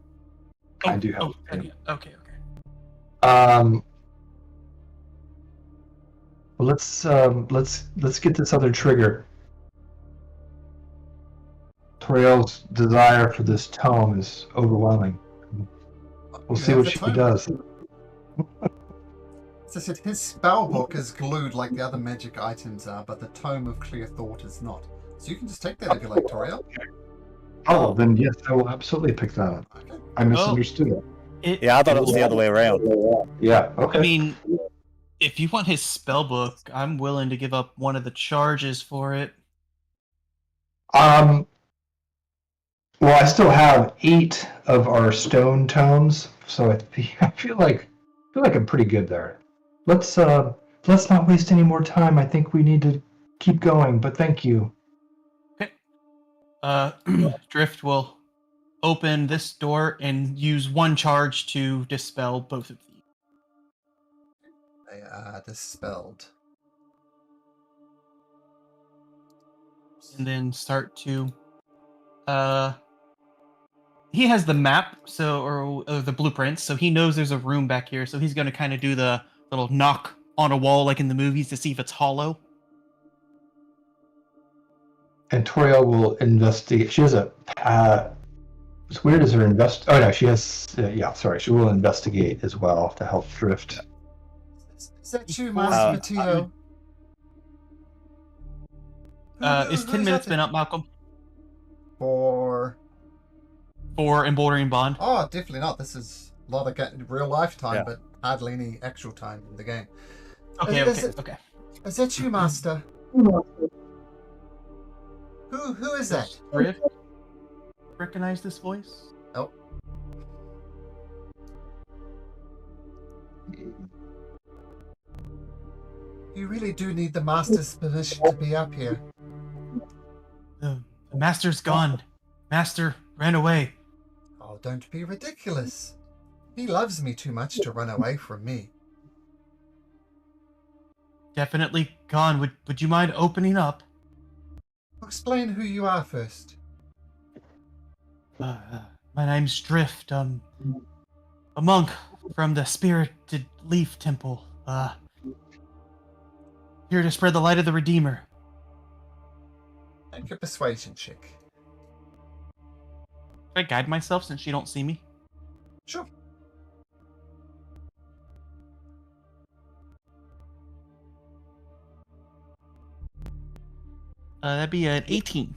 I do have. Okay. Well, let's get this other trigger. Toriel's desire for this tome is overwhelming. We'll see what she does. As I said, his spellbook is glued like the other magic items are, but the Tome of Clear Thought is not. So you can just take that if you like, Toriel. Oh, then yes, I will absolutely pick that up. Okay. I misunderstood it. Yeah, I thought it was the other way around. Yeah. Okay. I mean, if you want his spellbook, I'm willing to give up one of the charges for it. Well, I still have 8 of our stone tomes, so I feel like I'm pretty good there. Let's not waste any more time. I think we need to keep going. But thank you. Okay. Drift will open this door and use one charge to dispel both of you. They are dispelled. And then start to he has the map, so or the blueprints, so he knows there's a room back here, so he's gonna kind of do the little knock on a wall like in the movies to see if it's hollow. And Toriel will investigate. She has a. What's weird is her invest. Oh no, she has. Yeah, sorry. She will investigate as well to help Drift. Is that you, Master Matteo? Is 10 minutes been up, Malcolm? For Emboldering Bond? Oh, definitely not. This is a lot of real life time, Yeah. but hardly any actual time in the game. Okay. Okay. Is that you, Master? Who is that? Drift? Recognize this voice? Oh. You really do need the Master's permission to be up here. The Master's gone. Master ran away. Oh, don't be ridiculous. He loves me too much to run away from me. Definitely gone. Would you mind opening up? Explain who you are first. My name's Drift. A monk from the Spirited Leaf Temple. Here to spread the light of the Redeemer. Make a persuasion check. Should I guide myself since you don't see me? Sure. That'd be an 18.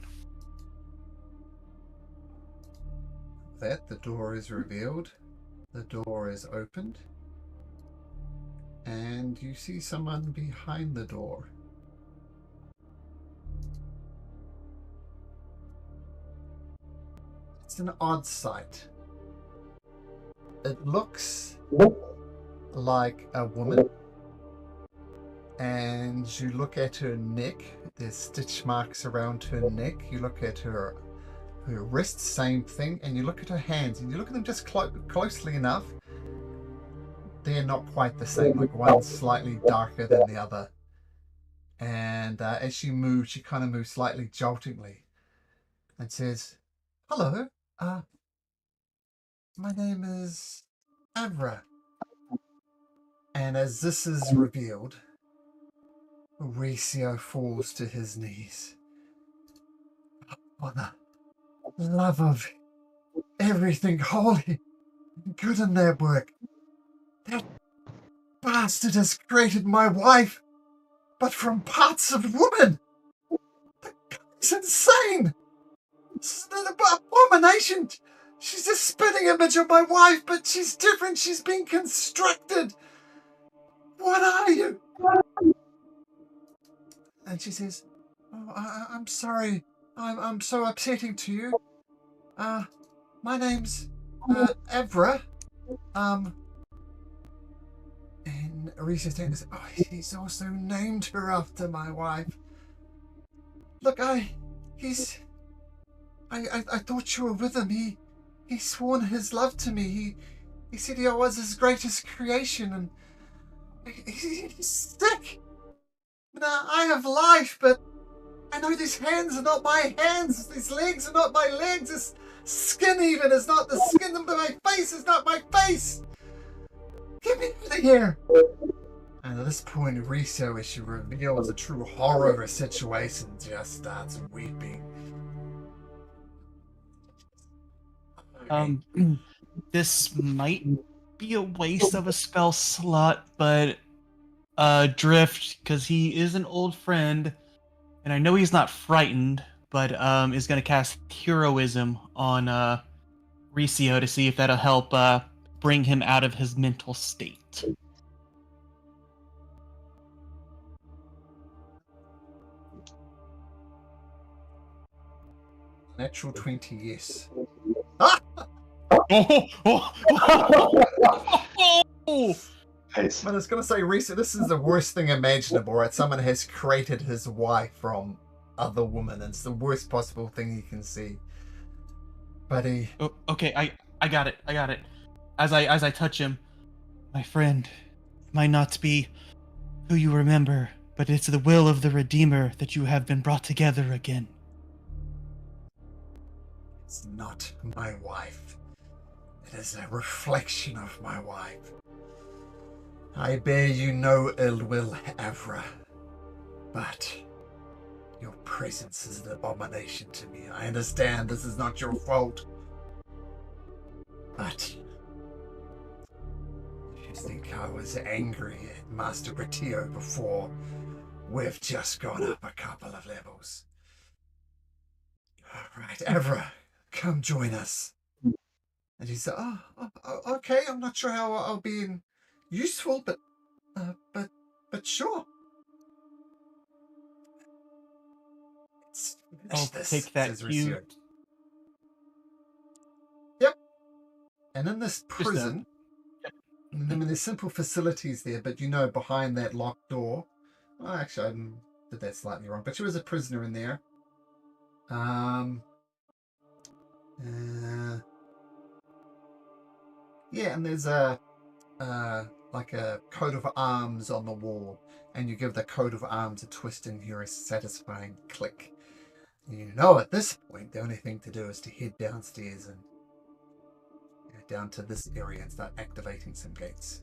That the door is revealed. The door is opened. And you see someone behind the door. It's an odd sight. It looks like a woman. And you look at her neck. There's stitch marks around her neck. You look at her wrists, same thing. And you look at her hands. And you look at them just closely enough. they're not quite the same. Like one's slightly darker than the other. And as she moves, she kind of moves slightly joltingly and says, "Hello, my name is Avra." And as this is revealed, Mauricio falls to his knees. For the love of everything holy and good in their work, that bastard has created my wife, but from parts of woman. The guy's insane. This is an abomination. She's a spitting image of my wife, but she's different. She's been constructed. What are you? And she says, "Oh, I'm sorry. I'm so upsetting to you. My name's Evra. And Arisha says, "Oh, he's also named her after my wife. Look, I thought you were with him. He sworn his love to me. He said I was his greatest creation, and he's sick. Now, I have life, but I know these hands are not my hands. These legs are not my legs. This skin even is not the skin of my face. Is not my face. Get me out of here." And at this point, Riso, as she reveals the true horror of her situation, just starts weeping. This might be a waste of a spell slot, but Drift, because he is an old friend, and I know he's not frightened, but is going to cast Heroism on Ricio to see if that'll help bring him out of his mental state. Natural 20, yes. Nice. But I was going to say, Risa, this is the worst thing imaginable, right? Someone has created his wife from other women. It's the worst possible thing you can see. But he... Oh, okay, I got it. As I touch him, my friend, it might not be who you remember, but it's the will of the Redeemer that you have been brought together again. It's not my wife. It is a reflection of my wife. I bear you no ill will, Avra, but your presence is an abomination to me. I understand this is not your fault, but if you think I was angry at Master Bratio before, we've just gone up a couple of levels. All right, Avra, come join us. And he said, "Oh, okay. I'm not sure how I'll be useful, but sure." Let's finish I'll this, take that says cue. Ricio. Yep. And in this Just prison, I mean, there's simple facilities there, but behind that locked door. Oh, actually, I did that slightly wrong. But she was a prisoner in there. Yeah, and there's like a coat of arms on the wall, and you give the coat of arms a twist and hear a satisfying click. At this point, the only thing to do is to head downstairs and down to this area and start activating some gates.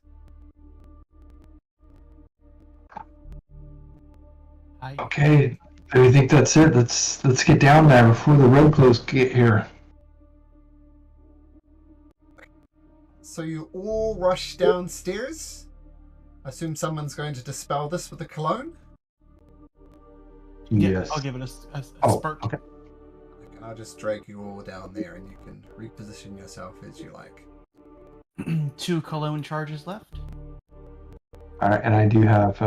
Okay, I think that's it. Let's get down there before the road clothes get here. So you all rush downstairs. I assume someone's going to dispel this with a cologne. Yeah, Yes. I'll give it a Oh, spurt. okay. And I'll just drag you all down there, and you can reposition yourself as you like. 2 cologne charges left. All right, and I do have.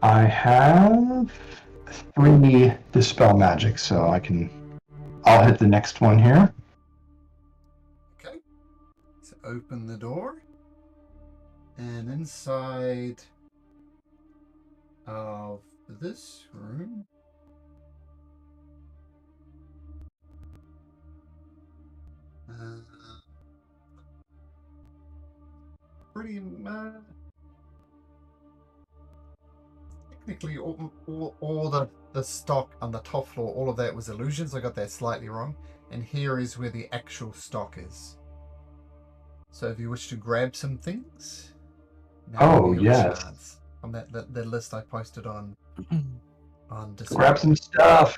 I have 3 dispel magic, so I'll hit the next one here. Okay. So open the door, and inside of this room, pretty much. Technically, all the stock on the top floor, all of that was illusions. I got that slightly wrong. And here is where the actual stock is. So if you wish to grab some things, now Oh, would be your yes. chance. On that list I posted on Discord. Grab some stuff.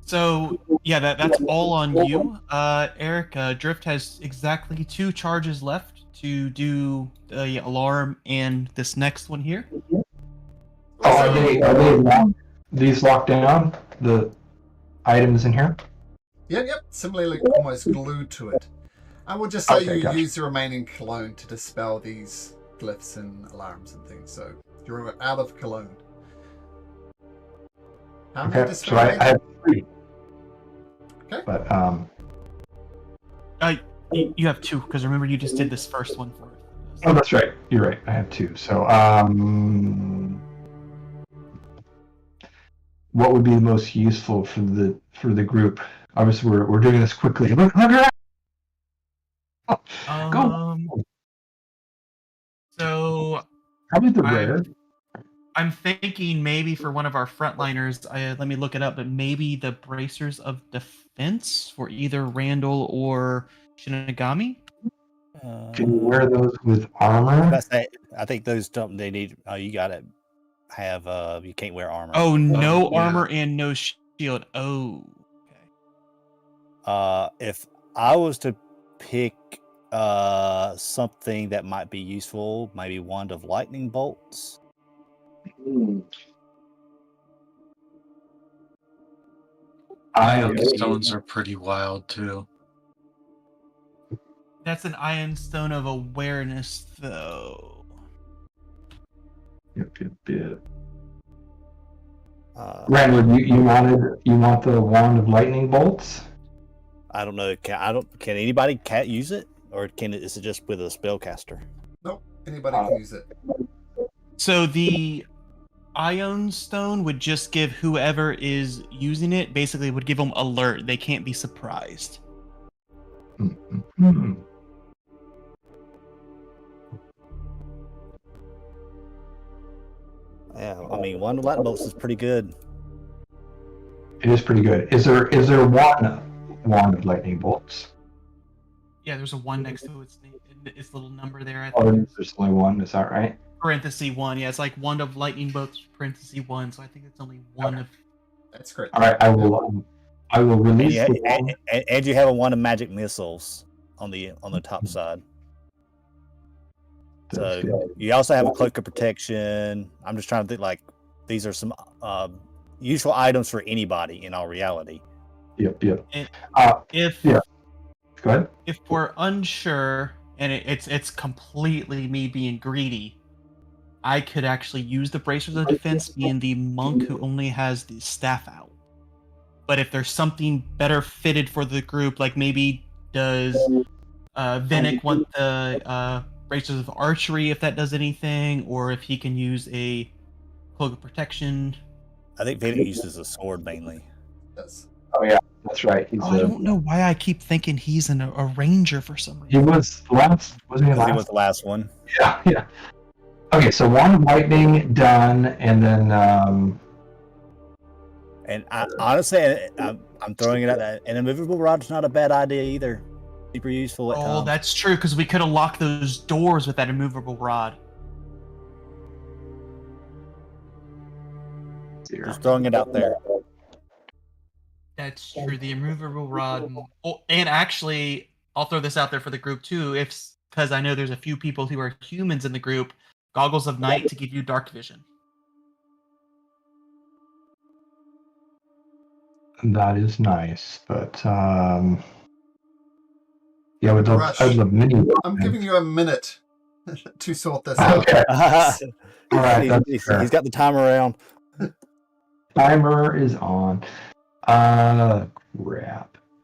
So yeah, that's all on you, Eric. Drift has exactly 2 charges left to do the alarm and this next one here. Oh, are they locked, these locked down? The items in here? Yep. Similarly, almost glued to it. I will just say Okay, you gotcha. use the remaining cologne to dispel these glyphs and alarms and things. So you're out of cologne. How many Okay, dispel so I agents? have 3. Okay. But You have 2 because remember you just did this first one for. oh, that's right. You're right. I have 2. So what would be the most useful for the group? Obviously, we're doing this quickly. Look around. Go. So Probably the rare. I'm thinking maybe for one of our frontliners, let me look it up, but maybe the bracers of defense for either Randall or Shinigami. Can you wear those with armor? I think those don't. They need. Oh, you gotta have. You can't wear armor. Oh, no yeah. armor and no shield. Oh, okay. If I was to pick something that might be useful, maybe wand of lightning bolts. Ion stones are pretty wild too. That's an Iron Stone of Awareness, though. Yep. Randall, you want the wand of lightning bolts? I don't know. Can anybody use it, or is it just with a spellcaster? Nope. Anybody can use it. So the Ion Stone would just give whoever is using it, basically would give them alert. They can't be surprised. Mm-hmm. Yeah, I mean, wand of lightning bolts is pretty good. It is pretty good. Is there one wand of lightning bolts? Yeah, there's a 1 next to its little number there. I Or think. there's only one? Is that right? Parenthesis 1. Yeah, it's like Wand of Lightning bolts parenthesis 1. So I think it's only one of. That's great. All right. I will release the wand. And you have a wand of magic missiles on the top side. That's So good. you also have a cloak of protection. I'm just trying to think like these are some useful items for anybody in all reality. Yep. And If yeah. Go ahead. If we're unsure, and it's completely me being greedy, I could actually use the bracers of defense, being the monk who only has the staff out. But if there's something better fitted for the group, like maybe does Vinic want the bracers of archery if that does anything, or if he can use a cloak of protection. I think Vinic uses a sword mainly. Yes. Oh yeah, that's right. I don't know why I keep thinking he's a ranger for some He reason. was last. Wasn't he Because last? he was the last one. Yeah. Okay, so wand of lightning done, and then And honestly, I'm throwing it out that an immovable rod's not a bad idea either. Super useful at Oh, times. that's true, because we could have locked those doors with that immovable rod. Just throwing it out there. That's true. The immovable rod. Oh, and actually, I'll throw this out there for the group too, because I know there's a few people who are humans in the group. Goggles of Night to give you dark vision. that is nice, but yeah, Rush. I'd love mini. I'm giving you a minute to sort this out. Okay. All right, that's he's fair. got the timer around. Timer is on. Crap.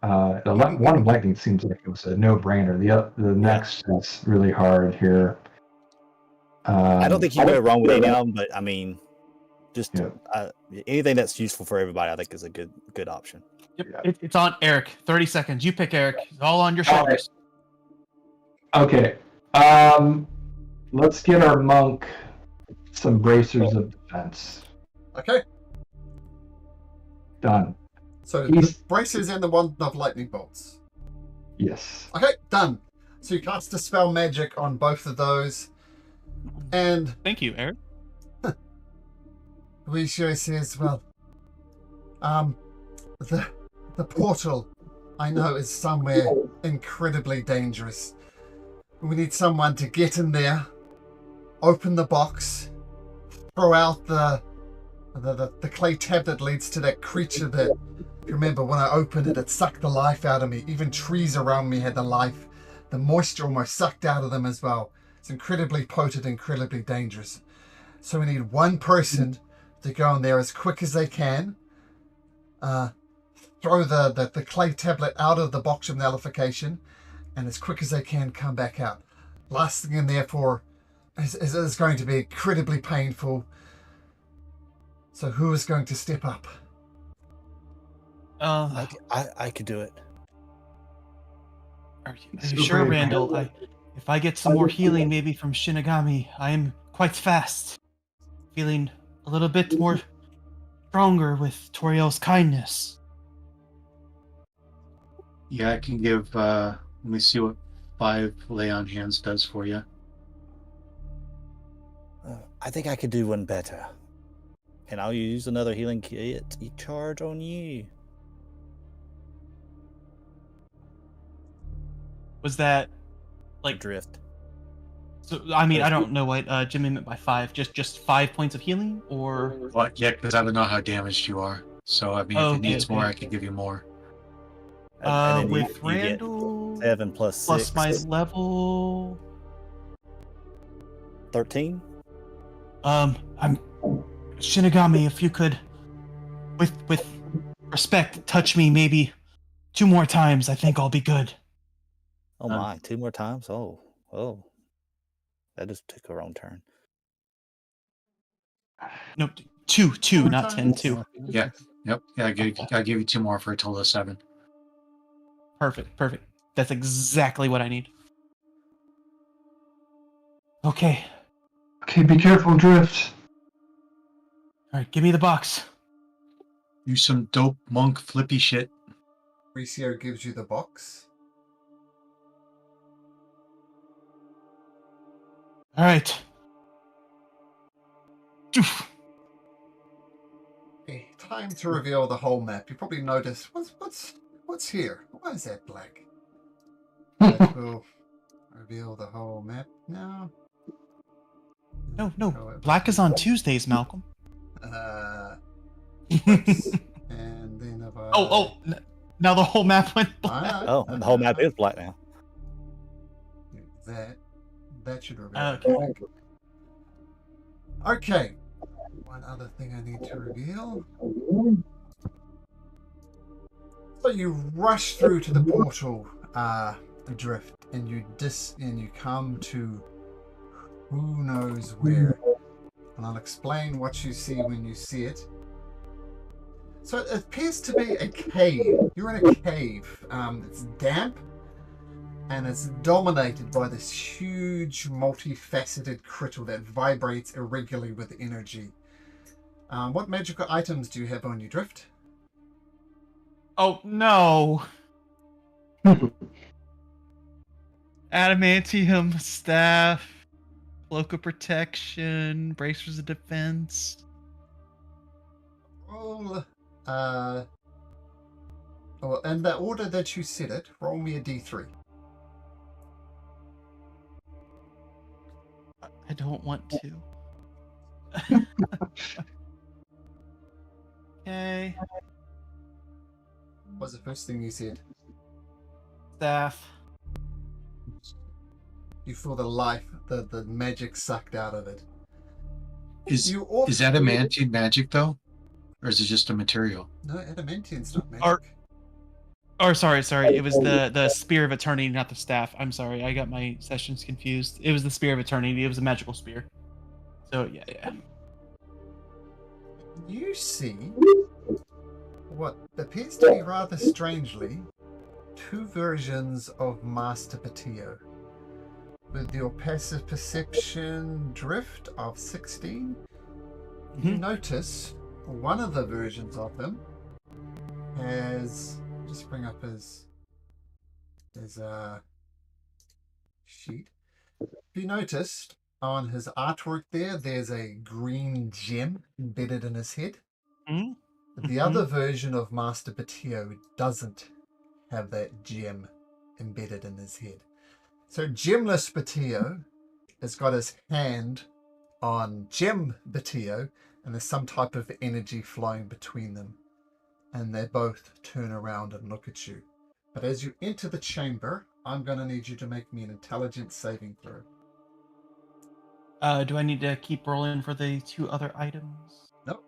One of lightning seems like it was a no-brainer. The next is really hard here. I don't think you can go wrong with any of them, but I mean, just Yeah. anything that's useful for everybody, I think is a good option. Yep. Yeah. It's on Eric. 30 seconds. You pick Eric. It's all on your shoulders. Okay. let's get our monk some bracers of defense. Okay. Done. So He's- the braces and the one of lightning bolts. Yes. Okay, done. So you cast Dispel Magic on both of those. And Thank you, Eric. Horatio says, well, the portal, I know, is somewhere incredibly dangerous. We need someone to get in there, open the box, throw out the clay tab that leads to that creature that, if you remember, when I opened it, it sucked the life out of me. Even trees around me had the life. The moisture almost sucked out of them as well. It's incredibly potent, incredibly dangerous. So we need one person to go in there as quick as they can, throw the clay tablet out of the box of nullification, and as quick as they can come back out. Last thing in there for is going to be incredibly painful. So who is going to step up? I could do it. Are you sure, Randall? If I get some more healing, maybe from Shinigami, I am quite fast. Feeling a little bit more stronger with Toriel's kindness. Yeah, I can give. Let me see what 5 lay on hands does for you. I think I could do one better. And I'll use another healing kit charge on you. Was that like Drift. So I mean, I don't know what Jimmy meant by 5. Just 5 points of healing, or Well, yeah, because I don't know how damaged you are. So I mean, if Okay, it needs more, okay. I can give you more. And then with you get Randall 7 plus plus 6. my level. 13. I'm Shinigami. If you could, with respect, touch me maybe 2 more times, I think I'll be good. Oh my, 2 more times? Oh. That just took a wrong turn. No, two, More not 10, times? 2. Yeah. Yep. Yeah, I give you 2 more for a total of 7. Perfect. That's exactly what I need. Okay. Okay, be careful, Drift. All right, give me the box. You some dope monk flippy shit. Horatio gives you the box. All right. Oof. Okay, time to reveal the whole map. You probably noticed what's here. Why is that black? That will reveal the whole map now. No. Black is on Tuesdays, Malcolm. Oops. And then if I... Now the whole map went black. Oh, and the whole map is black now. That should reveal. Okay. Okay. One other thing I need to reveal. So you rush through to the portal, Drift, and you come to who knows where. And I'll explain what you see when you see it. So it appears to be a cave. You're in a cave. It's damp, and it's dominated by this huge, multifaceted crystal that vibrates irregularly with energy. What magical items do you have on you, Drift? Oh no. Adamantium staff, cloak of protection, bracers of defense. Roll, in the order that you said it, roll me a d3. I don't want to. Okay. What's the first thing you said? Staff. You feel the life, the magic sucked out of it. Is You adamantine magic though, or is it just a material? No, adamantium's not magic. Sorry. It was the spear of eternity, not the staff. I'm sorry, I got my sessions confused. It was the spear of eternity. It was a magical spear. So yeah. You see what appears to be rather strangely 2 versions of Master Patio. with your passive perception drift of 16, you Mhm. notice one of the versions of him has. Just bring up his sheet. If you noticed on his artwork there's a green gem embedded in his head. Mhm. The other version of Master Batio doesn't have that gem embedded in his head. So Gemless Batio has got his hand on Gem Batio, and there's some type of energy flowing between them. And they both turn around and look at you. But as you enter the chamber, I'm going to need you to make me an intelligence saving throw. Do I need to keep rolling for the 2 other items? Nope.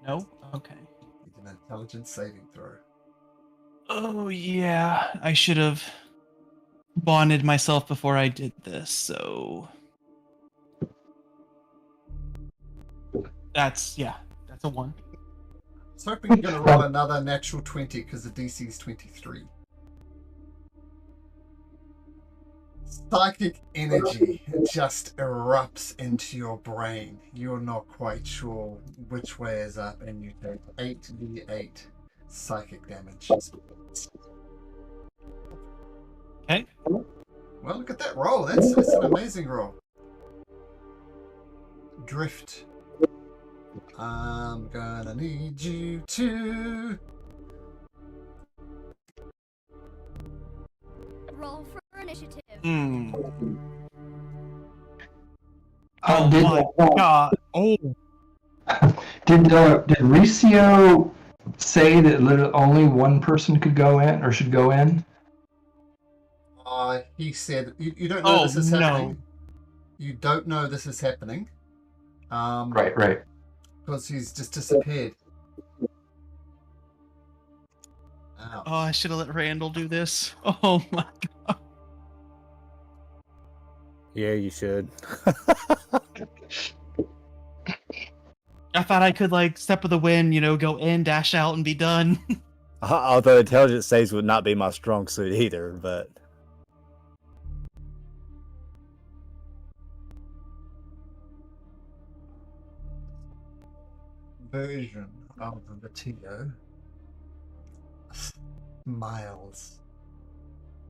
No? Okay. Need an intelligence saving throw. Oh, yeah. I should have bonded myself before I did this, so. That's a 1. I was hoping you're going to roll another natural 20 because the DC is 23. Psychic energy just erupts into your brain. You're not quite sure which way is up, and you take 8d8 psychic damage. Okay. Well, look at that roll. That's an amazing roll. Drift. I'm gonna need you to Roll for initiative. Hmm. Oh, Oh did, my god. Oh. did Riccio say that only one person could go in or should go in? he said you don't know Oh, this is no. happening. You don't know this is happening. Right. Because he's just disappeared. Ouch. Oh, I should have let Randall do this. Oh my god. Yeah, you should. I thought I could like step of the wind, go in, dash out, and be done. Although intelligence saves would not be my strong suit either, but Version of the Tio smiles,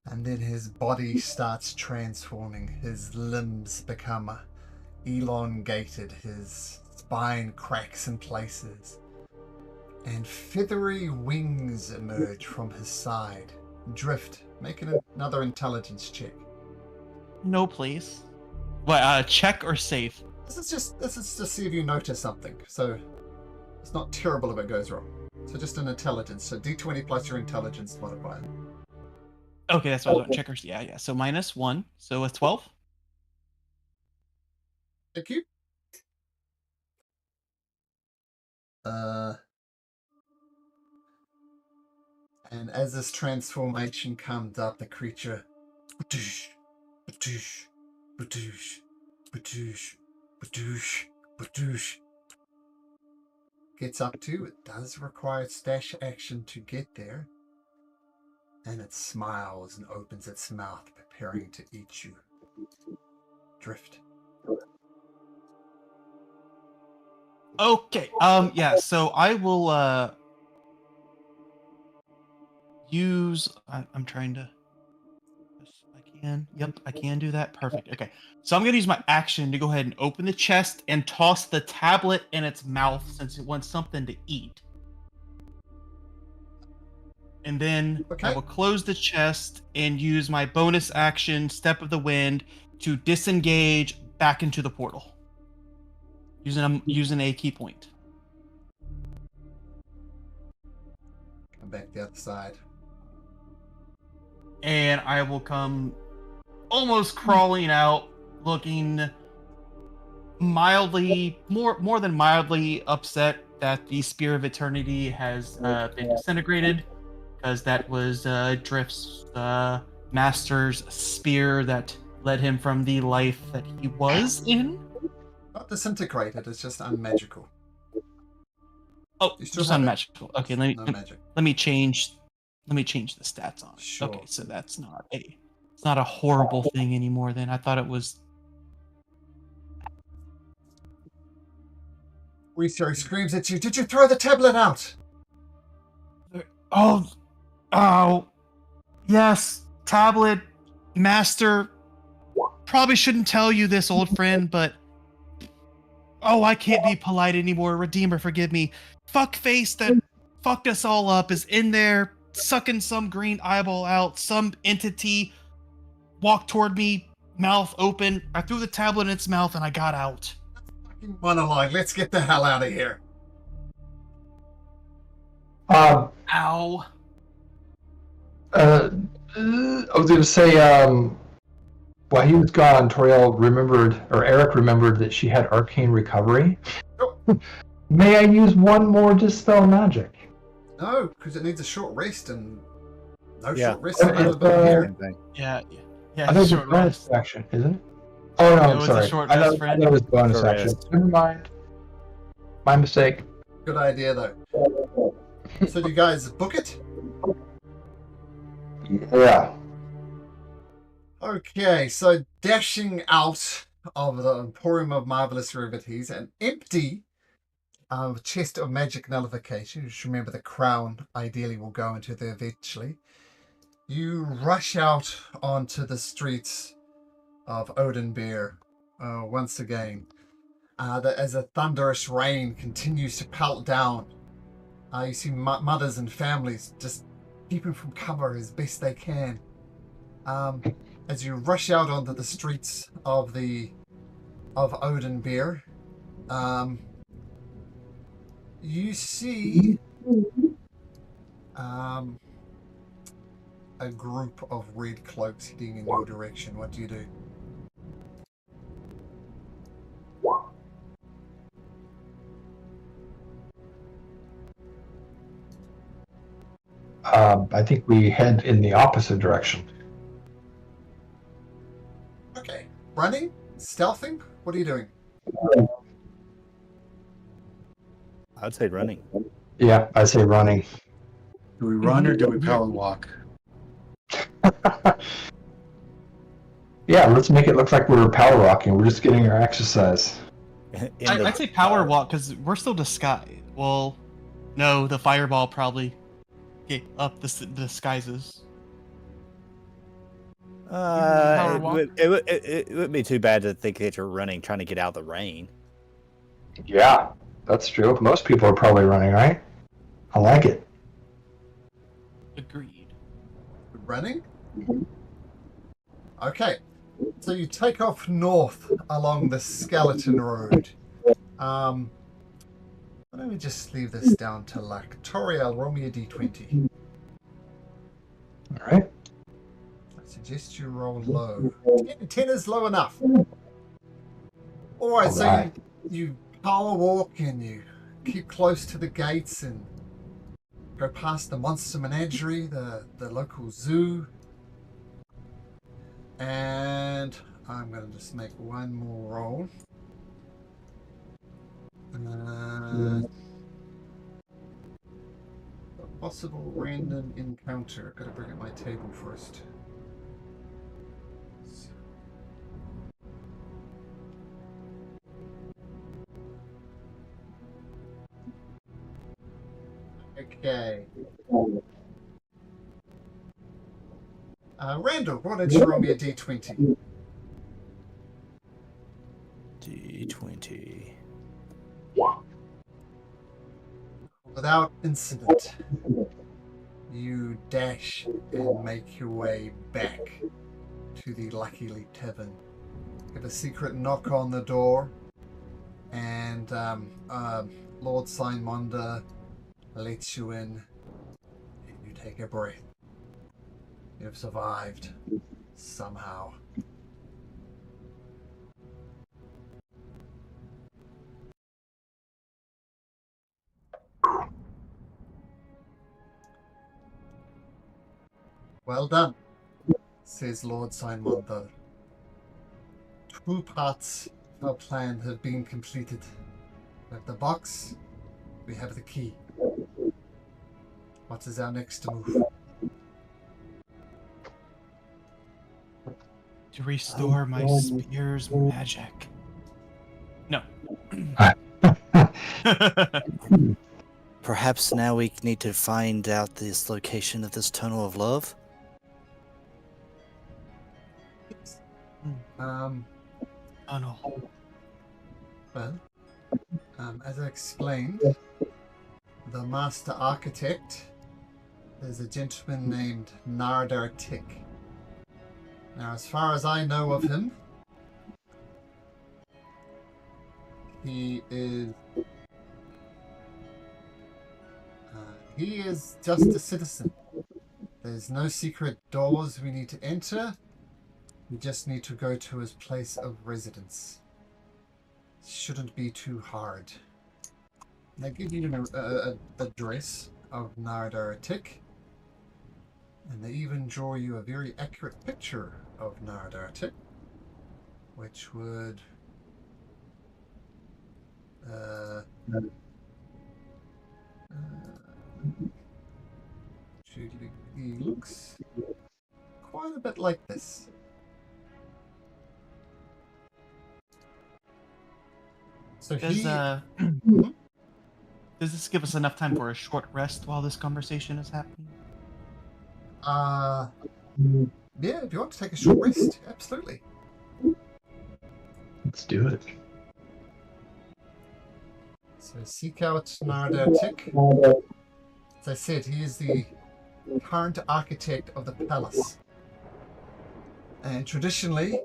and then his body starts transforming. His limbs become elongated, his spine cracks in places, and feathery wings emerge from his side. Drift, make another intelligence check. No, please. What, check or save? This is just to see if you notice something. So it's not terrible if it goes wrong. So just an intelligence. So D20 plus your intelligence modifier. Okay, that's what I was on. Checkers. Yeah. So -1. So it's 12. Thank you. And as this transformation comes up, the creature badoosh, badoosh, badoosh, badoosh, badoosh, badoosh, gets up to. It does require stash action to get there. And it smiles and opens its mouth, preparing to eat you. Drift. Okay. Yeah. So I will use. I'm trying to. Yes, I can. Yep, I can do that. Perfect. Okay. So I'm gonna use my action to go ahead and open the chest and toss the tablet in its mouth since it wants something to eat. And then I Okay. will close the chest and use my bonus action, Step of the Wind, to disengage back into the portal. Using a key point. Come back the other side. And I will come almost crawling out, looking mildly, more than mildly upset that the Spear of Eternity has been disintegrated, because that was Drift's master's spear that led him from the life that he was in. Not disintegrated, it's just unmagical. Oh, You still just have it. unmagical. Okay, let No magic. me change the stats on it. Sure. Okay, so that's not a It's not a horrible thing anymore. Then I thought it was. Richo screams at you. Did you throw the tablet out? Oh, oh, yes, tablet, master. Probably shouldn't tell you this, old friend, but oh, I can't be polite anymore. Redeemer, forgive me. Fuckface that fucked us all up is in there sucking some green eyeball out. Some entity walked toward me, mouth open. I threw the tablet in its mouth and I got out. Fucking monologue. Let's get the hell out of here. Um, Ow. I was going to say, while he was gone, Toriel remembered, or Eric remembered that she had arcane recovery. Oh. May I use one more dispel magic? No, because it needs a short rest, and no Yeah. short rest available here. Yeah, yeah. I know it's a short bonus rest. action, isn't it? Oh no, No, I'm it's a sorry. short I rest, thought friend. it was bonus Short action. rest. Never mind. My mistake. Good idea, though. So do you guys book it? Yeah. Okay, so dashing out of the Emporium of Marvelous Rarities, an empty chest of magic nullification. Just remember the crown ideally will go into there eventually. You rush out onto the streets of Oathbreaker once again. As a thunderous rain continues to pelt down, you see mothers and families just keeping from cover as best they can. As you rush out onto the streets of Oathbreaker, you see a group of red cloaks heading in your direction. What do you do? I think we head in the opposite direction. Okay, running, stealthing. What are you doing? I'd say running. Yeah, I say running. Do we run or do we power walk? Yeah, let's make it look like we're power walking. We're just getting our exercise. I'd say power walk because we're still disguised. Well, no, the fireball probably gave up the disguises. Power walk. It wouldn't be too bad to think that you're running, trying to get out of the rain. Yeah, that's true. Most people are probably running, right? I like it. Agreed. Running? Okay, so you take off north along the skeleton road. Why don't we just leave this down to luck? Toriel, roll me a d20. All right. I suggest you roll low. 10 is low enough. Alright, so Alright. you power walk and you keep close to the gates and go past the monster menagerie, the local zoo. And I'm going to just make one more roll. A possible random encounter. Gotta bring up my table first. Okay. Randall, why don't you roll me a d20? D20. Without incident, you dash and make your way back to the Lucky Leap Tavern. Get a secret knock on the door, and Lord Simonda lets you in, and you take a breath. You've survived somehow. Well done, says Lord Simonda. 2 parts of our plan have been completed. We have the box, we have the key. What is our next move? to restore my spear's magic. No. Perhaps now we need to find out this location of this tunnel of love. Um, Tunnel. well, as I explained, the master architect is a gentleman named Nardar Tick. Now, as far as I know of him, he is just a citizen. There's no secret doors we need to enter. We just need to go to his place of residence. Shouldn't be too hard. They give you an address of Nardar Tick, and they even draw you a very accurate picture of Nardar Tick, which would he looks quite a bit like this. So Does Mhm. does this give us enough time for a short rest while this conversation is happening? Yeah, if you want to take a short rest, absolutely. Let's do it. So seek out Nardar Tick. As I said, he is the current architect of the palace. And traditionally,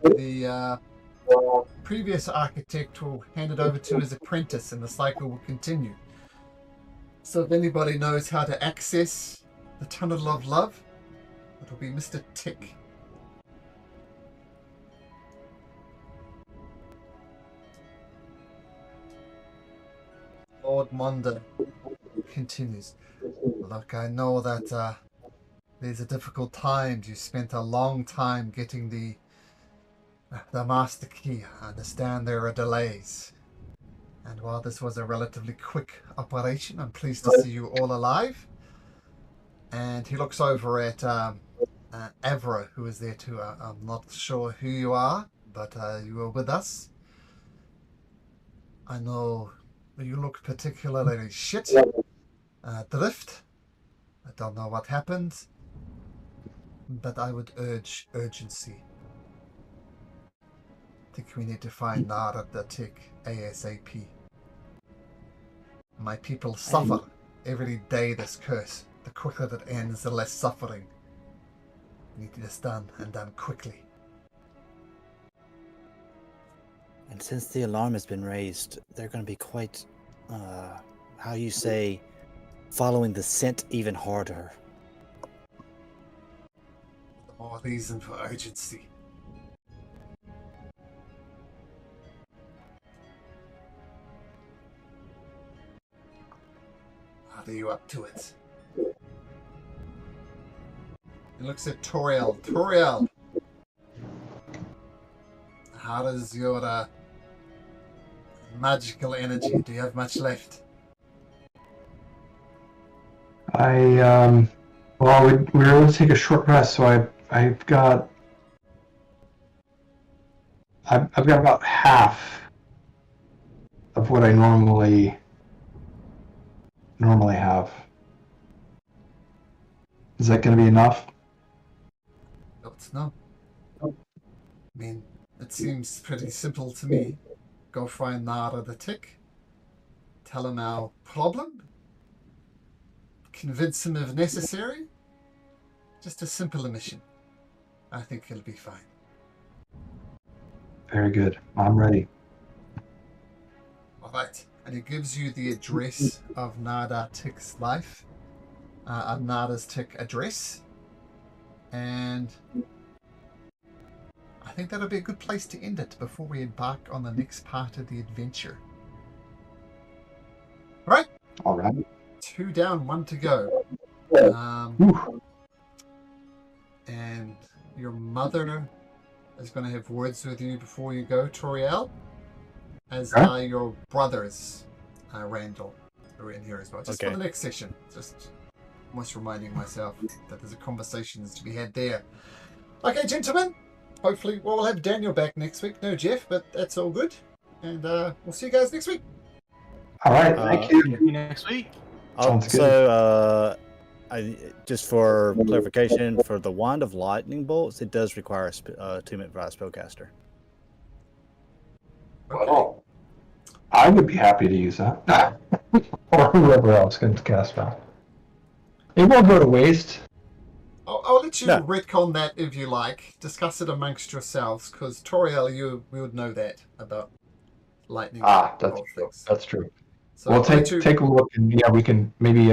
the previous architect will hand it over to his apprentice and the cycle will continue. So if anybody knows how to access the Tunnel of Love, it'll be Mr. Tick. Lord Monda continues. Look, I know that these are difficult times. You spent a long time getting the master key. I understand there are delays. And while this was a relatively quick operation, I'm pleased to see you all alive. And he looks over at Avra, who is there too. I'm not sure who you are, but you were with us. I know you look particularly shit. Drift. I don't know what happened, but I would urge urgency. I think we need to find Nardar Tick ASAP. My people suffer every day this curse. The quicker it ends, the less suffering. We need this done, and done quickly. And since the alarm has been raised, they're going to be quite, how you say, following the scent even harder. The more reason for urgency. Are you up to it? He looks at Toriel. Toriel! How does your magical energy? Do you have much left? Well, we were able to take a short rest, so I've got about half of what I normally have. Is that going to be enough? No. I mean, it seems pretty simple to me. Go find Nardar Tick. Tell him our problem. Convince him if necessary. Just a simple mission. I think he'll be fine. Very good. I'm ready. Alright. And he gives you the address of Nardar Tick's life. Of Nardar's Tick address. And I think that'll be a good place to end it before we embark on the next part of the adventure. Alright. All right. 2 down, 1 to go. And your mother is going to have words with you before you go, Toriel. As are your brothers, Randall, who are in here as well. Just for the next session. Just almost reminding myself that there's a conversation to be had there. Okay, gentlemen. hopefully, well, we'll have Daniel back next week. No Jeff, but that's all good. And we'll see you guys next week. All right, thank you. See you next week. Sounds good. Also, just for clarification, for the Wand of Lightning Bolts, it does require a 2-minute spellcaster. Well, I would be happy to use that. Or whoever else can cast that. It won't go to waste. I'll let you No. retcon that if you like. Discuss it amongst yourselves, because Toriel, we would know that about lightning. That's bolt true. things. That's true. So We'll I'll let you- take a look, and we can maybe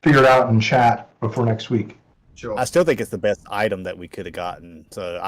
figure it out in chat before next week. Sure. I still think it's the best item that we could have gotten. So